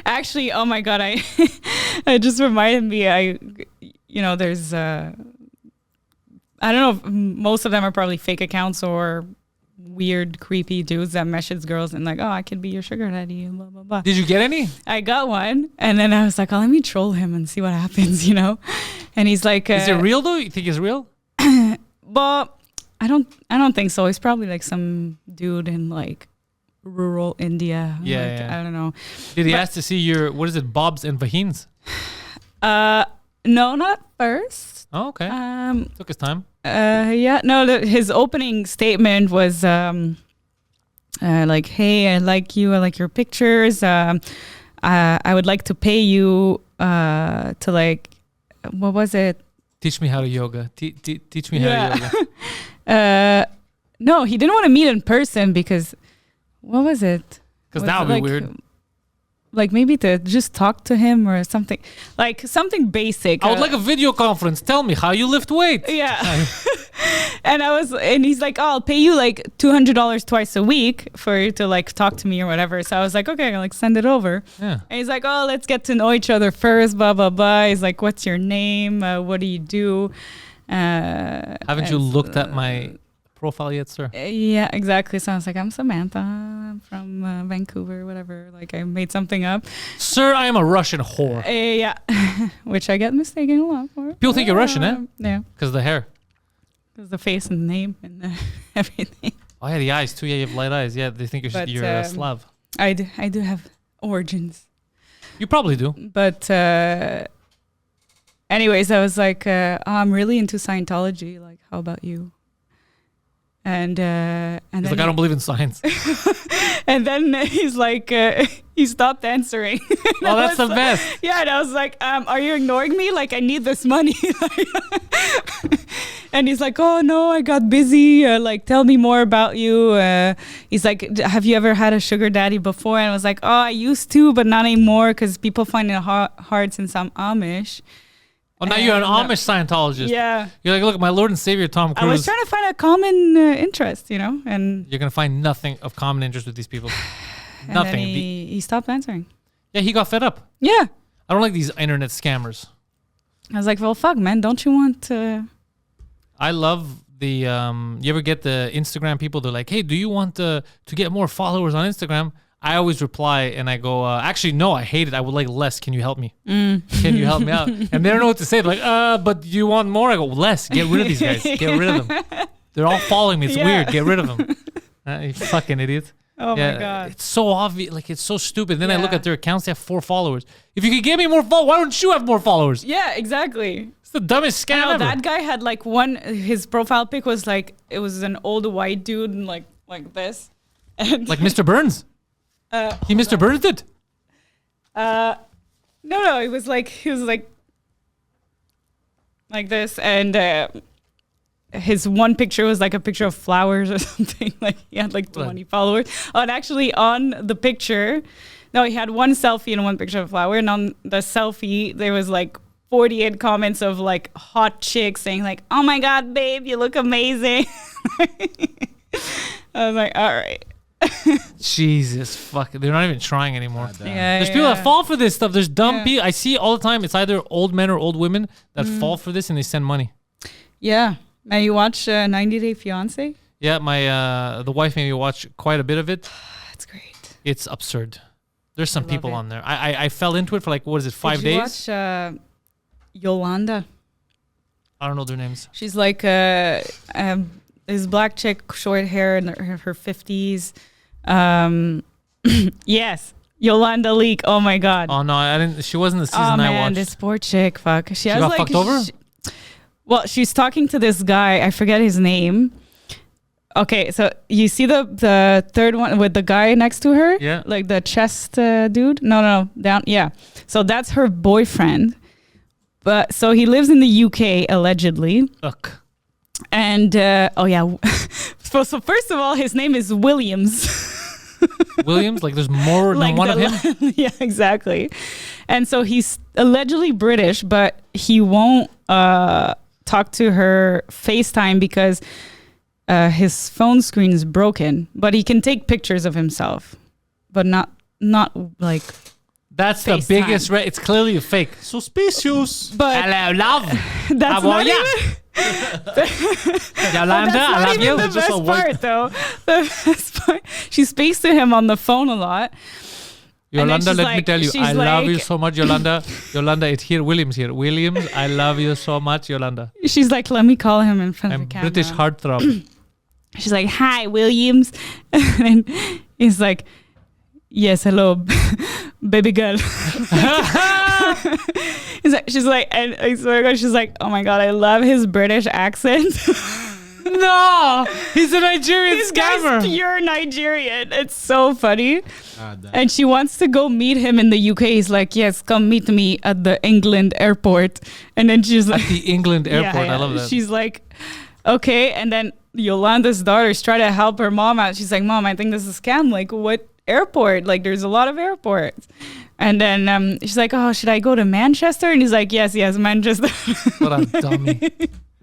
[SPEAKER 3] Actually, oh my god, I it just reminded me. There's I don't know if most of them are probably fake accounts or weird, creepy dudes that message girls and like, oh, I could be your sugar daddy, blah blah blah.
[SPEAKER 2] Did you get any?
[SPEAKER 3] I got one, and then I was like, oh, let me troll him and see what happens, And he's like,
[SPEAKER 2] Is it real though? You think it's real?
[SPEAKER 3] Well, I don't think so. He's probably like some dude in like rural India.
[SPEAKER 2] Yeah,
[SPEAKER 3] like,
[SPEAKER 2] yeah.
[SPEAKER 3] I don't know.
[SPEAKER 2] Did he ask to see your, what is it, bobs and vagines?
[SPEAKER 3] No, not first.
[SPEAKER 2] Oh, okay. Took his time.
[SPEAKER 3] Yeah, no, his opening statement was like, hey, I like you, I like your pictures. I would like to pay you to like, what was it?
[SPEAKER 2] Teach me how to yoga. Teach me how to yoga.
[SPEAKER 3] No, he didn't want to meet in person because, what was it?
[SPEAKER 2] Because
[SPEAKER 3] Was
[SPEAKER 2] that
[SPEAKER 3] it
[SPEAKER 2] would be
[SPEAKER 3] like,
[SPEAKER 2] weird.
[SPEAKER 3] Like maybe to just talk to him or something, like something basic.
[SPEAKER 2] I would like a video conference. Tell me how you lift weights.
[SPEAKER 3] Yeah. and he's like, oh, I'll pay you like $200 twice a week for you to like talk to me or whatever. So I was like, okay, I'll like send it over.
[SPEAKER 2] Yeah.
[SPEAKER 3] And he's like, oh, let's get to know each other first, blah, blah, blah. He's like, what's your name? What do you do?
[SPEAKER 2] Haven't you looked at my profile yet, sir?
[SPEAKER 3] Yeah, exactly. So I was like, I'm Samantha. I'm from Vancouver, whatever. Like I made something up.
[SPEAKER 2] Sir, I am a Russian whore.
[SPEAKER 3] Yeah. Which I get mistaken a lot for.
[SPEAKER 2] People think you're Russian, eh?
[SPEAKER 3] Yeah.
[SPEAKER 2] Because of the hair.
[SPEAKER 3] Because the face and the name and everything.
[SPEAKER 2] Oh, yeah, the eyes too. Yeah, you have light eyes. Yeah, they think you're a Slav.
[SPEAKER 3] I do have origins.
[SPEAKER 2] You probably do.
[SPEAKER 3] But anyways, I was like, oh, I'm really into Scientology. Like, how about you? And
[SPEAKER 2] He's
[SPEAKER 3] then
[SPEAKER 2] like, I don't believe in science.
[SPEAKER 3] and then he's like, he stopped answering.
[SPEAKER 2] Oh, that's the best.
[SPEAKER 3] Yeah, and I was like, are you ignoring me? Like, I need this money. And he's like, oh no, I got busy. Like, tell me more about you. He's like, have you ever had a sugar daddy before? And I was like, oh, I used to, but not anymore because people find it hard since I'm Amish.
[SPEAKER 2] Oh, now you're an Amish Scientologist.
[SPEAKER 3] Yeah.
[SPEAKER 2] You're like, look, my Lord and Savior Tom Cruise.
[SPEAKER 3] I was trying to find a common interest, and
[SPEAKER 2] You're going to find nothing of common interest with these people.
[SPEAKER 3] and
[SPEAKER 2] Nothing.
[SPEAKER 3] then he stopped answering.
[SPEAKER 2] Yeah, he got fed up.
[SPEAKER 3] Yeah.
[SPEAKER 2] I don't like these internet scammers.
[SPEAKER 3] I was like, well, fuck, man. Don't you want to...
[SPEAKER 2] I love the, you ever get the Instagram people? They're like, hey, do you want to get more followers on Instagram? I always reply and I go, actually, no, I hate it. I would like less. Can you help me? Can you help me out? And they don't know what to say. They're like, but you want more? I go, less. Get rid of these guys. Get rid of them. They're all following me. It's
[SPEAKER 3] Yeah.
[SPEAKER 2] weird. Get rid of them. You fucking idiots.
[SPEAKER 3] Oh, my God.
[SPEAKER 2] It's so obvious. Like, it's so stupid. Then I look at their accounts. They have 4 followers. If you could give me more followers, why don't you have more followers?
[SPEAKER 3] Yeah, exactly.
[SPEAKER 2] It's the dumbest scam
[SPEAKER 3] No,
[SPEAKER 2] ever.
[SPEAKER 3] that guy had like his profile pic was like, it was an old white dude and like this. And
[SPEAKER 2] Like Mr. Burns. He Mr. Burns did.
[SPEAKER 3] no, he was like this, and his one picture was like a picture of flowers or something. Like he had like 20 followers. Oh, and actually on the picture, no, he had one selfie and one picture of a flower, and on the selfie there was like 48 comments of like hot chicks saying like, "Oh my God, babe, you look amazing." I was like, all right.
[SPEAKER 2] Jesus, fuck. They're not even trying anymore.
[SPEAKER 3] Yeah,
[SPEAKER 2] There's people that fall for this stuff. There's dumb
[SPEAKER 3] Yeah.
[SPEAKER 2] people. I see all the time. It's either old men or old women that fall for this and they send money.
[SPEAKER 3] Yeah. Now you watch 90 Day Fiance?
[SPEAKER 2] Yeah, my the wife made me watch quite a bit of it.
[SPEAKER 3] That's great.
[SPEAKER 2] It's absurd. There's some
[SPEAKER 3] love
[SPEAKER 2] people
[SPEAKER 3] it.
[SPEAKER 2] on there. I fell into it for like, what is it, 5
[SPEAKER 3] Did you
[SPEAKER 2] days?
[SPEAKER 3] watch Yolanda?
[SPEAKER 2] I don't know their names.
[SPEAKER 3] She's like this black chick, short hair in her 50s. Yes, Yolanda Leak. Oh my God.
[SPEAKER 2] Oh no, I didn't. She wasn't the season
[SPEAKER 3] Oh
[SPEAKER 2] I
[SPEAKER 3] man,
[SPEAKER 2] watched.
[SPEAKER 3] this poor chick. Fuck. She has
[SPEAKER 2] got
[SPEAKER 3] like
[SPEAKER 2] fucked over?
[SPEAKER 3] Well, she's talking to this guy. I forget his name. Okay, so you see the third one with the guy next to her?
[SPEAKER 2] Yeah.
[SPEAKER 3] Like the chest dude? No, down. Yeah. So that's her boyfriend. But so he lives in the UK allegedly.
[SPEAKER 2] Ugh.
[SPEAKER 3] And oh yeah. So first of all, his name is Williams.
[SPEAKER 2] Williams? Like there's more than
[SPEAKER 3] Like
[SPEAKER 2] one of him?
[SPEAKER 3] Yeah, exactly. And so he's allegedly British, but he won't talk to her FaceTime because his phone screen is broken, but he can take pictures of himself, but not like.
[SPEAKER 2] That's the
[SPEAKER 3] FaceTime.
[SPEAKER 2] biggest. It's clearly a fake.
[SPEAKER 4] Suspicious.
[SPEAKER 3] But
[SPEAKER 2] Hello, love.
[SPEAKER 3] that's
[SPEAKER 2] How are
[SPEAKER 3] not
[SPEAKER 2] ya?
[SPEAKER 3] even.
[SPEAKER 2] Yolanda,
[SPEAKER 3] That's
[SPEAKER 2] I
[SPEAKER 3] not
[SPEAKER 2] love
[SPEAKER 3] even
[SPEAKER 2] you.
[SPEAKER 3] the
[SPEAKER 2] It's just a
[SPEAKER 3] best
[SPEAKER 2] white-
[SPEAKER 3] part, though. The best part, she speaks to him on the phone a lot.
[SPEAKER 2] Yolanda,
[SPEAKER 3] she's
[SPEAKER 2] let me
[SPEAKER 3] like-
[SPEAKER 2] tell you,
[SPEAKER 3] she's
[SPEAKER 2] I love you
[SPEAKER 3] like-
[SPEAKER 2] so much, Yolanda. Yolanda, it's here. Williams here. Williams, I love you so much, Yolanda.
[SPEAKER 3] She's like, let me call him in front of
[SPEAKER 2] I'm
[SPEAKER 3] the camera.
[SPEAKER 2] British heartthrob.
[SPEAKER 3] She's like, hi, Williams. And he's like, yes, hello, baby girl. She's like, and I swear to God, she's like, oh my God, I love his British accent.
[SPEAKER 2] No, he's a Nigerian
[SPEAKER 3] This guy's
[SPEAKER 2] scammer.
[SPEAKER 3] pure Nigerian. It's so funny.
[SPEAKER 4] God damn.
[SPEAKER 3] And she wants to go meet him in the UK. He's like, yes, come meet me at the England airport. And then she's like,
[SPEAKER 2] At the England airport.
[SPEAKER 3] Yeah,
[SPEAKER 2] I love that.
[SPEAKER 3] She's like, okay. And then Yolanda's daughters try to help her mom out. She's like, Mom, I think this is a scam. Like, what airport? Like, there's a lot of airports. And then she's like, oh, should I go to Manchester? And he's like, yes, Manchester.
[SPEAKER 2] What a dummy.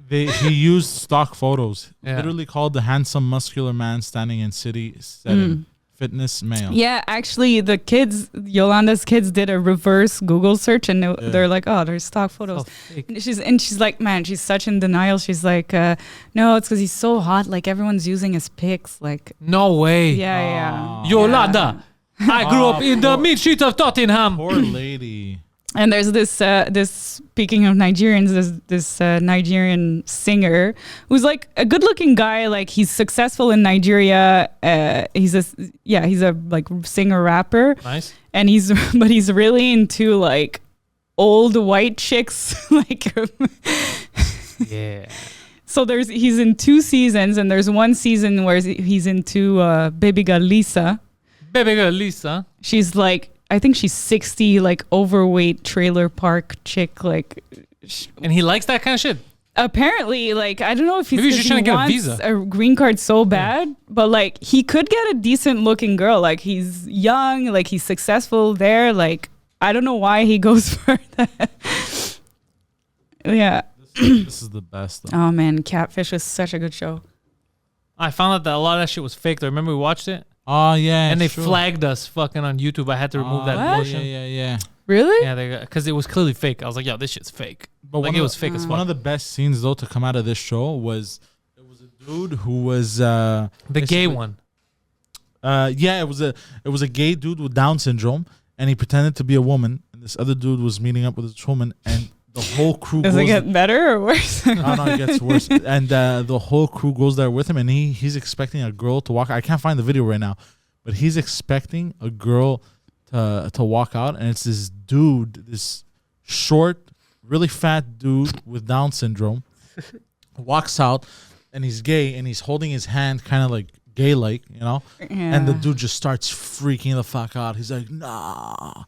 [SPEAKER 4] He used stock photos.
[SPEAKER 2] Yeah.
[SPEAKER 4] Literally called the handsome, muscular man standing in city setting. Fitness male.
[SPEAKER 3] Yeah, actually, the kids, Yolanda's kids, did a reverse Google search, and they're like, "Oh, there's stock photos."
[SPEAKER 2] So fake.
[SPEAKER 3] And she's like, "Man, she's such in denial." She's like, "No, it's because he's so hot. Like everyone's using his pics. Like,
[SPEAKER 2] No way.
[SPEAKER 3] yeah."
[SPEAKER 2] Yolanda, I grew up in the mid street of Tottenham.
[SPEAKER 4] Poor lady.
[SPEAKER 3] And there's this speaking of Nigerians, there's this Nigerian singer who's like a good-looking guy. Like he's successful in Nigeria. He's a like singer rapper.
[SPEAKER 2] Nice.
[SPEAKER 3] And he's really into like old white chicks. Like
[SPEAKER 2] Yeah.
[SPEAKER 3] so he's in 2 seasons, and there's one season where he's into baby girl Lisa.
[SPEAKER 2] Baby girl Lisa.
[SPEAKER 3] She's like, I think she's 60, like overweight trailer park chick. Like
[SPEAKER 2] And he likes that kind of shit.
[SPEAKER 3] apparently, like I don't know if he's
[SPEAKER 2] Maybe he's just trying to get a visa.
[SPEAKER 3] a green card so bad, but like he could get a decent looking girl. Like he's young, like he's successful there. Like I don't know why he goes for that. Yeah.
[SPEAKER 4] This is the best though.
[SPEAKER 3] Oh man, Catfish was such a good show.
[SPEAKER 2] I found out that a lot of that shit was fake. Though. Remember we watched it?
[SPEAKER 4] Oh yeah.
[SPEAKER 2] And they
[SPEAKER 4] sure.
[SPEAKER 2] flagged us fucking on YouTube. I had to remove that
[SPEAKER 3] What?
[SPEAKER 2] motion.
[SPEAKER 4] Yeah.
[SPEAKER 3] Really?
[SPEAKER 2] Yeah, because it was clearly fake. I was like, yo, this shit's fake.
[SPEAKER 4] But
[SPEAKER 2] Like
[SPEAKER 4] one
[SPEAKER 2] it
[SPEAKER 4] of
[SPEAKER 2] was
[SPEAKER 4] the-
[SPEAKER 2] fake as fuck.
[SPEAKER 4] One of the best scenes though to come out of this show was it was a dude who was
[SPEAKER 2] The gay
[SPEAKER 4] basically-
[SPEAKER 2] one.
[SPEAKER 4] yeah, it was a gay dude with Down syndrome, and he pretended to be a woman, and this other dude was meeting up with this woman, and the whole crew
[SPEAKER 3] Does
[SPEAKER 4] goes.
[SPEAKER 3] it get better or worse?
[SPEAKER 4] No, it gets worse. And the whole crew goes there with him, and he's expecting a girl to walk. I can't find the video right now, but he's expecting a girl to walk out, and it's this dude, this short, really fat dude with Down syndrome, walks out, and he's gay, and he's holding his hand, kind of like gay-like, you know. And the dude just starts freaking the fuck out. He's like, nah.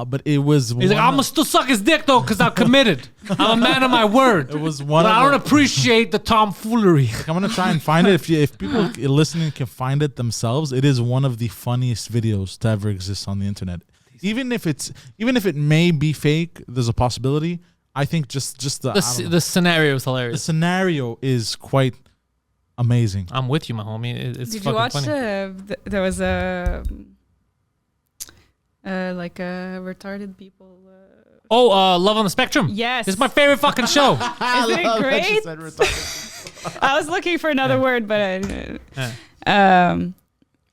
[SPEAKER 4] But it was.
[SPEAKER 2] He's like, I'm gonna still suck his dick though, because I'm committed. I'm a man of my word.
[SPEAKER 4] It was one.
[SPEAKER 2] But
[SPEAKER 4] of
[SPEAKER 2] I
[SPEAKER 4] the-
[SPEAKER 2] don't appreciate the tomfoolery.
[SPEAKER 4] I'm gonna try and find it. If people listening can find it themselves, it is one of the funniest videos to ever exist on the internet. Even if it may be fake, there's a possibility. I think just I don't know.
[SPEAKER 2] The scenario is
[SPEAKER 4] The
[SPEAKER 2] hilarious.
[SPEAKER 4] scenario is quite amazing.
[SPEAKER 2] I'm with you, my homie. It's
[SPEAKER 3] Did
[SPEAKER 2] fucking
[SPEAKER 3] you watch
[SPEAKER 2] funny.
[SPEAKER 3] there was a like a retarded people?
[SPEAKER 2] Love on the Spectrum.
[SPEAKER 3] Yes.
[SPEAKER 2] It's my favorite fucking show.
[SPEAKER 3] Isn't it great? I was looking for another word, but I didn't.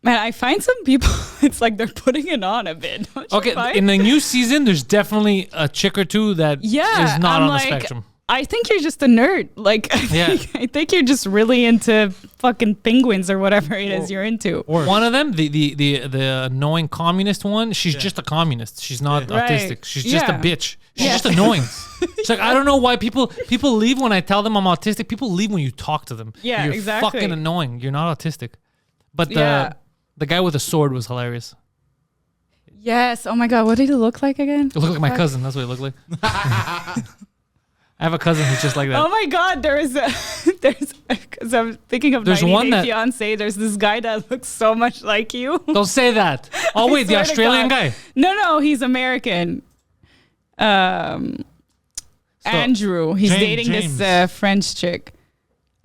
[SPEAKER 3] Man, I find some people, it's like they're putting it on a bit. Don't you
[SPEAKER 2] Okay,
[SPEAKER 3] find?
[SPEAKER 2] in the new season, there's definitely a chick or two that is
[SPEAKER 3] Yeah,
[SPEAKER 2] not
[SPEAKER 3] I'm
[SPEAKER 2] on
[SPEAKER 3] like,
[SPEAKER 2] the spectrum.
[SPEAKER 3] I think you're just a nerd. Like,
[SPEAKER 2] Yeah.
[SPEAKER 3] I think you're just really into fucking penguins or whatever it is you're into.
[SPEAKER 4] Or
[SPEAKER 2] One of them, the annoying communist one, she's just a communist. She's not
[SPEAKER 3] Right.
[SPEAKER 2] autistic. She's just a
[SPEAKER 3] Yeah.
[SPEAKER 2] bitch. She's
[SPEAKER 3] Yeah.
[SPEAKER 2] just annoying. She's like, I don't know why people leave when I tell them I'm autistic. People leave when you talk to them.
[SPEAKER 3] Yeah,
[SPEAKER 2] You're
[SPEAKER 3] exactly.
[SPEAKER 2] fucking annoying. You're not autistic. But
[SPEAKER 3] Yeah.
[SPEAKER 2] the guy with the sword was hilarious.
[SPEAKER 3] Yes. Oh my God. What did he look like again?
[SPEAKER 2] It looked like my cousin. That's what it looked like. I have a cousin who's just like that.
[SPEAKER 3] Oh my God, there's because I'm thinking of
[SPEAKER 2] There's
[SPEAKER 3] 90
[SPEAKER 2] one
[SPEAKER 3] Day
[SPEAKER 2] that-
[SPEAKER 3] Fiance. There's this guy that looks so much like you.
[SPEAKER 2] Don't say that. Oh
[SPEAKER 3] I
[SPEAKER 2] wait, the
[SPEAKER 3] swear to
[SPEAKER 2] Australian
[SPEAKER 3] God.
[SPEAKER 2] guy.
[SPEAKER 3] No, he's American. Andrew. He's dating
[SPEAKER 4] James.
[SPEAKER 3] this French chick.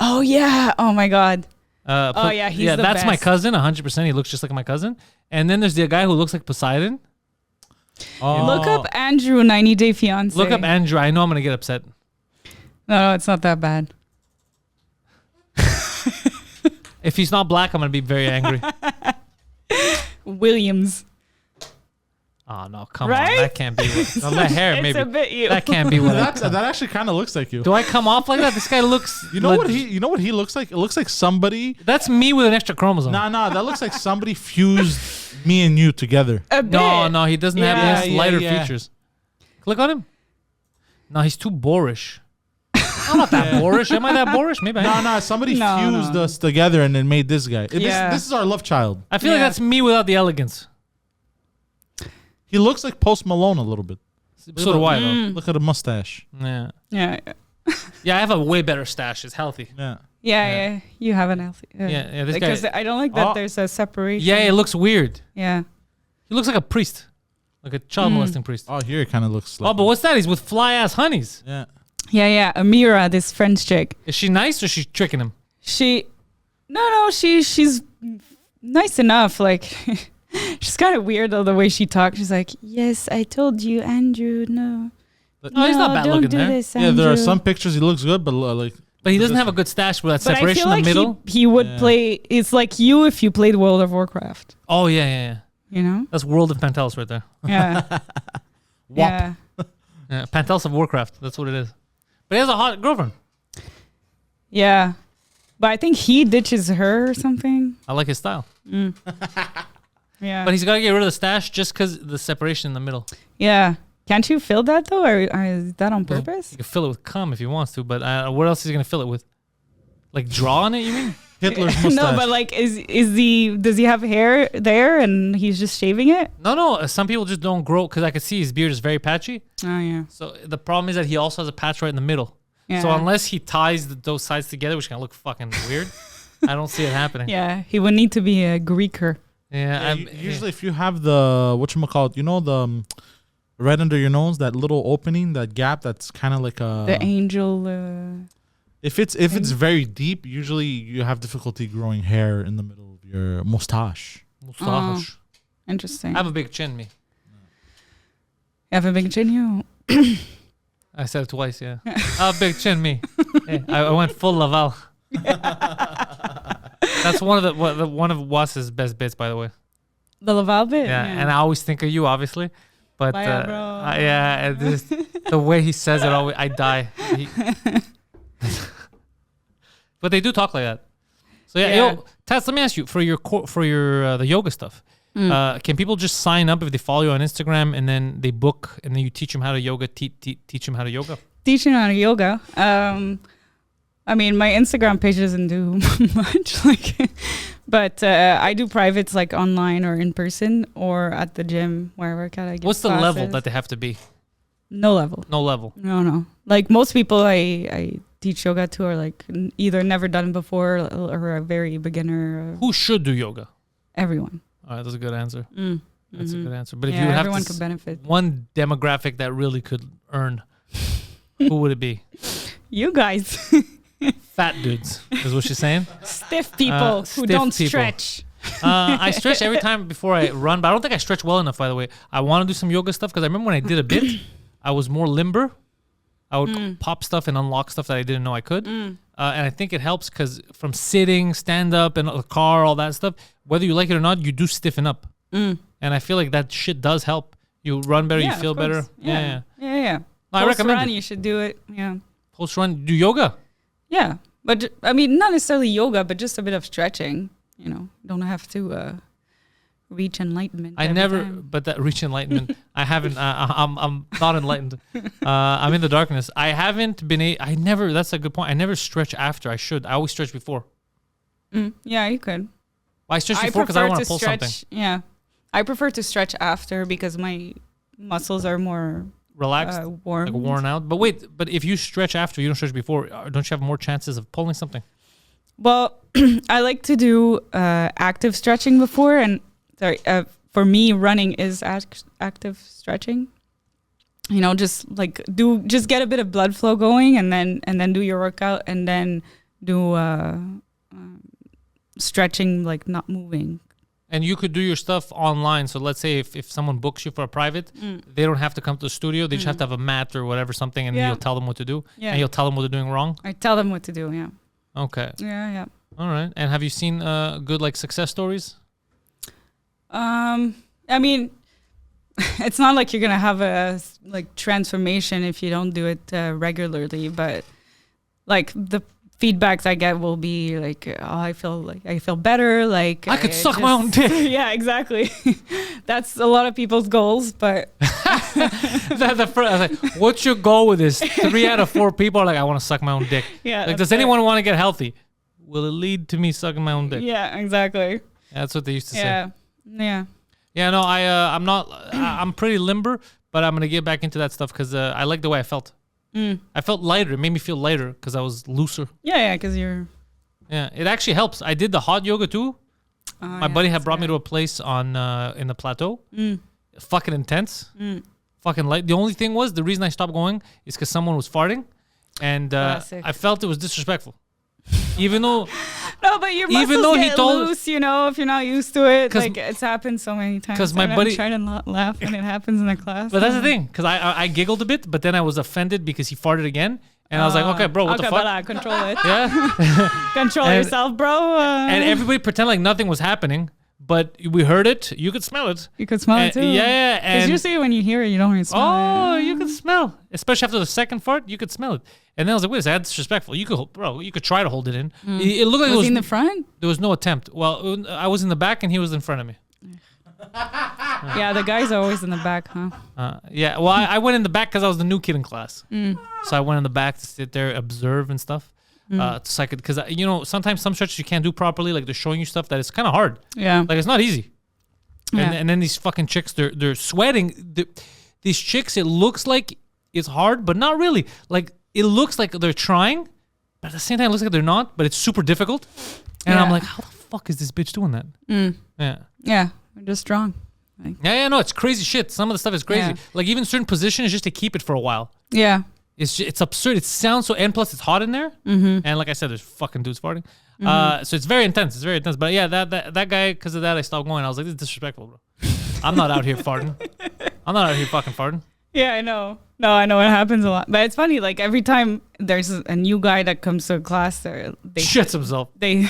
[SPEAKER 3] Oh yeah. Oh my God.
[SPEAKER 2] Oh
[SPEAKER 3] yeah, he's the
[SPEAKER 2] that's my
[SPEAKER 3] best.
[SPEAKER 2] cousin. 100%. He looks just like my cousin. And then there's the guy who looks like Poseidon.
[SPEAKER 4] Oh.
[SPEAKER 3] Look up Andrew 90 Day Fiance.
[SPEAKER 2] Look up Andrew. I know I'm gonna get upset.
[SPEAKER 3] No, it's not that bad.
[SPEAKER 2] If he's not black, I'm gonna be very angry.
[SPEAKER 3] Williams.
[SPEAKER 2] Oh no, come on,
[SPEAKER 3] Right?
[SPEAKER 2] that can't be. What, that hair,
[SPEAKER 3] It's
[SPEAKER 2] maybe
[SPEAKER 3] a bit you.
[SPEAKER 2] that can't be what.
[SPEAKER 4] That actually kind of looks like you.
[SPEAKER 2] Do I come off like that? This guy looks.
[SPEAKER 4] You know what he looks like? It looks like somebody.
[SPEAKER 2] That's me with an extra chromosome.
[SPEAKER 4] Nah, that looks like somebody fused me and you together.
[SPEAKER 3] A bit.
[SPEAKER 2] No, he doesn't have
[SPEAKER 3] Yeah,
[SPEAKER 2] his lighter
[SPEAKER 4] yeah.
[SPEAKER 2] features. Click on him. No, he's too boorish. I'm not that boorish. Am I that boorish? Maybe I am.
[SPEAKER 4] No, somebody
[SPEAKER 3] No,
[SPEAKER 4] fused
[SPEAKER 3] no.
[SPEAKER 4] us together and then made this guy.
[SPEAKER 3] Yeah.
[SPEAKER 4] This is our love child.
[SPEAKER 2] I feel like
[SPEAKER 3] Yeah.
[SPEAKER 2] that's me without the elegance.
[SPEAKER 4] He looks like Post Malone a little bit.
[SPEAKER 2] So do I, though.
[SPEAKER 4] Look at the mustache.
[SPEAKER 2] Yeah.
[SPEAKER 3] Yeah.
[SPEAKER 2] Yeah, I have a way better stash. It's healthy.
[SPEAKER 4] Yeah.
[SPEAKER 3] Yeah. You have an healthy.
[SPEAKER 2] Yeah, this
[SPEAKER 3] Because
[SPEAKER 2] guy.
[SPEAKER 3] I don't like that
[SPEAKER 4] Oh.
[SPEAKER 3] there's a separation.
[SPEAKER 2] Yeah, it looks weird.
[SPEAKER 3] Yeah.
[SPEAKER 2] He looks like a priest. Like a child molesting priest.
[SPEAKER 4] Oh, here it kind of looks like.
[SPEAKER 2] Oh, but what's that? He's with fly ass honeys.
[SPEAKER 4] Yeah.
[SPEAKER 3] Yeah. Amira, this French chick.
[SPEAKER 2] Is she nice or she's tricking him?
[SPEAKER 3] She's nice enough. Like, she's kind of weird though, the way she talks. She's like, yes, I told you, Andrew, no.
[SPEAKER 2] Oh, he's not bad
[SPEAKER 3] don't
[SPEAKER 2] looking
[SPEAKER 3] do
[SPEAKER 2] there.
[SPEAKER 3] this,
[SPEAKER 4] Yeah, there are
[SPEAKER 3] Andrew."
[SPEAKER 4] some pictures he looks good, but like.
[SPEAKER 2] But he doesn't have a good stash with that
[SPEAKER 3] But I
[SPEAKER 2] separation
[SPEAKER 3] feel
[SPEAKER 2] in
[SPEAKER 3] like
[SPEAKER 2] the middle.
[SPEAKER 3] he would
[SPEAKER 4] Yeah.
[SPEAKER 3] play, it's like you if you played World of Warcraft,
[SPEAKER 2] Oh, yeah.
[SPEAKER 3] you know?
[SPEAKER 2] That's World of Pantelis right there.
[SPEAKER 3] Yeah. yeah.
[SPEAKER 2] Yeah, Pantelis of Warcraft. That's what it is. But he has a hot girlfriend.
[SPEAKER 3] Yeah. But I think he ditches her or something.
[SPEAKER 2] I like his style.
[SPEAKER 3] Yeah.
[SPEAKER 2] But he's got to get rid of the stash just because the separation in the middle.
[SPEAKER 3] yeah. Can't you fill that though? Or is that on purpose?
[SPEAKER 2] You can fill it with cum if he wants to, but what else is he going to fill it with? Like draw on it, you mean?
[SPEAKER 4] Hitler's mustache.
[SPEAKER 3] No, but like, does he have hair there and he's just shaving it?
[SPEAKER 2] No. Some people just don't grow because I could see his beard is very patchy.
[SPEAKER 3] Oh yeah.
[SPEAKER 2] So the problem is that he also has a patch right in the middle.
[SPEAKER 3] Yeah.
[SPEAKER 2] So unless he ties those sides together, which is going to look fucking weird, I don't see it happening.
[SPEAKER 3] Yeah, he would need to be a Greeker.
[SPEAKER 2] Yeah.
[SPEAKER 4] Usually, if you have the whatchamacallit, you know the right under your nose, that little opening, that gap, that's kind of like a.
[SPEAKER 3] The angel.
[SPEAKER 4] If it's very deep, usually you have difficulty growing hair in the middle of your mustache.
[SPEAKER 2] Mustache.
[SPEAKER 3] Interesting.
[SPEAKER 2] I have a big chin, me.
[SPEAKER 3] You have a big chin, you.
[SPEAKER 2] I said it twice, yeah. I have a big chin, me. Yeah, I went full Laval. That's one of Wass's best bits, by the way.
[SPEAKER 3] The Laval bit.
[SPEAKER 2] Yeah, and I always think of you, obviously. But
[SPEAKER 3] Bye, bro.
[SPEAKER 2] and the way he says it, always I die. But they do talk like that. So yeah,
[SPEAKER 3] Yeah.
[SPEAKER 2] yo, Tats, let me ask you for your the yoga stuff. Can people just sign up if they follow you on Instagram and then they book and then you teach them how to yoga? Teach them how to yoga.
[SPEAKER 3] Teaching how to yoga. I mean, my Instagram page doesn't do much, but I do privates like online or in person or at the gym where I work at. I give
[SPEAKER 2] What's the level
[SPEAKER 3] classes.
[SPEAKER 2] that they have to be?
[SPEAKER 3] No level.
[SPEAKER 2] No level.
[SPEAKER 3] No. Like most people I teach yoga to are like either never done before or a very beginner.
[SPEAKER 2] Who should do yoga?
[SPEAKER 3] Everyone.
[SPEAKER 2] All right, that's a good answer.
[SPEAKER 3] Mm.
[SPEAKER 2] That's a good answer. But if
[SPEAKER 3] Yeah,
[SPEAKER 2] you would have
[SPEAKER 3] everyone
[SPEAKER 2] to
[SPEAKER 3] could benefit.
[SPEAKER 2] one demographic that really could earn, who would it be?
[SPEAKER 3] You guys,
[SPEAKER 2] Fat dudes is what she's saying.
[SPEAKER 3] stiff people who
[SPEAKER 2] stiff
[SPEAKER 3] don't
[SPEAKER 2] people.
[SPEAKER 3] stretch.
[SPEAKER 2] I stretch every time before I run, but I don't think I stretch well enough, by the way. I want to do some yoga stuff because I remember when I did a bit, I was more limber. I would pop stuff and unlock stuff that I didn't know I could. And I think it helps because from sitting, stand up, and the car, all that stuff, whether you like it or not, you do stiffen up. And I feel like that shit does help. You run better, you
[SPEAKER 3] Yeah,
[SPEAKER 2] feel
[SPEAKER 3] of
[SPEAKER 2] better.
[SPEAKER 3] course.
[SPEAKER 2] Yeah.
[SPEAKER 3] Yeah.
[SPEAKER 2] No, I
[SPEAKER 3] Post
[SPEAKER 2] recommend
[SPEAKER 3] run,
[SPEAKER 2] it.
[SPEAKER 3] you should do it. Yeah.
[SPEAKER 2] Post run, do yoga.
[SPEAKER 3] Yeah. But I mean, not necessarily yoga, but just a bit of stretching. You know, don't have to reach enlightenment.
[SPEAKER 2] I
[SPEAKER 3] every
[SPEAKER 2] never,
[SPEAKER 3] time.
[SPEAKER 2] but that reach enlightenment, I haven't. I'm not enlightened. I'm in the darkness. I haven't been. I never. That's a good point. I never stretch after. I should. I always stretch before.
[SPEAKER 3] Yeah, you could.
[SPEAKER 2] I stretch before because I don't want to pull
[SPEAKER 3] stretch,
[SPEAKER 2] something.
[SPEAKER 3] Yeah. I prefer to stretch after because my muscles are more
[SPEAKER 2] Relaxed,
[SPEAKER 3] warm.
[SPEAKER 2] like worn out. But wait, but if you stretch after, you don't stretch before. Don't you have more chances of pulling something?
[SPEAKER 3] Well, I like to do active stretching before, and for me, running is active stretching. You know, just get a bit of blood flow going, and then do your workout, and then do stretching, like not moving.
[SPEAKER 2] And you could do your stuff online. So let's say if someone books you for a private, they don't have to come to the studio. They just have to have a mat or whatever, something, and you'll tell them what to do.
[SPEAKER 3] Yeah.
[SPEAKER 2] And you'll tell them what they're doing wrong.
[SPEAKER 3] I tell them what to do. Yeah.
[SPEAKER 2] Okay.
[SPEAKER 3] Yeah.
[SPEAKER 2] All right. And have you seen good like success stories?
[SPEAKER 3] I mean, it's not like you're gonna have a like transformation if you don't do it regularly, but like the feedbacks I get will be like, oh, I feel better. Like
[SPEAKER 2] I could suck my own dick.
[SPEAKER 3] Yeah, exactly. That's a lot of people's goals, but
[SPEAKER 2] I was like, what's your goal with this? 3 out of 4 people are like, I want to suck my own dick.
[SPEAKER 3] yeah.
[SPEAKER 2] Like, does anyone want to get healthy? Will it lead to me sucking my own dick?
[SPEAKER 3] Yeah, exactly.
[SPEAKER 2] That's what they used to say.
[SPEAKER 3] Yeah.
[SPEAKER 2] Yeah, no, I'm not. I'm pretty limber, but I'm gonna get back into that stuff because I like the way I felt. I felt lighter. It made me feel lighter because I was looser.
[SPEAKER 3] Yeah, because you're.
[SPEAKER 2] Yeah, it actually helps. I did the hot yoga too. My buddy had brought me to a place on in the plateau. Fucking intense. Fucking light. The only thing was the reason I stopped going is because someone was farting, and I felt it was disrespectful. Even though.
[SPEAKER 3] No, but your muscles get loose, you know, if you're not used to it. Like, it's happened so many times.
[SPEAKER 2] Because my buddy...
[SPEAKER 3] I try to not laugh when it happens in the class.
[SPEAKER 2] But that's the thing, because I giggled a bit, but then I was offended because he farted again. And I was like, okay, bro, what the fuck?
[SPEAKER 3] But control it.
[SPEAKER 2] Yeah.
[SPEAKER 3] Control yourself, bro.
[SPEAKER 2] And everybody pretended like nothing was happening, but we heard it. You could smell it.
[SPEAKER 3] You could smell it too.
[SPEAKER 2] Yeah.
[SPEAKER 3] Because usually when you hear it, you don't even smell it.
[SPEAKER 2] Oh, you could smell. Especially after the second fart, you could smell it. And then I was like, wait a second, that's disrespectful. You could try to hold it in. It looked like
[SPEAKER 3] was he in the front?
[SPEAKER 2] There was no attempt. Well, I was in the back and he was in front of me.
[SPEAKER 3] Yeah, the guys are always in the back, huh?
[SPEAKER 2] Yeah, well, I went in the back because I was the new kid in class. So I went in the back to sit there, observe and stuff. So I could, because, you know, sometimes some stretches you can't do properly. Like, they're showing you stuff that is kind of hard.
[SPEAKER 3] Yeah.
[SPEAKER 2] Like, it's not easy.
[SPEAKER 3] Yeah.
[SPEAKER 2] And then these fucking chicks, they're sweating. These chicks, it looks like it's hard, but not really. Like, it looks like they're trying, but at the same time, it looks like they're not, but it's super difficult. And I'm like, how the fuck is this bitch doing that? Yeah.
[SPEAKER 3] Yeah, we're just strong. Like,
[SPEAKER 2] No, it's crazy shit. Some of the stuff is crazy.
[SPEAKER 3] Yeah.
[SPEAKER 2] Like, even certain positions just to keep it for a while.
[SPEAKER 3] Yeah.
[SPEAKER 2] It's absurd. It sounds so, and plus it's hot in there. And like I said, there's fucking dudes farting. So it's very intense. It's very intense. But yeah, that guy, because of that, I stopped going. I was like, this is disrespectful, bro. I'm not out here farting. I'm not out here fucking farting.
[SPEAKER 3] Yeah, I know. No, I know it happens a lot. But it's funny, like every time there's a new guy that comes to a class, they
[SPEAKER 2] shits himself.
[SPEAKER 3] They,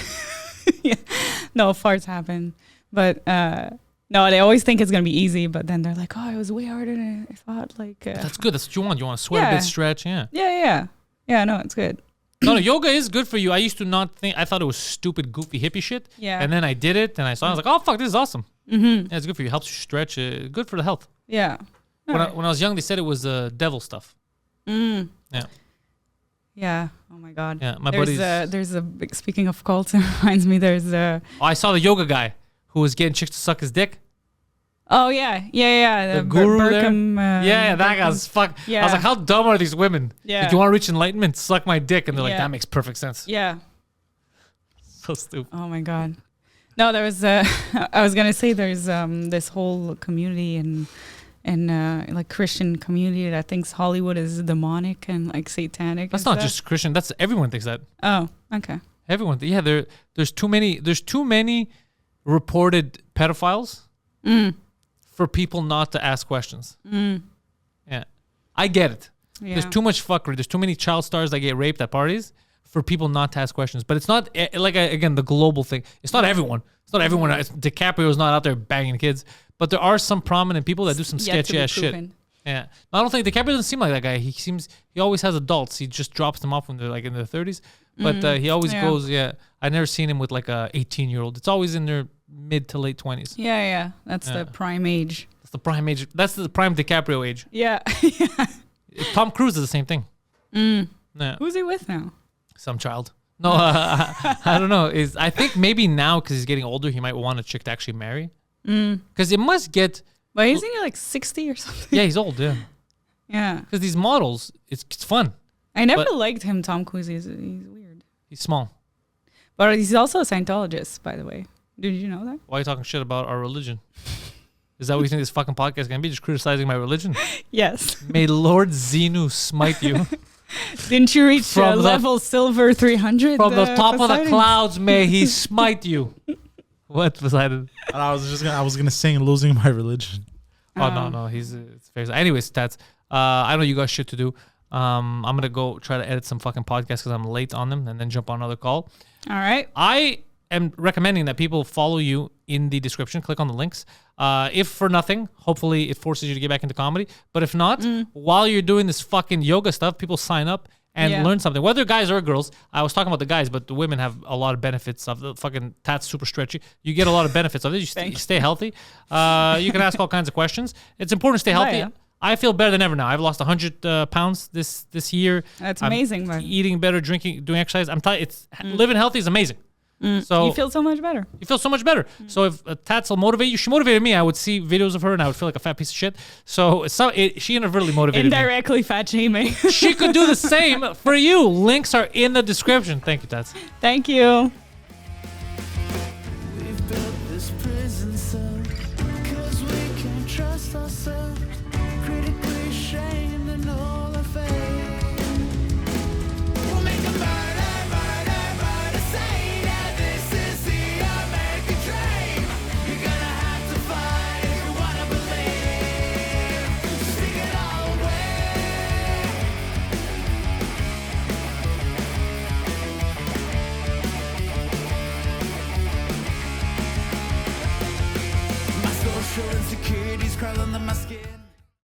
[SPEAKER 3] yeah, no, farts happen. But no, they always think it's going to be easy. But then they're like, oh, it was way harder than I thought. Like,
[SPEAKER 2] that's good. That's what you want. You want to sweat a bit, stretch. Yeah.
[SPEAKER 3] Yeah, no, it's good.
[SPEAKER 2] No, yoga is good for you. I used to not think, I thought it was stupid, goofy, hippie shit.
[SPEAKER 3] Yeah.
[SPEAKER 2] And then I did it and I saw, I was like, oh, fuck, this is awesome. Yeah, it's good for you. Helps you stretch. Good for the health.
[SPEAKER 3] Yeah.
[SPEAKER 2] When I was young, they said it was devil stuff. Yeah.
[SPEAKER 3] Yeah. Oh my God.
[SPEAKER 2] Yeah. My
[SPEAKER 3] buddies. There's a big, speaking of cults, it reminds me. There's a.
[SPEAKER 2] I saw the yoga guy who was getting chicks to suck his dick.
[SPEAKER 3] Oh yeah.
[SPEAKER 2] The guru
[SPEAKER 3] Burkham,
[SPEAKER 2] that guy's fuck.
[SPEAKER 3] Yeah.
[SPEAKER 2] I was like, how dumb are these women?
[SPEAKER 3] Yeah.
[SPEAKER 2] Like, you want to reach enlightenment? Suck my dick, and they're like,
[SPEAKER 3] Yeah.
[SPEAKER 2] that makes perfect sense.
[SPEAKER 3] Yeah.
[SPEAKER 2] So stupid.
[SPEAKER 3] Oh my God. No, there was. I was gonna say there's this whole community and like Christian community that thinks Hollywood is demonic and like satanic.
[SPEAKER 2] That's not just Christian. That's everyone thinks that.
[SPEAKER 3] Oh, okay.
[SPEAKER 2] Everyone. Yeah. There's too many reported pedophiles for people not to ask questions. Yeah. I get it.
[SPEAKER 3] Yeah.
[SPEAKER 2] There's too much fuckery. There's too many child stars that get raped at parties for people not to ask questions. But it's not again, the global thing. It's not everyone. It's not everyone. DiCaprio's not out there banging kids. But there are some prominent people that do some sketchy ass shit. Yeah. I don't think DiCaprio doesn't seem like that guy. He always has adults. He just drops them off when they're like in their 30s. But he always goes, I've never seen him with like a 18-year-old. It's always in their mid to late 20s.
[SPEAKER 3] Yeah. That's the prime age.
[SPEAKER 2] That's the prime age. That's the prime DiCaprio age.
[SPEAKER 3] Yeah.
[SPEAKER 2] Tom Cruise is the same thing. Yeah.
[SPEAKER 3] Who's he with now?
[SPEAKER 2] Some child. No, I don't know. I think maybe now because he's getting older, he might want a chick to actually marry. Because it must get.
[SPEAKER 3] But isn't he like 60 or something?
[SPEAKER 2] Yeah, he's old. Yeah.
[SPEAKER 3] Yeah.
[SPEAKER 2] Because these models, it's fun.
[SPEAKER 3] I never liked him, Tom Cruise. He's weird.
[SPEAKER 2] He's small.
[SPEAKER 3] But he's also a Scientologist, by the way. Did you know that?
[SPEAKER 2] Why are you talking shit about our religion? Is that what you think this fucking podcast is going to be? Just criticizing my religion?
[SPEAKER 3] Yes.
[SPEAKER 2] May Lord Xenu smite you.
[SPEAKER 3] Didn't you reach
[SPEAKER 2] From the-
[SPEAKER 3] level silver 300?
[SPEAKER 2] From the top of the
[SPEAKER 3] Poseidon?
[SPEAKER 2] clouds, may he smite you. What, Poseidon?
[SPEAKER 4] And I was gonna sing "Losing My Religion."
[SPEAKER 2] Oh, no, he's it's fair. Anyways, Tats, I know you got shit to do. I'm gonna go try to edit some fucking podcasts because I'm late on them, and then jump on another call.
[SPEAKER 3] All right.
[SPEAKER 2] I am recommending that people follow you in the description. Click on the links. If for nothing, hopefully it forces you to get back into comedy. But if not, while you're doing this fucking yoga stuff, people sign up and learn something. Whether guys or girls. I was talking about the guys, but the women have a lot of benefits of the fucking Tats super stretchy. You get a lot of benefits of it. You stay healthy. You can ask all kinds of questions. It's important to stay healthy.
[SPEAKER 3] yeah.
[SPEAKER 2] I feel better than ever now. I've lost 100 pounds this year.
[SPEAKER 3] That's
[SPEAKER 2] I'm
[SPEAKER 3] amazing, man.
[SPEAKER 2] Eating better, drinking, doing exercise. I'm telling you, living healthy is amazing. So
[SPEAKER 3] You feel so much better.
[SPEAKER 2] you feel so much better. So if Tats will motivate you, she motivated me. I would see videos of her and I would feel like a fat piece of shit. So she inadvertently motivated me.
[SPEAKER 3] Indirectly fat shaming.
[SPEAKER 2] She could do the same for you. Links are in the description. Thank you, Tats.
[SPEAKER 3] Thank you.
[SPEAKER 1] We've built this prison cell 'cause we can't trust ourselves. Critically shamed and all our faith. We'll make a murder say that this is the American dream. You're gonna have to fight if you wanna believe. Stick it all away. My social insecurities crawl under my skin.